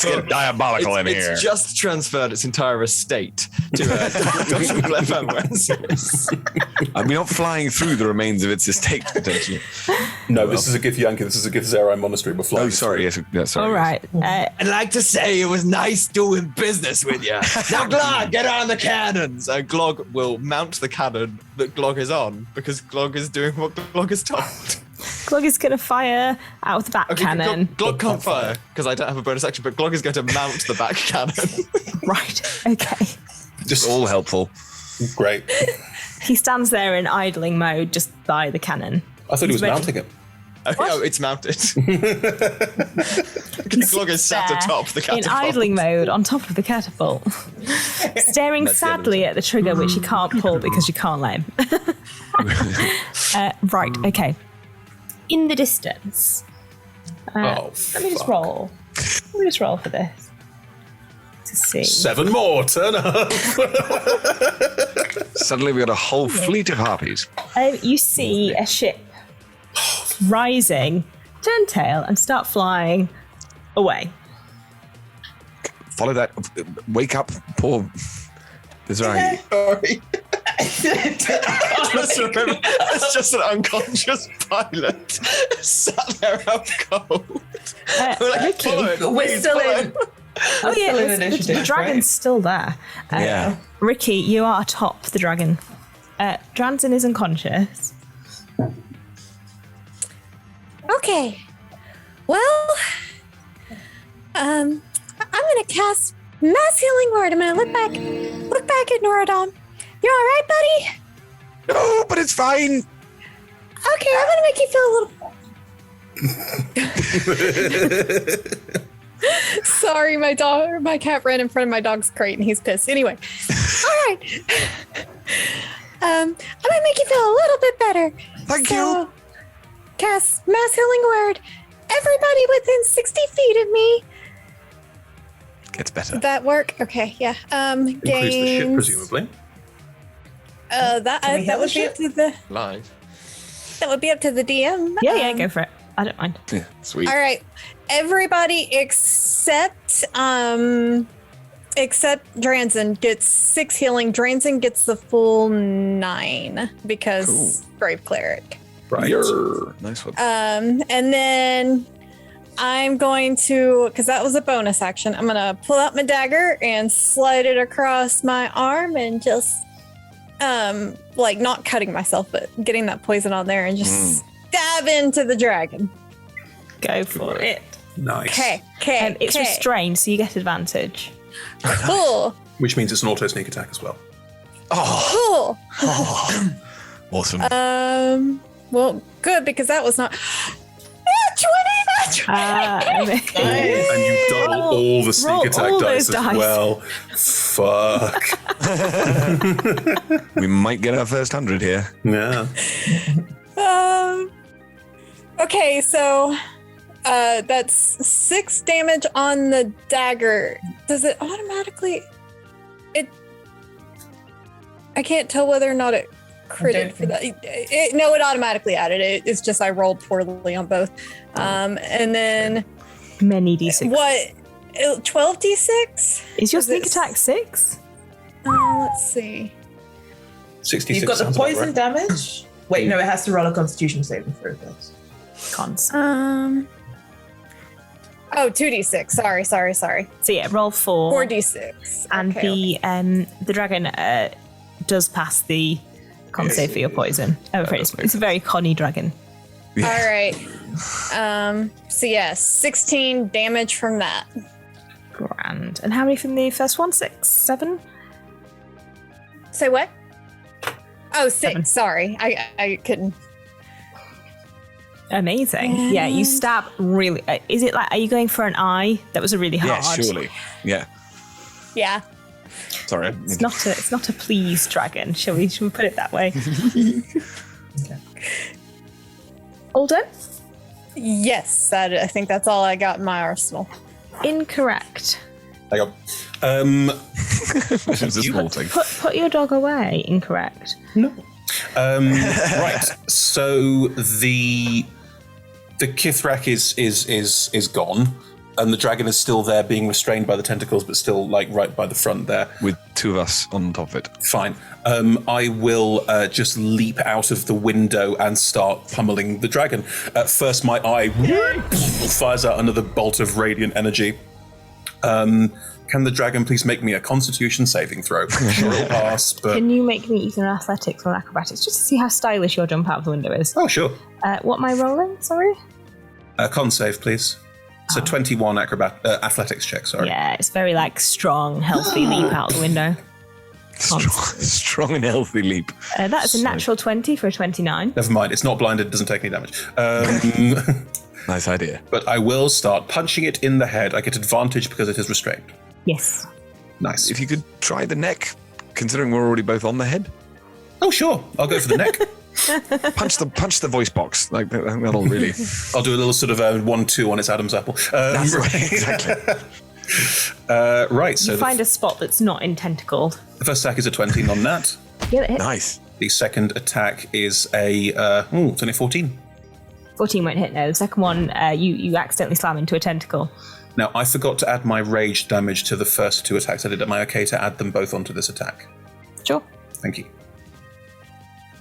get diabolical in here. It's just transferred its entire estate to Dr. Bleph Amwensis. We're not flying through the remains of its estate, potentially. No, this is a Githyanki. This is a Githzerai monastery. We're flying. Oh, sorry. Yes, sorry. All right. I'd like to say it was nice doing business with you. Now, Glog, get on the cannons. Glog will mount the cannon that Glog is on because Glog is doing what Glog is told. Glog is going to fire out of the back cannon. Glog can't fire because I don't have a bonus action, but Glog is going to mount the back cannon. Right. Okay. Just all helpful. Great. He stands there in idling mode just by the cannon. I thought he was mounting it. Oh, it's mounted. Glog is sat atop the catapult. In idling mode on top of the catapult. Staring sadly at the trigger, which you can't pull because you can't let him. Right, okay. In the distance. Let me just roll. Let me just roll for this. To see. 7 more, turn up. Suddenly we got a whole fleet of harpies. You see a ship rising, turn tail, and start flying away. Follow that. Wake up, poor. Sorry. Sorry. It's just an unconscious pilot sat there out cold. Ricky, we're still in. Oh yeah, the dragon's still there. Yeah. Ricky, you are atop the dragon. Dranzen is unconscious. Okay. Well, I'm gonna cast Mass Healing Word. I'm gonna look back at Norodom. You all right, buddy? No, but it's fine. Okay, I'm gonna make you feel a little. Sorry, my cat ran in front of my dog's crate, and he's pissed. Anyway, all right. I'm gonna make you feel a little bit better. Thank you. Cast Mass Healing Word. Everybody within 60 feet of me. Gets better. Did that work? Okay, yeah. Includes the ship, presumably. That would be up to the Live. That would be up to the DM. Yeah, go for it. I don't mind. Yeah, sweet. All right, everybody except Dranzen gets 6 healing. Dranzen gets the full 9 because Brave Cleric. Right. Nice one. And then I'm going to, because that was a bonus action, I'm gonna pull out my dagger and slide it across my arm and just like not cutting myself, but getting that poison on there and just stab into the dragon. Go for it. Nice. Okay. It's restrained, so you get advantage. Cool. Which means it's an auto sneak attack as well. Oh. Cool. Awesome. Well, good, because that was not 20 And you double all the sneak attack dice as well. Fuck. We might get our first 100 here. Yeah. Okay, so that's 6 damage on the dagger. Does it automatically? I can't tell whether or not it critted for that. No, it automatically added it. It's just I rolled poorly on both. And then many d6. What? 12 d6? Is your sneak attack 6? Let's see. 66. You've got the poison damage. Wait, no, it has to roll a Constitution saving throw first. Cons. 2d6. Sorry. So yeah, roll 4. 4d6. And the dragon does pass the con save for your poison. I'm afraid it's a very conny dragon. Yeah. All right. So yeah, 16 damage from that. Grand. And how many from the first one? 6, 7? Say what? Oh, 6. 7. Sorry, I couldn't. Amazing. Yeah, you stab really. Is it like? Are you going for an eye? That was a really hard. Yeah, surely. Yeah. Yeah. Sorry. It's not a pleased dragon. Shall we put it that way? Okay. Alden? Yes, I think that's all I got in my arsenal. Incorrect. Hang on. This is a small thing. Put your dog away. Incorrect. No. Right. So the Kithrak is gone, and the dragon is still there, being restrained by the tentacles, but still like right by the front there, with 2 of us on top of it. Fine. I will just leap out of the window and start pummeling the dragon. First, my eye fires out another bolt of radiant energy. Can the dragon please make me a Constitution saving throw? Sure, it'll pass, but... Can you make me either athletics or acrobatics, just to see how stylish your jump out of the window is? Oh, sure. What am I rolling? Sorry? Con save, please. So 21 athletics check, sorry. Yeah, it's very strong, healthy leap out the window. Strong and healthy leap. That's a natural 20 for a 29. Never mind, it's not blinded, doesn't take any damage. Nice idea. But I will start punching it in the head. I get advantage because it is restrained. Yes. Nice. If you could try the neck, considering we're already both on the head. Oh, sure. I'll go for the neck. punch the voice box. I think that'll really... I'll do a little sort of 1-2 on its Adam's apple. That's right, exactly. Right, so... You find a spot that's not intentacled. The first attack is a 20, non-nat. Yeah, it hits. Nice. The second attack is it's only 14. 14 won't hit, no. The second one, you accidentally slam into a tentacle. Now, I forgot to add my rage damage to the first 2 attacks I did. Am I okay to add them both onto this attack? Sure. Thank you.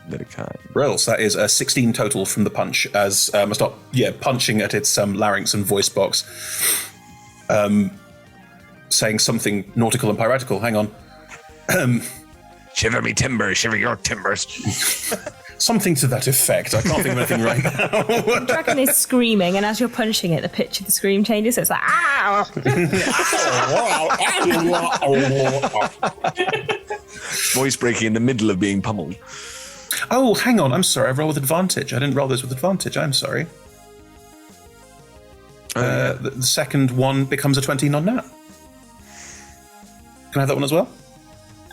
Very kind. Rolls, that is 16 total from the punch as I start punching at its larynx and voice box. Saying something nautical and piratical. Hang on. Shiver me timbers, shiver your timbers. Something to that effect. I can't think of anything right now. The dragon is screaming, and as you're punching it, the pitch of the scream changes, so it's like, ah! Voice breaking in the middle of being pummeled. Oh, hang on. I'm sorry. I roll with advantage. I didn't roll this with advantage. I'm sorry. The second one becomes a 20 non-nat. Can I have that one as well?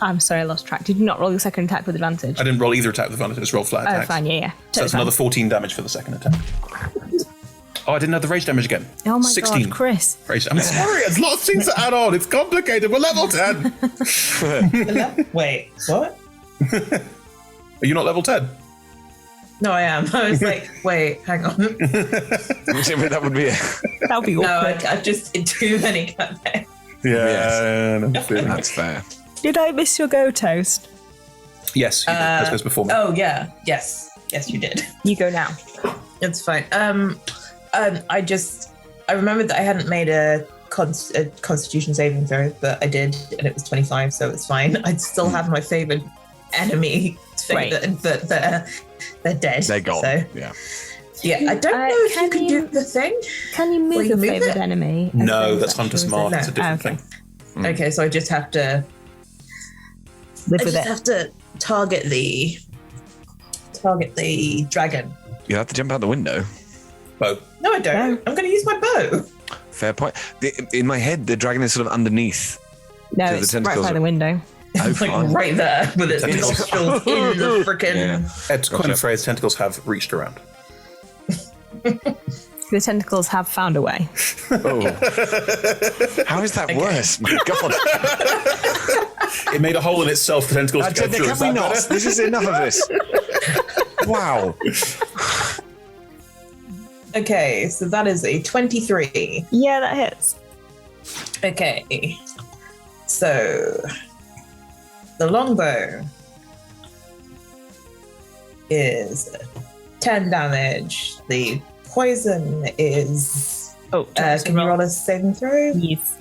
I'm sorry, I lost track. Did you not roll your second attack with advantage? I didn't roll either attack with advantage. I just rolled flat attacks. Oh, fine, yeah. So that's another 14 damage for the second attack. Oh, I didn't have the rage damage again. Oh my 16. God, Chris. Rage. I'm sorry, there's lots of things to add on. It's complicated. We're level 10. Wait, what? Are you not level 10? No, I am. I was like, wait, hang on. That would be That would be awkward. No, I just too many campaigns. Yeah, that's fair. Did I miss your go, Toast? Yes, you did. That goes before me. Oh, yeah. Yes, you did. You go now. It's fine. I remembered that I hadn't made a Constitution saving throw, but I did, and it was 25, so it's fine. I still have my favorite enemy thing, Right. but they're dead. They're gone. So. Yeah. I don't know if you can do the thing. Can you move your favorite enemy? No, that's Hunter's Mark. It's a different thing. Okay, so I just have to live I with just it. have to target the dragon. You have to jump out the window. Bow. No, I don't. I'm going to use my bow. Fair point. In my head, the dragon is sort of underneath. No, So the it's right tentacles by are- the window. Oh, Like fine. right there with its nostrils in the freaking. To coin a phrase, tentacles have reached around. The tentacles have found a way. Oh. How is that worse? My God. It made a hole in itself. The tentacles go through. Can Is we that not? better? This is enough of this. Wow. Okay, so that is a 23. Yeah, that hits. Okay. So the longbow is 10 damage. The poison is. Can you roll a saving throw? Yes.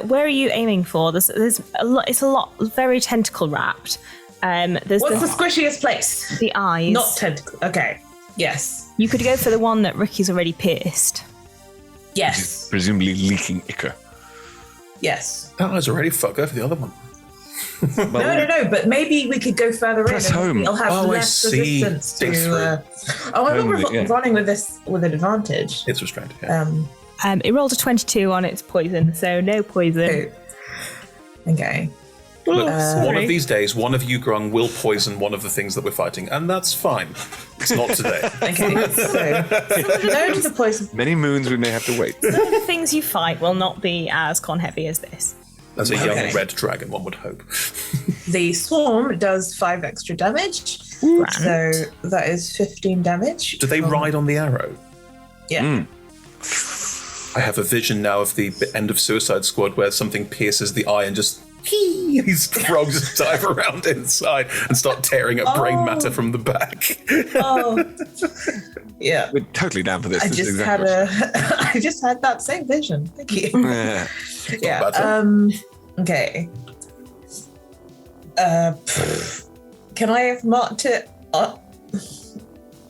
Where are you aiming for? There's a lot. It's a lot. Very tentacle wrapped. There's What's the squishiest place? The eyes. Not tentacle. Okay. Yes. You could go for the one that Ricky's already pierced. Yes. Presumably leaking ichor. Yes. That was already fuck. Go for the other one. No. But maybe we could go further Press in. And home. We'll have Oh, I less see. resistance Dig to. through. I'm not Yeah. running with this with an advantage. It's restrained. Yeah. It rolled a 22 on its poison, so no poison. Okay. Look, one of these days, one of you, Grung, will poison one of the things that we're fighting, and that's fine. It's not today. Okay. So no to the poison. Many moons we may have to wait. Some of the things you fight will not be as con heavy as this. As a young Okay. red dragon, one would hope. The swarm does 5 extra damage. So that is 15 damage. Do they ride on the arrow? Yeah. I have a vision now of the end of Suicide Squad where something pierces the eye and just these frogs dive around inside and start tearing up brain matter from the back. Oh. Yeah. We're totally down for this. I This is just exactly I just had that same vision. Thank you. Yeah. Yeah. Okay. Can I have marked it up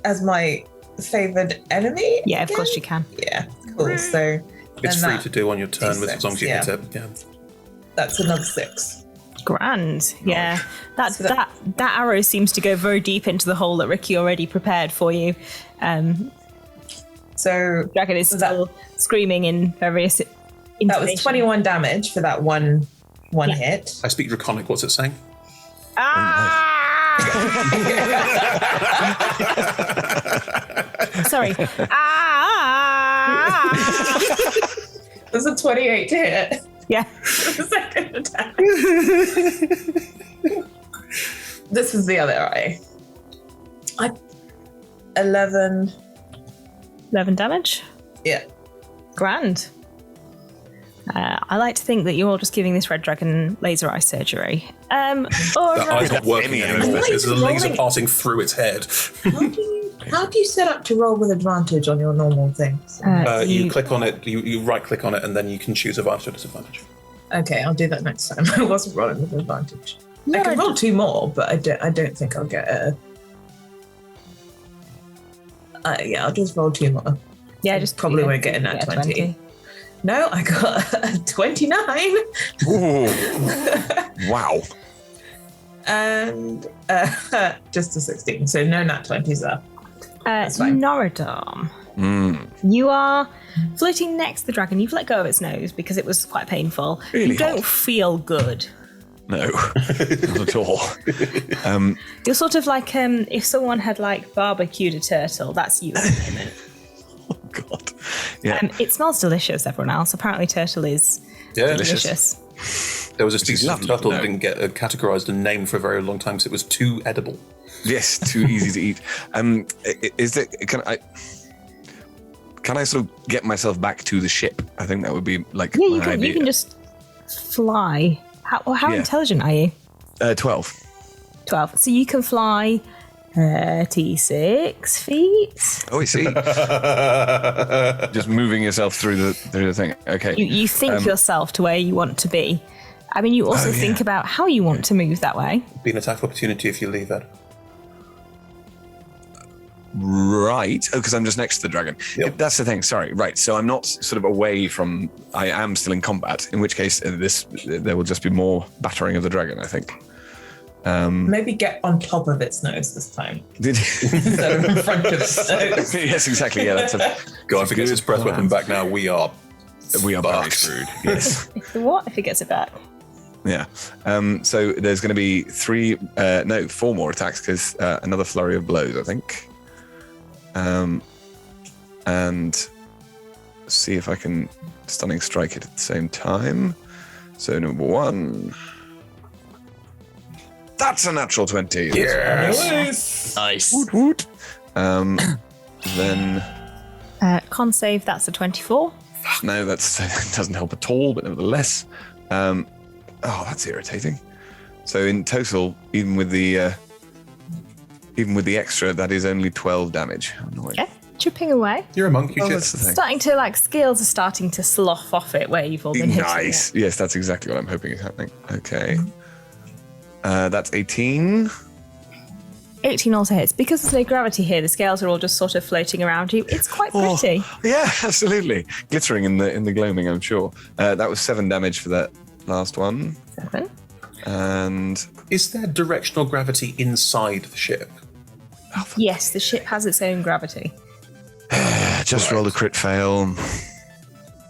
as my favored enemy? Yeah, of again? course you can. Yeah. Cool. So It's then free to do on your turn with as long as you hit it. Yeah. That's another 6. Grand. Yeah. That arrow seems to go very deep into the hole that Ricky already prepared for you. So Dragon is still screaming in various that was intonations. 21 damage for that one hit. I speak Draconic. What's it saying? Sorry. There's a 28 to hit. Yeah. The second attack. This is the other eye. 11 damage? Yeah. Grand. I like to think that you're just giving this red dragon laser eye surgery. All That eye's not working anymore. There's a laser rolling. passing through its head. How do you set up to roll with advantage on your normal things? You click on it, you right click on it, and then you can choose advantage or disadvantage. Okay, I'll do that next time. I wasn't rolling with advantage. I can roll 2 more, but I don't think I'll get a. Yeah, I'll just roll 2 more. Yeah, just probably won't get in that 20. No, I got a 29. Ooh. Wow. And just a 16. So no nat 20s there. Norodom. You are floating next to the dragon. You've let go of its nose because it was quite painful. Really you don't feel good. No, not at all. You're sort of like if someone had like barbecued a turtle, that's you at the moment. God. Yeah. It smells delicious, everyone else. Apparently turtle is delicious. There was a species of turtle that didn't get categorized and named for a very long time because it was too edible. Yes, too easy to eat. Is there? Can I sort of get myself back to the ship? I think that would be like Yeah, my idea. you can just fly. How Yeah. intelligent are you? 12. 12. So you can fly 36 feet. Oh, I see. Just moving yourself through the thing. Okay. You think yourself to where you want to be. I mean, you also think about how you want to move that way. Be an attack of opportunity if you leave it. Right. Oh, because I'm just next to the dragon. That's the thing. Sorry. Right. So I'm not sort of away from. I am still in combat. In which case, there will just be more battering of the dragon, I think. Maybe get on top of its nose this time. Instead of in front of its nose. Yes, exactly. Yeah, that's a God, if it gets its breath weapon back now, we are very screwed. Yes. What if it gets it back? Yeah. So there's going to be 4 more attacks because another flurry of blows, I think. And see if I can stunning strike it at the same time. So number 1. That's a natural 20. Yes. Nice. Woot woot. Then Con save, that's a 24. no, that doesn't help at all. But nevertheless, that's irritating. So in total, even with the extra, that is only 12 damage. Annoying. Okay, chipping away. You're a monk, you that's the thing. Starting to, like, scales are starting to slough off it where you've all been hitting Nice. it. Yes, that's exactly what I'm hoping is happening. Okay. That's 18. 18 also hits. Because there's no gravity here, the scales are all just sort of floating around you. It's quite pretty. Yeah, absolutely. Glittering in the gloaming, I'm sure. That was 7 damage for that last one. 7. And is there directional gravity inside the ship? Yes, the ship has its own gravity. just rolled a crit fail.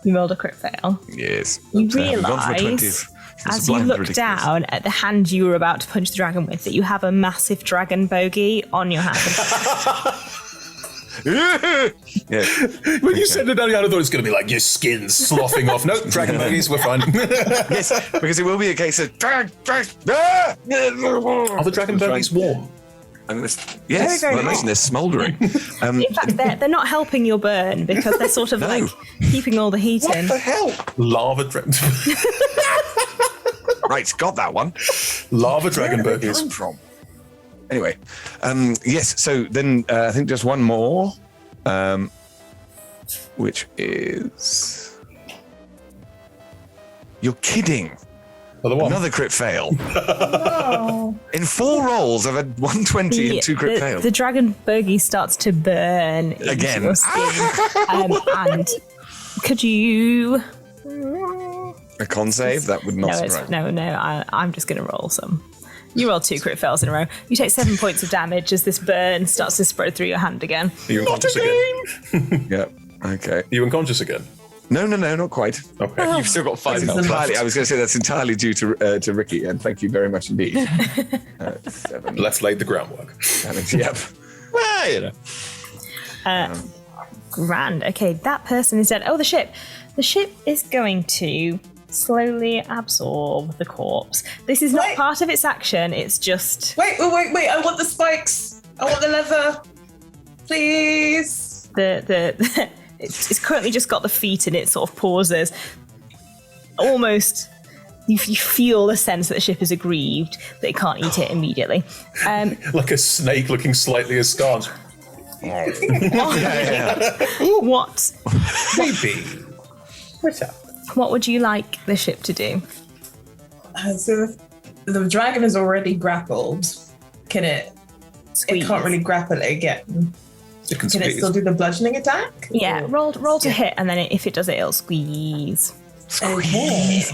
You rolled a crit fail. Yes. You We've gone from a 20. realise, as you look down at the hand you were about to punch the dragon with, that you have a massive dragon bogey on your hand. Yeah. When you said it down, I thought it was going to be like your skin sloughing off. No, dragon bogies, we're fine. Yes, because it will be a case of. Are the dragon bogies warm? Yes, Very, very well, hot. they're smouldering. In fact, they're not helping your burn because they're sort of like keeping all the heat in. What the hell? Lava dragon. Right, got that one. Lava dragon bogies. From. Anyway, yes. So then I think just one more, which is. You're kidding. Another crit fail. Oh. In 4 rolls, I've had 120 and 2 crit fails. The dragon bogey starts to burn Again. into your skin. And could you... A con save? That would not surprise me. I'm just going to roll some. You roll 2 crit fails in a row. You take 7 points of damage as this burn starts to spread through your hand again. Are you unconscious again? Yeah, okay. Are you unconscious again? No, not quite. Okay. You've still got 5 That's health. entirely, I was going to say that's entirely due to Ricky, and thank you very much indeed. 7 Left laid the groundwork. damage, yep. Well, you know. Grand. Okay, that person is dead. Oh, the ship. The ship is going to slowly absorb the corpse. This is not part of its action. It's just... Wait. I want the spikes. I want the leather. Please. It's currently just got the feet and it sort of pauses. Almost, you feel the sense that the ship is aggrieved, that it can't eat it immediately. Like a snake looking slightly askance. What? Maybe. What's up? What would you like the ship to do? So the dragon is already grappled. Can it? Squeeze. It can't really grapple it again. Can it still do the bludgeoning attack? Yeah, roll to hit, and then if it does it, it'll squeeze. Okay.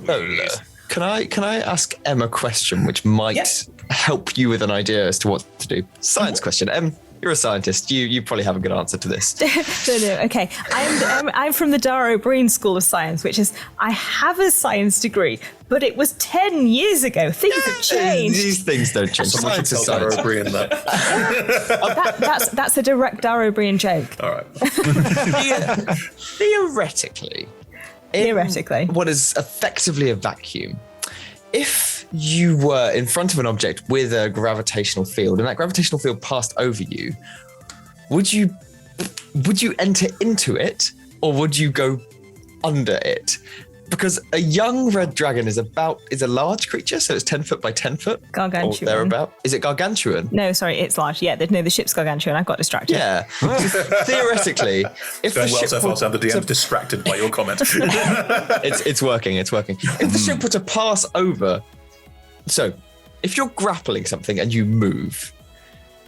Lola, can I ask Em a question which might help you with an idea as to what to do? Science question. Em, you're a scientist. You probably have a good answer to this. No. Okay, I'm from the Dara O'Brien School of Science, which is I have a science degree, but it was 10 years ago. Things have changed. These things don't change. Science is science. That's a direct Dara O'Brien joke. All right. Theoretically, what is effectively a vacuum, if you were in front of an object with a gravitational field and that gravitational field passed over you, would you enter into it or would you go under it? Because a young red dragon is a large creature, so it's 10 foot by 10 foot. Gargantuan. Or thereabout. Is it gargantuan? No, sorry, it's large. Yeah, the ship's gargantuan. I got distracted. Yeah. Theoretically, if the ship the DM's distracted by your comment. it's working. If the ship were to pass over, so if you're grappling something and you move,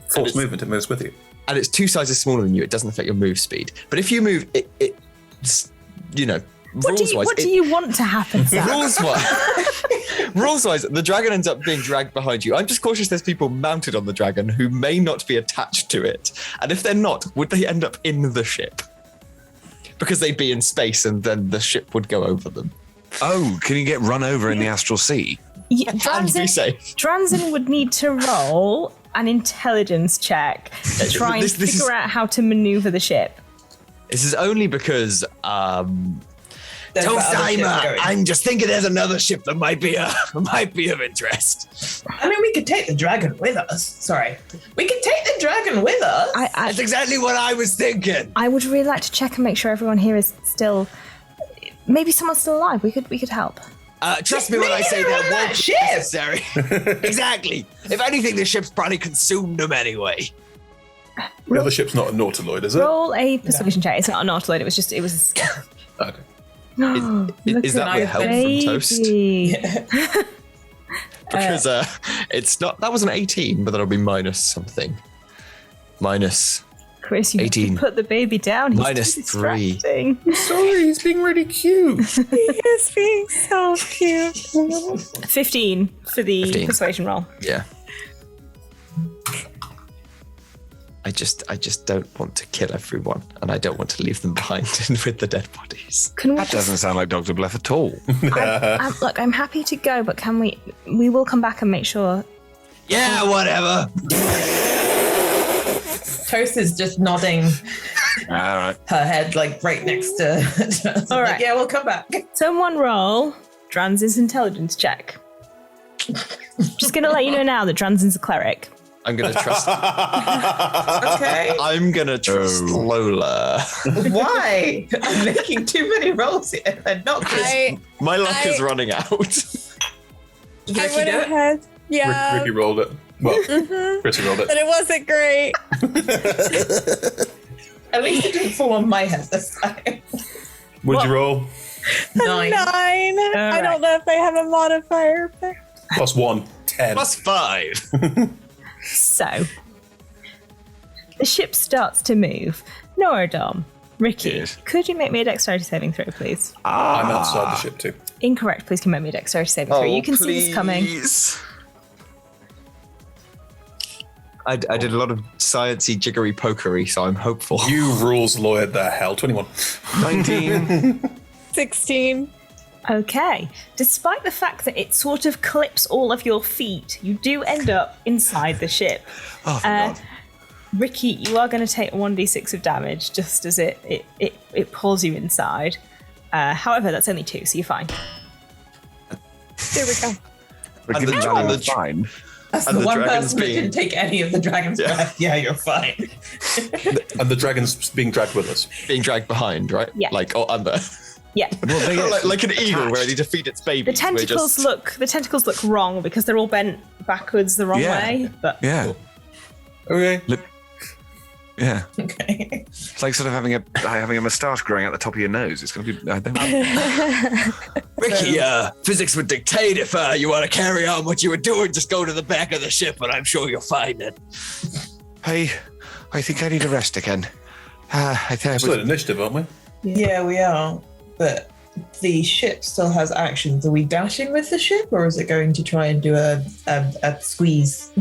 force movement, it moves with you, and it's 2 sizes smaller than you, it doesn't affect your move speed. But if you move, it What do you want to happen, Sam? Rules-wise, the dragon ends up being dragged behind you. I'm just cautious there's people mounted on the dragon who may not be attached to it. And if they're not, would they end up in the ship? Because they'd be in space and then the ship would go over them. Oh, can you get run over in the Astral Sea? Yeah, And be safe. Dranzen would need to roll an intelligence check to try and figure out how to maneuver the ship. This is only because There's other ships going. I'm just thinking there's another ship that might be of interest. I mean, we could take the dragon with us. Sorry. We could take the dragon with us. That's exactly what I was thinking. I would really like to check and make sure everyone here is still... Maybe someone's still alive. We could help. Trust me when I say that won't be ship. necessary. Exactly. If anything, the ship's probably consumed them anyway. The other ship's not a nautiloid, is it? Roll a persuasion check. It's not a nautiloid. It was a skiff. Okay. Is that with help from Toast? Because it's not. That was an 18, but that'll be minus something. Minus Chris, you 18. need to put the baby down. He's Minus too 3. distracting. Sorry, he's being really cute. He is being so cute. 15 for the 15. persuasion roll. Yeah. I just don't want to kill everyone, and I don't want to leave them behind with the dead bodies. That doesn't sound like Dr. Bleff at all. Look, I'm happy to go, but can we will come back and make sure. Yeah, whatever. Toast is just nodding All right. her head like right next to us. All right. Like, yeah, we'll come back. Someone roll Dranzen's intelligence check. Just gonna let you know now that Dranzen's a cleric. I'm gonna trust. Okay. I'm gonna trust Lola. Why? I'm making too many rolls here. They're not good. My luck is running out. I went ahead. Yeah. Ricky rolled it. Well, Chrissy rolled it. But it wasn't great. At least it didn't fall on my head this time. What'd you roll? 9. 9. I don't know if they have a modifier. But... +1, 10. +5. So, the ship starts to move. Noradom, Ricky, could you make me a dexterity saving throw, please? I'm outside the ship too. Incorrect. Please can you make me a dexterity saving throw. You can see this coming. I did a lot of sciencey, jiggery pokery, so I'm hopeful. You rules lawyered the hell. 21. 19. 16. Okay. Despite the fact that it sort of clips all of your feet, you do end up inside the ship. Oh, God. Ricky, you are going to take 1d6 of damage just as it pulls you inside. However, that's only 2, so you're fine. There we go. We're giving Johnny the fine. That's And the the one dragon's person that didn't take any of the dragon's breath. Yeah, you're fine. And the dragon's being dragged with us. Being dragged behind, right? Yeah. Like, or under. Yeah. Well, like an eagle ready to feed its baby. The tentacles look wrong because they're all bent backwards the wrong way. But Yeah. Okay. Yeah. Okay. It's like sort of having a moustache growing out the top of your nose. It's going to be. I don't know. Ricky, physics would dictate if you want to carry on what you were doing, just go to the back of the ship, and I'm sure you'll find it. I think I need a rest again. I think Still at initiative, aren't we? Yeah, we are. But the ship still has actions. Are we dashing with the ship, or is it going to try and do a squeeze?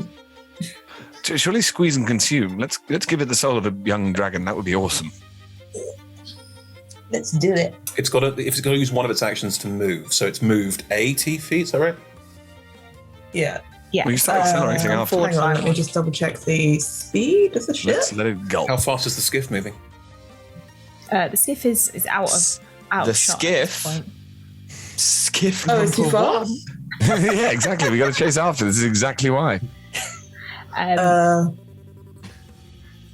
Surely squeeze and consume. Let's give it the soul of a young dragon. That would be awesome. Let's do it. If it's got to use one of its actions to move, so it's moved 80 feet. Is that right? Yeah. Yeah. Well, you start accelerating after. Hang on, let me just double check the speed of the ship. Let's let it go. How fast is the skiff moving? the skiff is out The of shot skiff? at this point. Skiff Oh, it's too number far? 1. Yeah, exactly. We got to chase after. This is exactly why.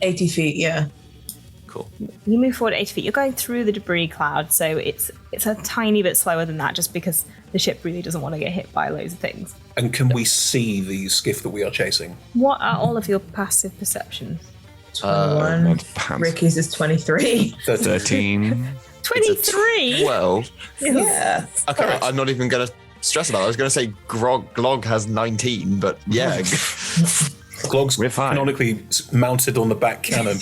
80 feet, yeah. Cool. You move forward 80 feet. You're going through the debris cloud, so it's a tiny bit slower than that, just because the ship really doesn't want to get hit by loads of things. And can we see the skiff that we are chasing? What are all of your passive perceptions? 21. Ricky's is 23. 13. 23? 12. Yeah. Okay, I'm not even going to stress about it. I was going to say Glog has 19, but yeah. Glog's canonically mounted on the back cannon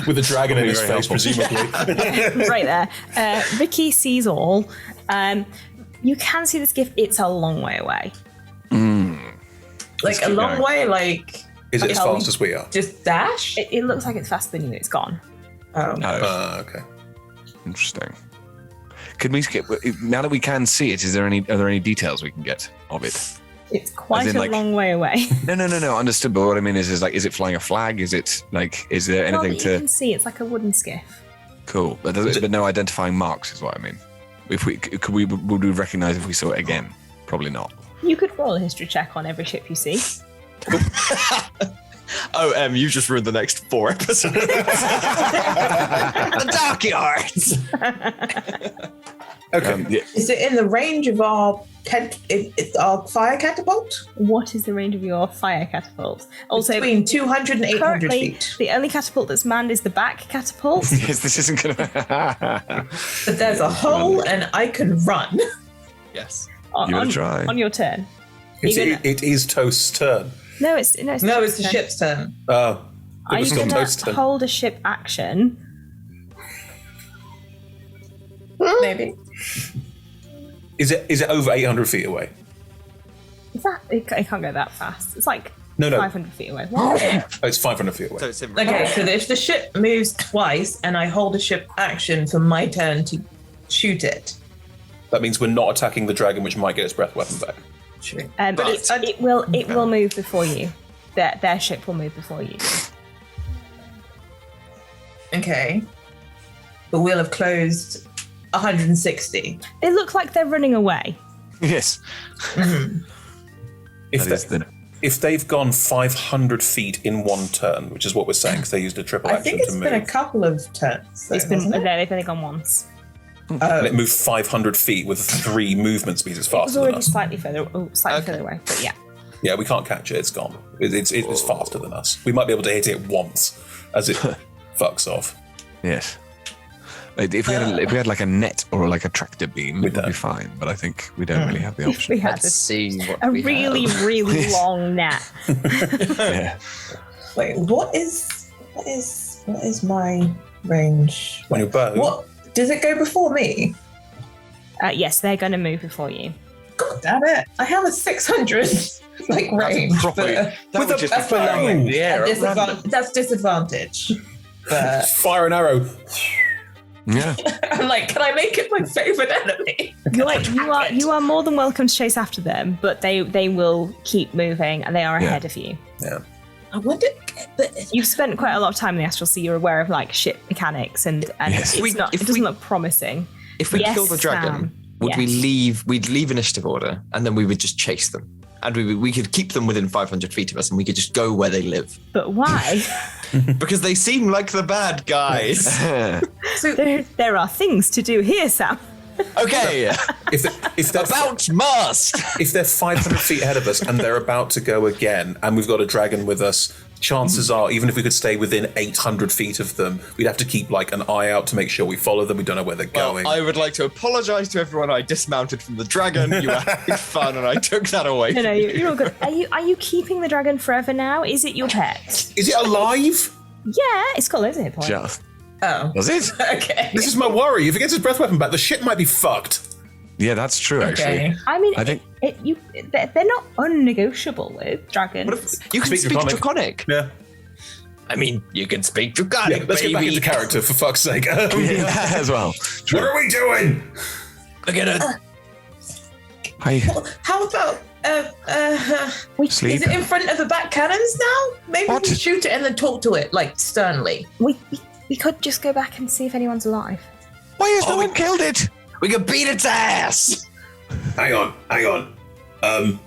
with a dragon in his face, presumably. Right there. Ricky sees all. You can see the skiff. It's a long way away. Like a long way, like... Is it as fast as we are? Just dash? It looks like it's faster than you. It's gone. Oh. Okay. Interesting. Could we skip, now that we can see it, are there any details we can get of it? It's quite a long way away. No, understood. But what I mean is it flying a flag? Is it is there anything You can see it's like a wooden skiff. Cool, but no identifying marks is what I mean. Would we recognize if we saw it again? Probably not. You could roll a history check on every ship you see. You just ruined the next 4 episodes. The dockyards. Okay. Is it in the range of our fire catapult? What is the range of your fire catapult? Also, between 200 and 800 currently, feet. The only catapult that's manned is the back catapult. Yes, this isn't going to. But there's a hole, and I can run. Yes. You gotta try on your turn. It is Toast's turn. No, it's the ship's turn. Oh, are you going to hold a ship action? Maybe. Is it over 800 feet away? Is that it can't go that fast? It's like No. 500 feet away. What? It's 500 feet away. Okay, so if the ship moves twice and I hold a ship action for my turn to shoot it. That means we're not attacking the dragon, which might get its breath weapon back. True. But it will move before you. Their ship will move before you. Okay. But we'll have closed 160. They look like they're running away. Yes. If they've gone 500 feet in one turn, which is what we're saying, because they used a triple I action think it's to been move. a couple of turns. They've only gone once. And it moved 500 feet with 3 movement speeds. It's It was faster than already us. slightly further away, but yeah. Yeah, we can't catch it. It's gone. It's faster than us. We might be able to hit it once as it fucks off. Yes. If we had like a net or like a tractor beam, it would be fine. But I think we don't really have the option. We had Let's see what a we really, have. really long net. Yeah. Wait, what is my range? When you're bow. What does it go before me? Yes, they're going to move before you. God damn it! I have a 600 range. That's below in the air. That's disadvantage. But fire an arrow. Yeah. I'm like, can I make it my favorite enemy? You are more than welcome to chase after them, but they will keep moving and they are ahead of you. Yeah. I wonder. You've spent quite a lot of time in the Astral Sea. You're aware of like ship mechanics, and Yes. it doesn't look promising. If we kill the dragon, Sam. would we Yes. leave? We'd leave initiative order, and then we would just chase them, and we could keep them within 500 feet of us, and we could just go where they live. But why? Because they seem like the bad guys. So there are things to do here, Sam. Okay. If they're about must. If they're 500 feet ahead of us and they're about to go again, and we've got a dragon with us, chances are, even if we could stay within 800 feet of them, we'd have to keep like an eye out to make sure we follow them. We don't know where they're going. I would like to apologise to everyone I dismounted from the dragon. You were having fun, and I took that away. No, you're all good. Are you keeping the dragon forever now? Is it your pet? Is it alive? Yeah, it's got loads of hit points. Just. Oh. Was it? Okay. This is my worry. If it gets his breath weapon back, the ship might be fucked. Yeah, that's true. Actually, I mean, I think they're not unnegotiable with dragons. You can speak Draconic. Yeah. I mean, you can speak Draconic. Yeah, let's get back into character, for fuck's sake. yeah, as well. What are we doing? Look at it. Hi. How about Sleep. is it in front of the back cannons now? Maybe we shoot it and then talk to it like sternly. We could just go back and see if anyone's alive. Why has no one killed it? We could beat its ass. Hang on. I'm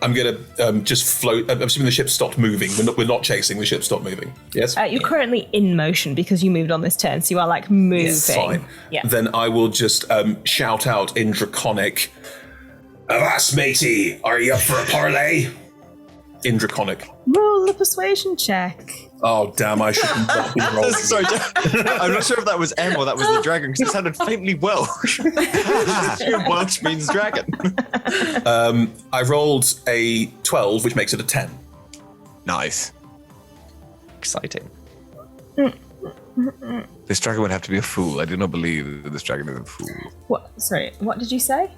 gonna just float. I'm assuming the ship stopped moving. We're not chasing. The ship stopped moving. Yes. You're currently in motion because you moved on this turn, so you are like moving. Yes, fine. Yeah. Then I will just shout out in Draconic. Avast, matey! Are you up for a parlay? In Draconic. Roll the persuasion check. Oh damn! I should not be rolling. Sorry, I'm not sure if that was M or that was the dragon because it sounded faintly Welsh. Welsh means dragon. I rolled a 12, which makes it a 10. Nice. Exciting. This dragon would have to be a fool. I do not believe that this dragon is a fool. What? Sorry, what did you say?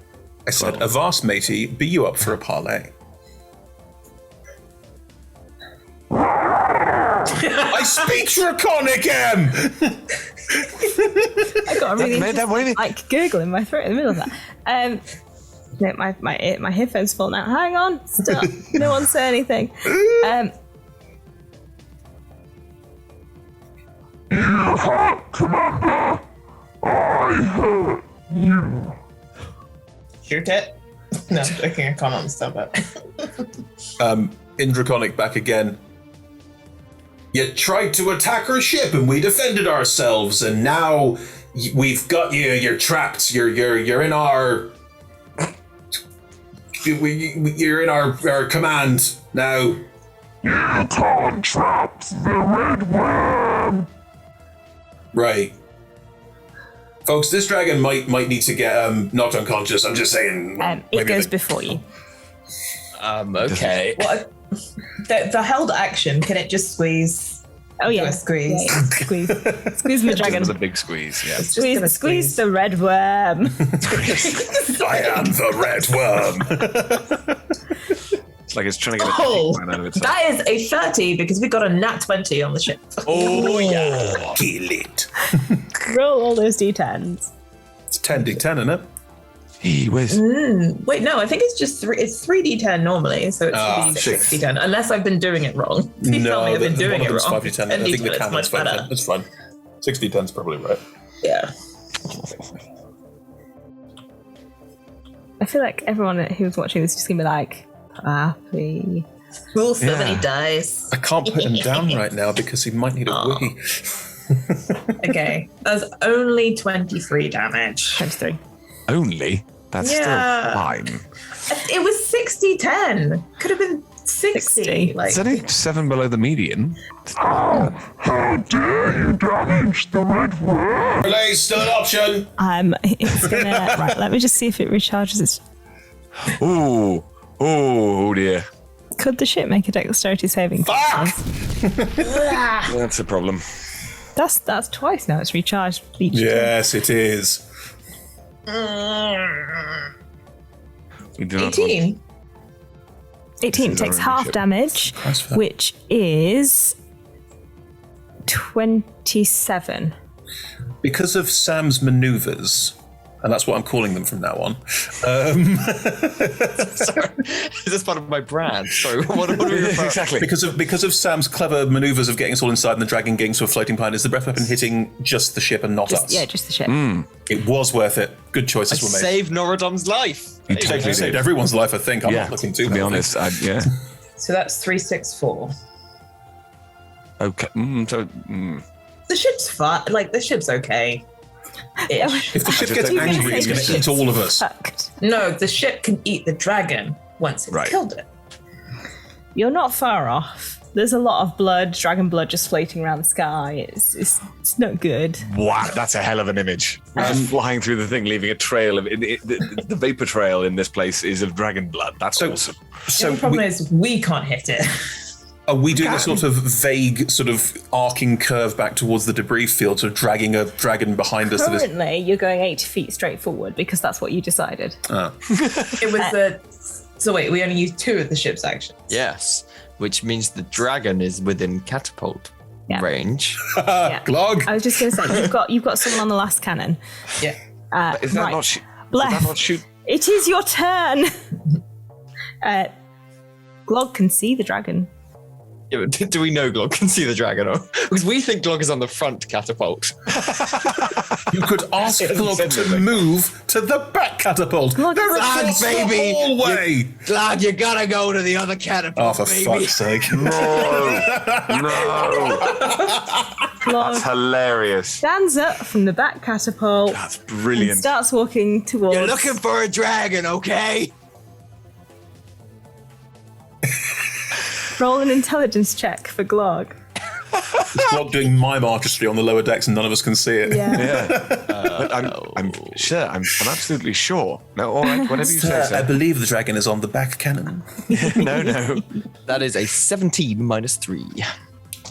I said, Avast, matey, be you up for a parlay? I speak Draconic, M! I got a really like gurgle in my throat in the middle of that. No, my headphones fall now. Hang on, stop. No one say anything. Shoot it. No, I'm joking. I can't understand that. In Draconic, back again. You tried to attack our ship and we defended ourselves, and now we've got you. You're trapped. You're in our. You're in our command now. You can't trap the red worm. Right. Folks, this dragon might need to get knocked unconscious. I'm just saying. It goes before you. Okay. What? The held action, can it just squeeze? Oh yeah, squeeze. Yeah, squeeze the dragon. It was a big squeeze. Yeah. Squeeze the red worm. I am the red worm. It's like it's trying to get Oh, out of its that is a 30 because we got a nat 20 on the ship. Oh yeah, kill it. Roll all those d10s. It's 10d10, isn't it? Wait, no, I think it's just three. It's 3d10 normally, so it's 6d10. Unless I've been doing it wrong. Please tell me I've been doing it wrong. 5d10. I think the canon's 5d10. It's fine. 6d10's probably right. Yeah. I feel like everyone who's watching this is just gonna be like, happy. Roll so many dice. I can't put him down right now because he might need a wiki. Okay, that's only 23 damage. 23. Only? That's still fine. It was 60-10. Could have been 60. Like, It's only 7 below the median. Oh, how dare you damage the red worm? Relay still an option. It's gonna right. Let me just see if it recharges its. Oh dear. Could the ship make a dexterity saving? That's a problem. That's twice now. It's recharged each. Yes, it is. We do not 18. 18 takes half damage, which is 27. Because of Sam's maneuvers, and that's what I'm calling them from now on. Sorry, is this part of my brand? Sorry, what are we exactly? Because of Sam's clever maneuvers of getting us all inside and the dragon getting to a floating pine, is the breath weapon hitting just the ship and not us? Yeah, just the ship. It was worth it. Good choices were made. Saved Noradom's life. You totally saved everyone's life, I think. I'm not looking too to be healthy. honest, yeah. So that's 364. Okay. The ship's fine. Like, the ship's okay. Ish. If the ship gets angry, it's going to eat all of us. No, the ship can eat the dragon once it's killed it. You're not far off. There's a lot of blood, dragon blood, just floating around the sky. It's not good. Wow, that's a hell of an image. Just flying through the thing, leaving a trail of the vapor trail in this place is of dragon blood. That's awesome. So the problem is we can't hit it. Are we doing a sort of vague, sort of arcing curve back towards the debris field, sort of dragging a dragon behind us? Currently, you're going 80 feet straight forward because that's what you decided. It was So wait, we only used 2 of the ship's actions. Yes, which means the dragon is within catapult range. Glog. I was just going to say you've got someone on the last cannon. Yeah. Is that not shoot? Bless. Not shoot? It is your turn. Glog can see the dragon. Yeah, but do we know Glog can see the dragon? Or? Because we think Glog is on the front catapult. You could ask Glog to move to the back catapult. Glog, baby. Hallway. Glog, you gotta go to the other catapult. Oh, for fuck's sake. No. Glog That's hilarious. stands up from the back catapult. That's brilliant. And starts walking towards. You're looking for a dragon, okay? Roll an intelligence check for Glog. It's Glog doing mime artistry on the lower decks and none of us can see it. But I'm sure. I'm absolutely sure. No, all right. Whatever you say. I believe the dragon is on the back cannon. No. That is a 17 minus 3.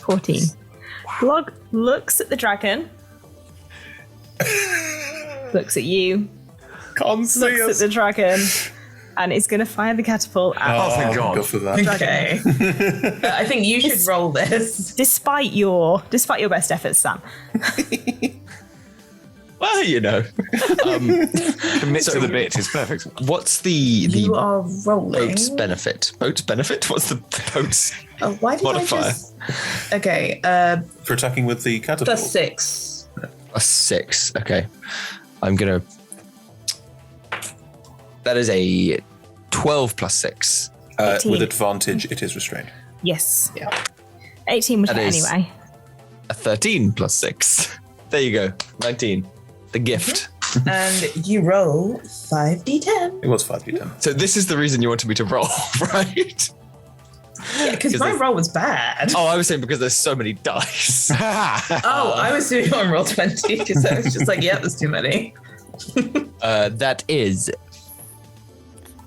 14. Glog looks at the dragon. Looks at you. Can't see looks us. at the dragon, and is going to fire the catapult at thank God. Go for that. Okay. I think you should roll this. despite your best efforts, Sam. Well, you know. Commit So- to the bit. It's perfect. What's the You are rolling. boat's benefit? Boat's benefit? What's the boat's Why did modifier? I just... Okay, For attacking with the catapult. +6. A 6. Okay. I'm going to... That is a 12 plus 6. 18. With advantage, it is restrained. Yes. Yeah. 18 would That hit is- anyway. A 13 plus 6. There you go. 19. The gift. And you roll 5d10. It was 5d10. So this is the reason you wanted me to roll, right? Yeah, because my roll was bad. Oh, I was saying because there's so many dice. Oh, I was doing on roll 20 because I was just like, yeah, there's too many. That is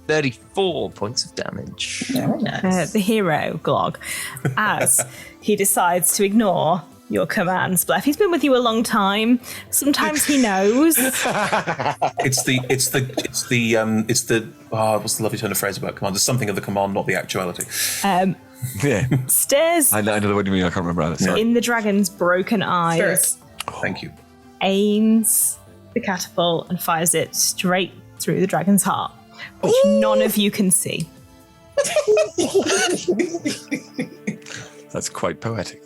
34 points of damage. Very nice. The hero, Glog, as he decides to ignore your commands. Blef, he's been with you a long time. Sometimes he knows. It's the what's the lovely turn of phrase about command? There's something of the command, not the actuality. Yeah. Stares I know what you mean. I can't remember how sorry. in the dragon's broken eyes. Thank you. Aims the catapult and fires it straight through the dragon's heart, which none of you can see. That's quite poetic.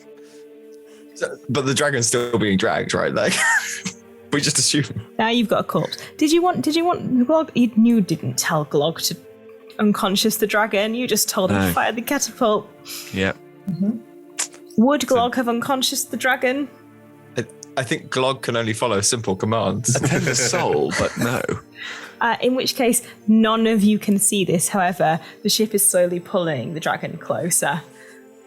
But the dragon's still being dragged, right? Like, we just assume. Now you've got a corpse. Did you want Glog? You didn't tell Glog to unconscious the dragon. You just told him No. to fire the catapult. Yeah. Would Glog have unconscious the dragon? I think Glog can only follow simple commands. A tender soul, but no. In which case, none of you can see this. However, the ship is slowly pulling the dragon closer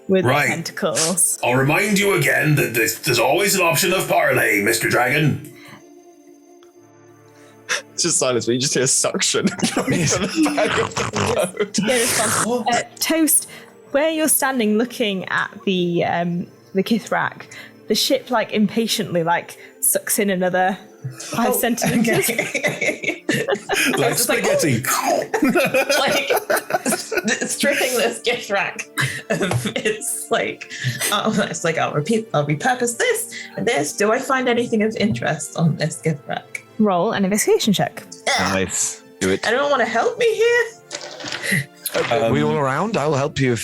with Right. their tentacles. I'll remind you again that there's always an option of parlay, Mr. Dragon. It's just silence, but you just hear suction coming from the back of the boat. No response. Toast, where you're standing looking at the Kithrak, the ship impatiently sucks in another 5 centimeters. Okay. Like spaghetti. Stripping this gift rack. It's like I'll repurpose this and this. Do I find anything of interest on this gift rack? Roll an investigation check. Nice. Do it. Anyone want to help me here? Are we all around? I'll help you if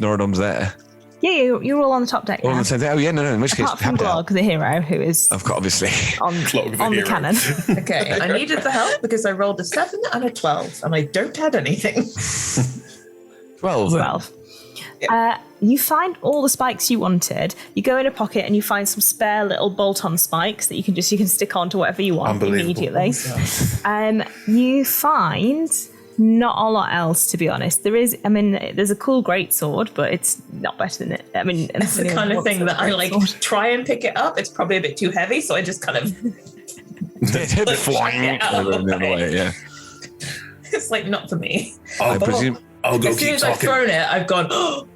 Noradom's there. Yeah, you're all on the top deck All on now. the same day. Oh yeah, no. In which case, Apart from Glog, the hero, who is I've got obviously on the cannon. Okay, I needed the help because I rolled a 7 and a 12, and I don't add anything. 12. You find all the spikes you wanted. You go in a pocket and you find some spare little bolt-on spikes that you can stick onto whatever you want immediately. You find not a lot else, to be honest. There's a cool great-sword, but it's not better than it. It's the kind of thing that I try and pick it up. It's probably a bit too heavy, so I just kind of flying yeah. It's not for me. I presume I'll go as soon keep as I've talking. thrown it, I've gone, oh,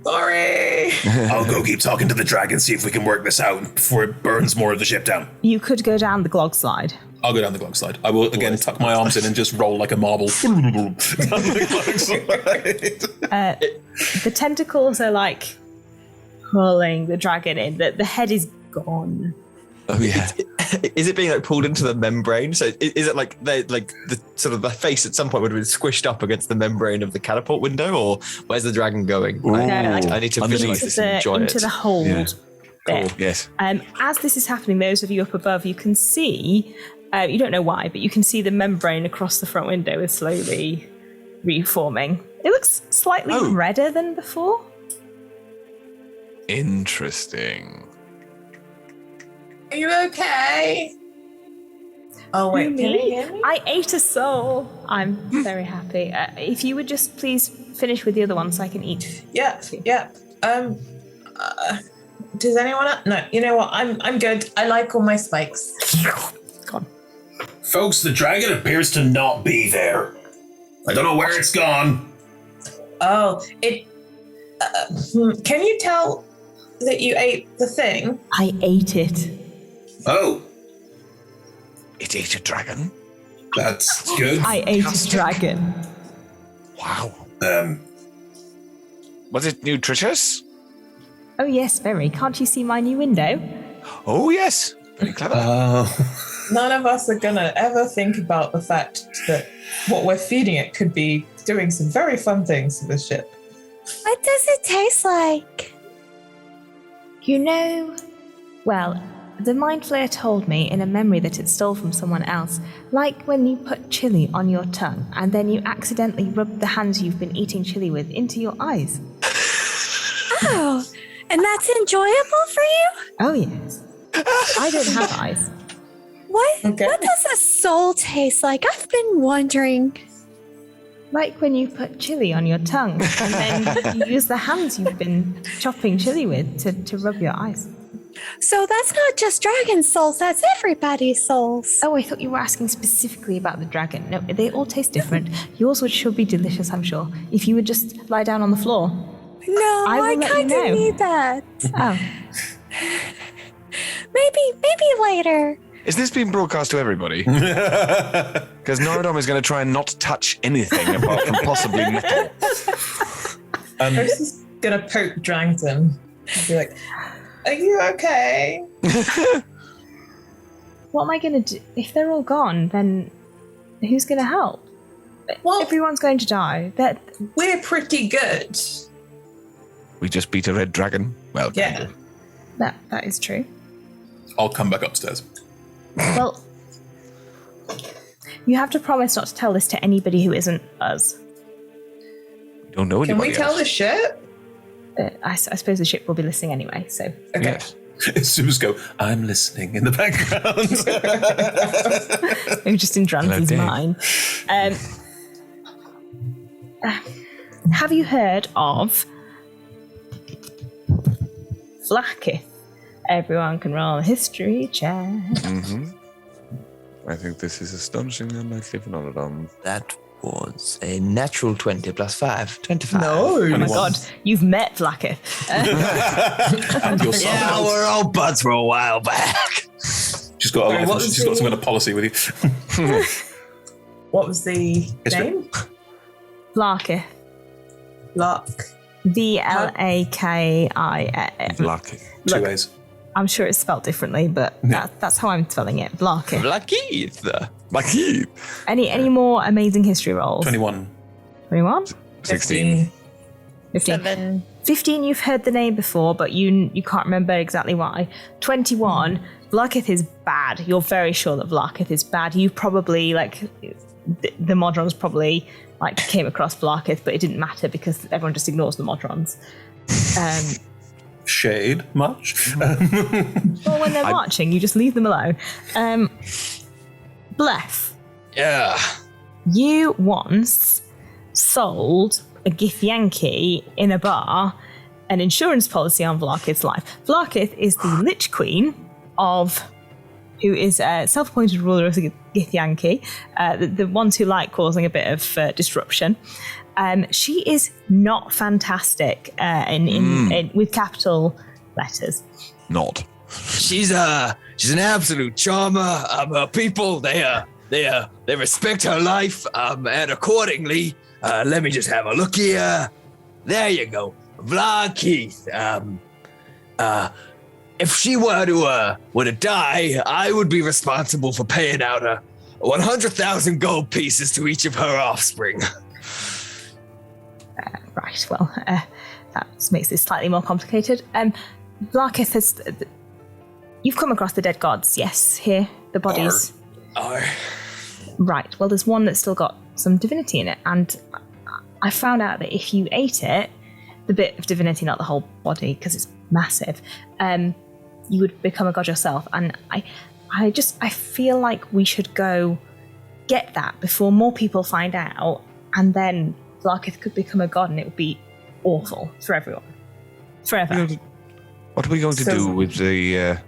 sorry. I'll go keep talking to the dragon, see if we can work this out before it burns more of the ship down. You could go down the Glog slide. I'll go down the Glog slide. I will again tuck my arms in and just roll like a marble. Down the Glog slide. The tentacles are pulling the dragon in. The head is gone. Oh yeah. Is it being pulled into the membrane? So is it the sort of the face at some point would have been squished up against the membrane of the catapult window, or where's the dragon going? I need to visualize this and enjoy into it. the hold. Yeah. Bit. Cool. Yes. As this is happening, those of you up above, you can see, you don't know why, but you can see the membrane across the front window is slowly reforming. It looks slightly redder than before. Interesting. Are you okay? Oh, wait, can you hear me? I ate a soul. I'm very happy. If you would just please finish with the other one so I can eat. Yeah. Does anyone else? No, you know what? I'm good. I like all my spikes. Gone. Folks, the dragon appears to not be there. I don't know where it's gone. Oh, it. Can you tell that you ate the thing? I ate it. Oh. It ate a dragon? That's good. I ate a dragon. Wow. Was it nutritious? Oh yes, very. Can't you see my new window? Oh yes. Very clever. None of us are gonna ever think about the fact that what we're feeding it could be doing some very fun things to the ship. What does it taste like? You know, well, the Mind Flayer told me in a memory that it stole from someone else, like when you put chili on your tongue and then you accidentally rub the hands you've been eating chili with into your eyes. Oh, and that's enjoyable for you? Oh yes. I don't have eyes. What does a soul taste like? I've been wondering. Like when you put chili on your tongue and then you use the hands you've been chopping chili with to rub your eyes. So that's not just dragon souls, that's everybody's souls. Oh, I thought you were asking specifically about the dragon. No, they all taste different. Yours should be delicious, I'm sure. If you would just lie down on the floor. No, I kind of need that. Oh. Maybe later. Is this being broadcast to everybody? Because Norodom is going to try and not touch anything apart from possibly metal. Chris is gonna poke Drangston and be like, "Are you okay?" What am I going to do? If they're all gone, then who's going to help? Well, everyone's going to die. We're pretty good. We just beat a red dragon. Well, yeah. That is true. I'll come back upstairs. Well, you have to promise not to tell this to anybody who isn't us. We don't know anybody Can we tell else. the ship? I suppose the ship will be listening anyway, so... Okay. As soon as go, I'm listening in the background. Maybe just in Dranson's mind. Have you heard of Vlakith? Everyone can roll a history check. Mm-hmm. I think this is astonishing and nicely for Norodom. That was a natural 20 plus 5. 25. Oh my god, you've met Vlakith. Yeah, we're all buds for a while back. She's got some kind of policy with you. What was the name? Vlakith. Vlakith. Vlakith. Vlakith. Two A's. I'm sure it's spelled differently, but that's how I'm spelling it. Vlakith. Vlakith. Any more amazing history rolls? 21. 21? 16. 15. 15, you've heard the name before, but you can't remember exactly why. 21, Vlakith is bad. You're very sure that Vlakith is bad. You probably, the Modrons probably, came across Vlakith, but it didn't matter because everyone just ignores the Modrons. Shade much? Well, when they're marching, you just leave them alone. Blef. Yeah. You once sold a Githyanki in a bar an insurance policy on Vlakith's life. Vlakith is the Lich Queen who is a self-appointed ruler of the Githyanki, the ones who like causing a bit of disruption. She is not fantastic with capital letters. Not. She's an absolute charmer. Her people, they respect her life, and accordingly, let me just have a look here. There you go, Vlakith. If she were to die, I would be responsible for paying out 100,000 gold pieces to each of her offspring. Right, well, that makes this slightly more complicated. Vlakith has... You've come across the dead gods, yes, here, the bodies. Right, well, there's one that's still got some divinity in it, and I found out that if you ate it, the bit of divinity, not the whole body, because it's massive, you would become a god yourself, and I feel like we should go get that before more people find out, and then Vlakith could become a god, and it would be awful for everyone. Forever. What are we going to do with the...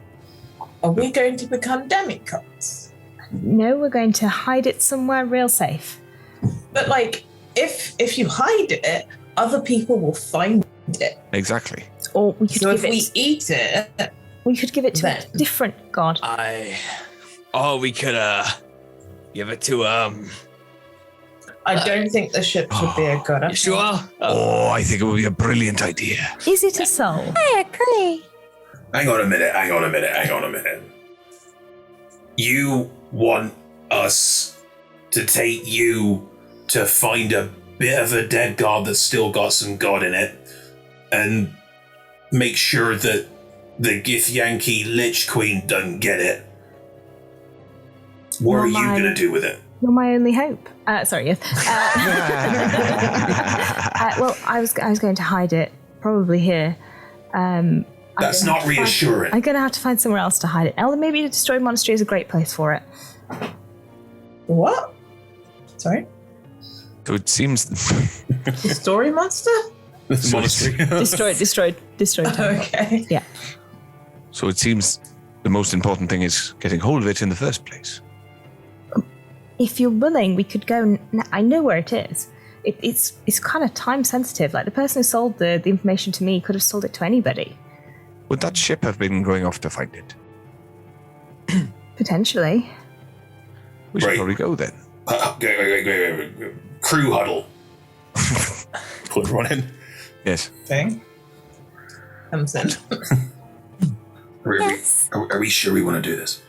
Are we going to become demigods? No, we're going to hide it somewhere real safe. But, if you hide it, other people will find it. Exactly. Or we could so give if we eat it... We could give it to a different god. Or we could give it to I don't think the ship would be a good idea. You sure? I think it would be a brilliant idea. Is it a soul? I agree. Hang on a minute. You want us to take you to find a bit of a dead god that's still got some god in it and make sure that the Githyanki Lich Queen doesn't get it. What are you going to do with it? You're my only hope. Sorry, yes. Well, I was going to hide it, probably here. That's not reassuring. I'm going to have to find somewhere else to hide it. Ella, maybe the destroyed monastery is a great place for it. What? Sorry? So it seems... The story monster? The monastery. Destroyed. Okay. Yeah. So it seems the most important thing is getting hold of it in the first place. If you're willing, we could go. I know where it is. It's kind of time sensitive. Like the person who sold the information to me could have sold it to anybody. Would that ship have been going off to find it? Potentially. We should probably go then. Wait. Crew huddle. Put everyone in. Yes. Thing. Comes in. Are we sure we want to do this?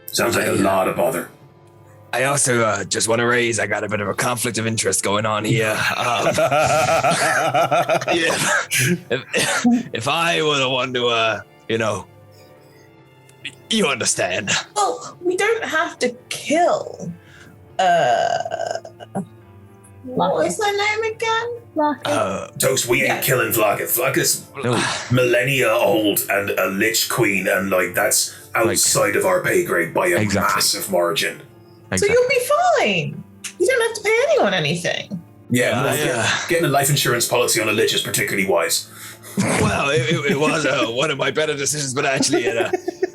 Sounds like a lot of bother. I also just want to raise, I got a bit of a conflict of interest going on here. If I were the one to, you understand. Well, we don't have to kill. What was their name again? Toast, we ain't killing Vlaakith. Vlaakith's millennia old and a Lich Queen, and that's outside of our pay grade by a massive margin. So you'll be fine. You don't have to pay anyone anything. Getting a life insurance policy on a Lich is particularly wise. Well, it was one of my better decisions, but actually,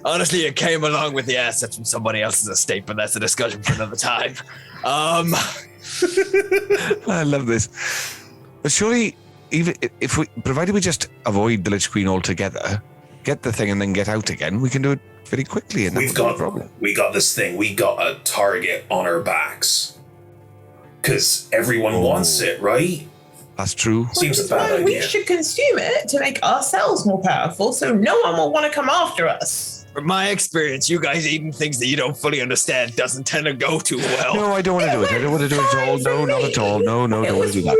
honestly, it came along with the assets from somebody else's estate, but that's a discussion for another time. I love this. But surely, even if provided we just avoid the Lich Queen altogether, get the thing and then get out again, we can do it very quickly, and that's no problem. We got this thing. We got a target on our backs. Because everyone wants it, right? That's true. Seems a bad idea. We should consume it to make ourselves more powerful, so no one will want to come after us. From my experience, you guys eating things that you don't fully understand doesn't tend to go too well. No, I don't want to do it. I don't want to do it at all. No, not at all. No, don't want to do that.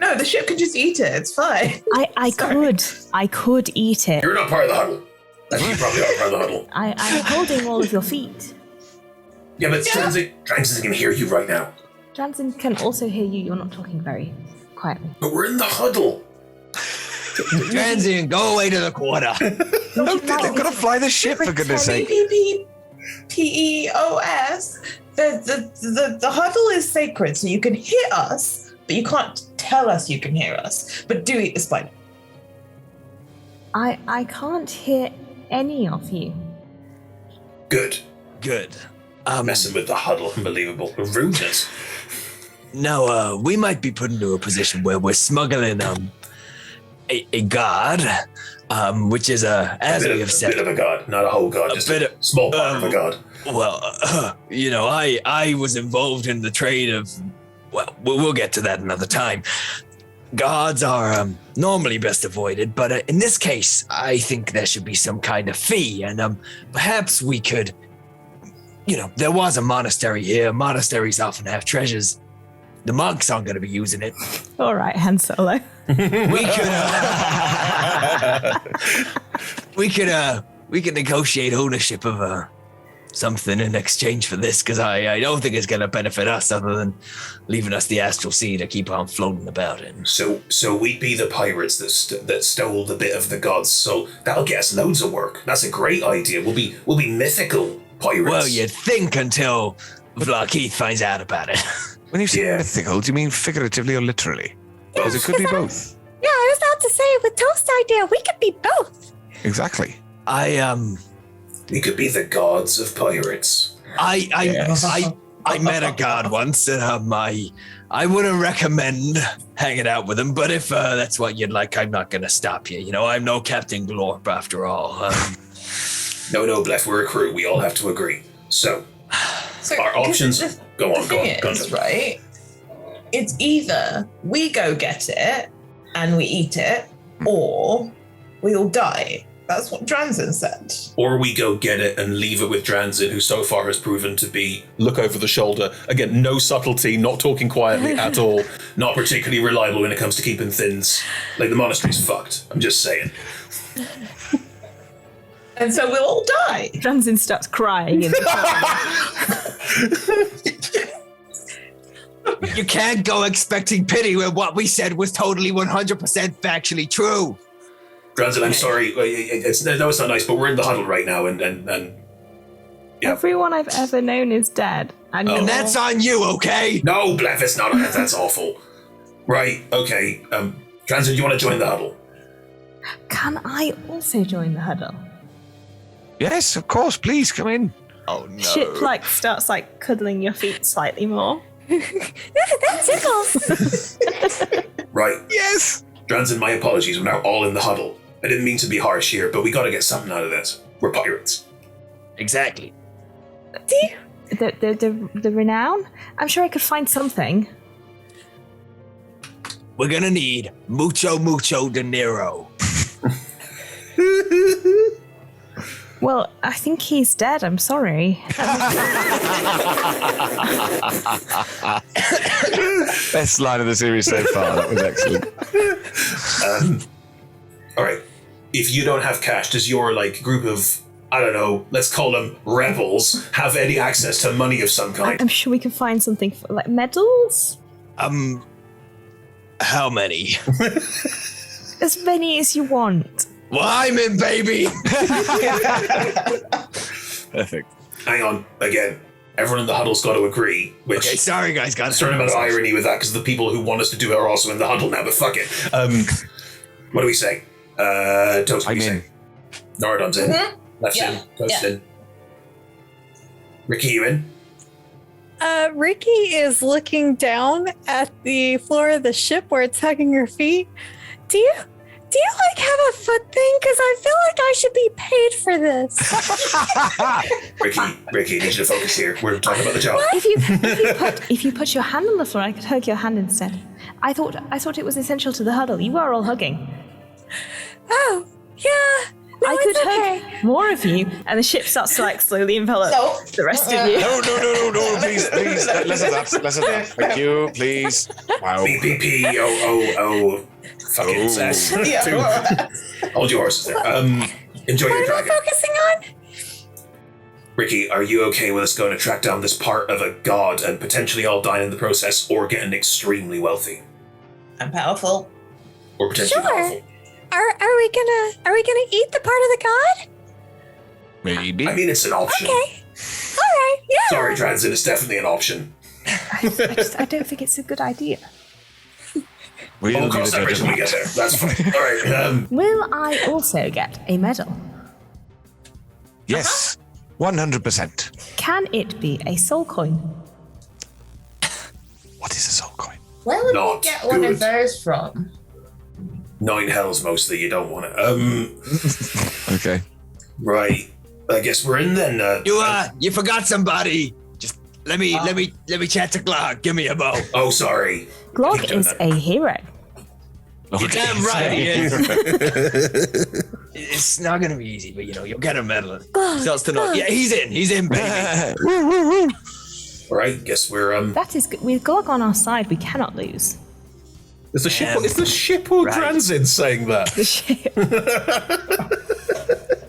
No, the ship can just eat it. It's fine. I could eat it. You're not part of the huddle. You probably are part of the huddle. I'm holding all of your feet. Yeah, but Jansen can hear you right now. Jansen can also hear you. You're not talking very quietly. But we're in the huddle. Transient, go away to the quarter. They've got to fly the ship, for goodness sake. PEOS. The huddle is sacred, so you can hear us, but you can't tell us you can hear us. But do eat the spider. I can't hear any of you. Good. Messing with the huddle. Unbelievable. Rudeness. No, we might be put into a position where we're smuggling a god, which is as we have said, a bit of a god, not a whole god, just a small part of a god. Well, I was involved in the trade of. Well, we'll get to that another time. Gods are normally best avoided, but in this case, I think there should be some kind of fee, and perhaps we could. There was a monastery here. Monasteries often have treasures. The monks aren't going to be using it. All right, Han Solo. We could negotiate ownership of something in exchange for this, because I don't think it's going to benefit us other than leaving us the Astral Sea to keep on floating about in. So we'd be the pirates that stole the bit of the gods. So that'll get us loads of work. That's a great idea. We'll be mythical pirates. Well, you'd think until Vlaakith finds out about it. When you say mythical, do you mean figuratively or literally? Because it could be both. Yeah, I was about to say, with Toast's idea, we could be both. Exactly. We could be the gods of pirates. I met a god once, and I wouldn't recommend hanging out with him, but if that's what you'd like, I'm not going to stop you. I'm no Captain Glorp after all. No, Blef, we're a crew. We all have to agree. So our options. Go on. Right? It's either we go get it and we eat it, or we all die. That's what Dranzen said. Or we go get it and leave it with Dranzen, who so far has proven to be... Look over the shoulder. Again, no subtlety, not talking quietly at all. Not particularly reliable when it comes to keeping thins. Like, the monastery's fucked. I'm just saying. And so we'll all die. Dranzen starts crying. You can't go expecting pity when what we said was totally 100% factually true. Dranzen, I'm sorry. It's not nice, but we're in the huddle right now, and yeah. Everyone I've ever known is dead. And that's on you, okay? No, Bleff, it's not. That's awful. Right, okay. Dranzen, do you want to join the huddle? Can I also join the huddle? Yes, of course. Please come in. Oh no. Ship starts cuddling your feet slightly more. That tickles. Right. Yes. Dranzen, my apologies. We're now all in the huddle. I didn't mean to be harsh here, but we got to get something out of this. We're pirates. Exactly. The renown? I'm sure I could find something. We're gonna need mucho dinero. Well, I think he's dead. I'm sorry. Best line of the series so far. That was excellent. All right. If you don't have cash, does your group of, I don't know, let's call them rebels, have any access to money of some kind? I'm sure we can find something for medals. How many? As many as you want. Well, I'm in, baby. Perfect. Hang on. Again, everyone in the huddle's got to agree. Which, okay, sorry guys, got certain amount of irony with that because the people who want us to do it are also in the huddle now. But fuck it. What do we say? Toast. What do we say? Noradon's in. Left's in. Toast in. Ricky, you in? Ricky is looking down at the floor of the ship where it's hugging her feet. Do you have a foot thing? Because I feel like I should be paid for this. Ricky, I need you to focus here. We're talking about the job. If you put your hand on the floor, I could hug your hand instead. I thought it was essential to the huddle. You are all hugging. Oh, yeah. No, I could hug more of you, and the ship starts to slowly envelop the rest of you. No, please, less of that. Thank you, please. Wow. BPP, fucking obsessed. Hold your horses there. Enjoy your dragon. What am I focusing on? Ricky, are you okay with us going to track down this part of a god and potentially all dying in the process, or getting extremely wealthy? I'm powerful. Or potentially powerful. Are we gonna eat the part of the god? Maybe. I mean, it's an option. Okay. All right. Yeah. Sorry, Dranzen, it's definitely an option. I don't think it's a good idea. We'll cross that bridge when we get there. That's fine. All right. Will I also get a medal? Yes, 100%. Can it be a soul coin? What is a soul coin? Where would Not we get one good. of those from? 9 hells mostly, you don't want it. Okay. Right. I guess we're in then. You forgot somebody. Just let me chat to Glog. Give me a bow. Oh, sorry. Glog is a hero. You're damn right he is. It's not gonna be easy, but you'll get a medal. Starts to know. Yeah, he's in, baby. All right, guess we're That is good. With Glog on our side, we cannot lose. Is the ship or Dranzen saying that? The ship.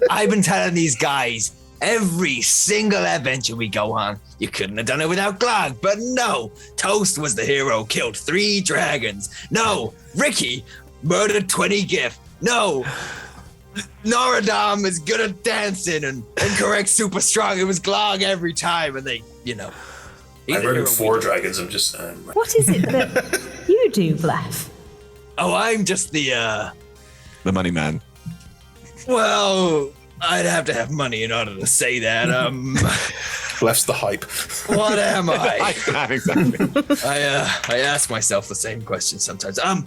I've been telling these guys every single adventure we go on, you couldn't have done it without Glog. But no, Toast was the hero, killed 3 dragons. No, Ricky murdered 20 Gif. No, Noradom is good at dancing and incorrect super strong. It was Glog every time, and they, I murdered 4 dragons. I'm just. What is it that you do, Bleff? Oh, I'm just the money man. Well, I'd have to have money in order to say that. Bleff's the hype. What am I? Exactly. I ask myself the same question sometimes. all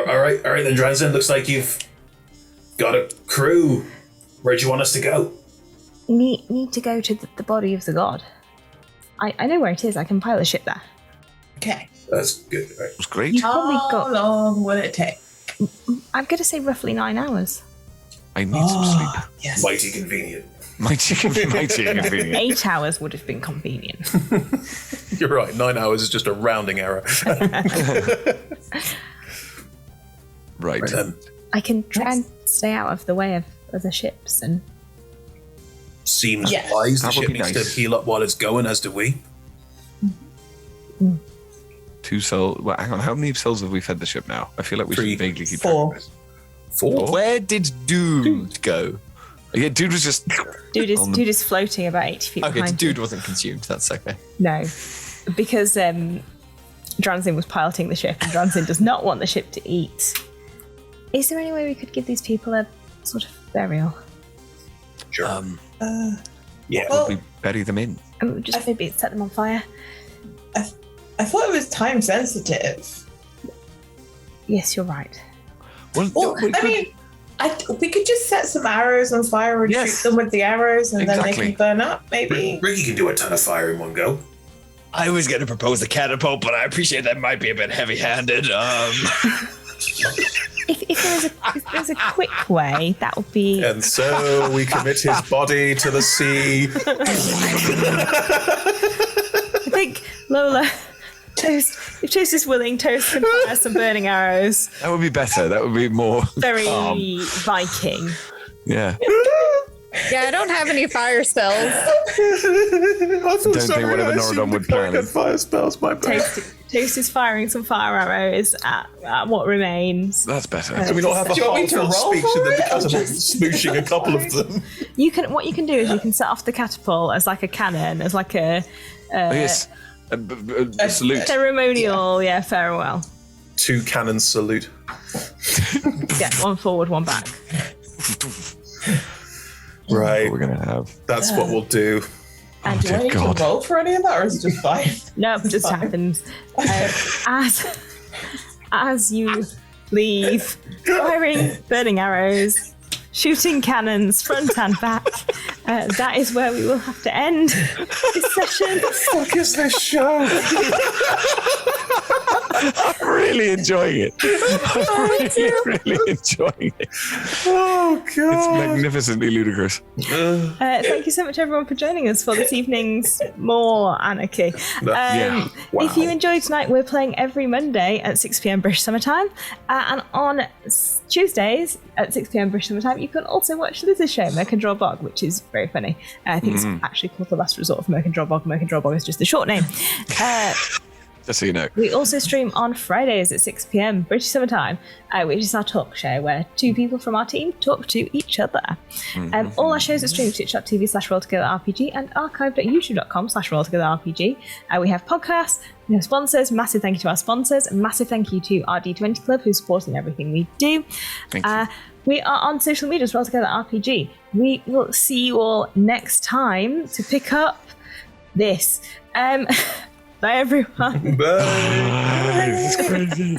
right then, Dranzen. Looks like you've got a crew. Where'd you want us to go? need to go to the body of the god. I know where it is. I can pilot a ship there. Okay. That's good. Right? That's great. You've probably How got. long will it take? I'm going to say roughly 9 hours. I need some sleep. Yes. Mighty convenient. Mighty convenient. 8 hours would have been convenient. You're right. 9 hours is just a rounding error. Right. I can try and stay out of the way of other ships and. Seems Yes. wise. The That would ship be needs nice. to heal up while it's going, as do we. 2 souls. Well, hang on. How many souls have we fed the ship now? I feel like we 3. should vaguely keep 4. track of this. 4. Where did Dude go? Yeah, dude was just. Dude is floating about 80 feet Okay, behind Dude you. wasn't consumed. That's okay. No. Because Dranzin was piloting the ship and Dranzin does not want the ship to eat. Is there any way we could give these people a sort of burial? Sure. Yeah. Well, We bury them in. Just maybe set them on fire? I thought it was time sensitive. Yes, you're right. Well, Well, we I could- mean, we could just set some arrows on fire and Yes. shoot them with the arrows, and then Exactly. they can burn up. Maybe. Ricky can do a ton of fire in one go. I was going to propose the catapult, but I appreciate that might be a bit heavy-handed. If there's a quick way, that would be. And so we commit his body to the sea. I think Lola, Toast. If Toast is willing, Toast can fire some burning arrows. That would be better. That would be more. Very Viking. Yeah. Yeah, I don't have any fire spells. I feel Don't sorry, think whatever I Norodom assumed would the cleric plan. had fire spells, my bad. Toast is firing some fire arrows at what remains. That's better. Can we not have a Do you want me to heartfelt roll speech for and then it, the or catapult just- smooshing a couple of them? What you can do is you can set off the catapult as like a cannon, as like a Yes. A salute. ceremonial, farewell. 2 cannons salute. Yeah, one forward, one back. Right. What we're gonna have. That's what we'll do. And Do I need God. to roll for any of that, or is it just fine? no, it just happens. As you leave, firing burning arrows, shooting cannons front and back. That is where we will have to end this session. Fuck is this show? I'm really enjoying it. I'm really enjoying it. Oh, It's God. magnificently ludicrous. Thank you so much, everyone, for joining us for this evening's More Anarchy. Yeah. If you enjoyed tonight, we're playing every Monday at 6 p.m. British Summer Time. And on Tuesdays at 6 p.m. British Summer Time, you can also watch Liz's show, Merc and Draw Bog, which is very funny. I think it's actually called The Last Resort of Merc and Draw Bog. Merc and Draw Bog is just the short name. Just so you know. We also stream on Fridays at 6 p.m. British Summer Time, which is our talk show where 2 people from our team talk to each other. All our shows are streamed twitch.tv/rolltogetherrpg and archive.youtube.com/rolltogetherrpg. We have podcasts, we have sponsors. Massive thank you to our sponsors. Massive thank you to our D20 Club who's supporting everything we do. Thank you. We are on social media as Roll Together RPG. We will see you all next time to pick up this. Bye everyone. Bye. This is crazy.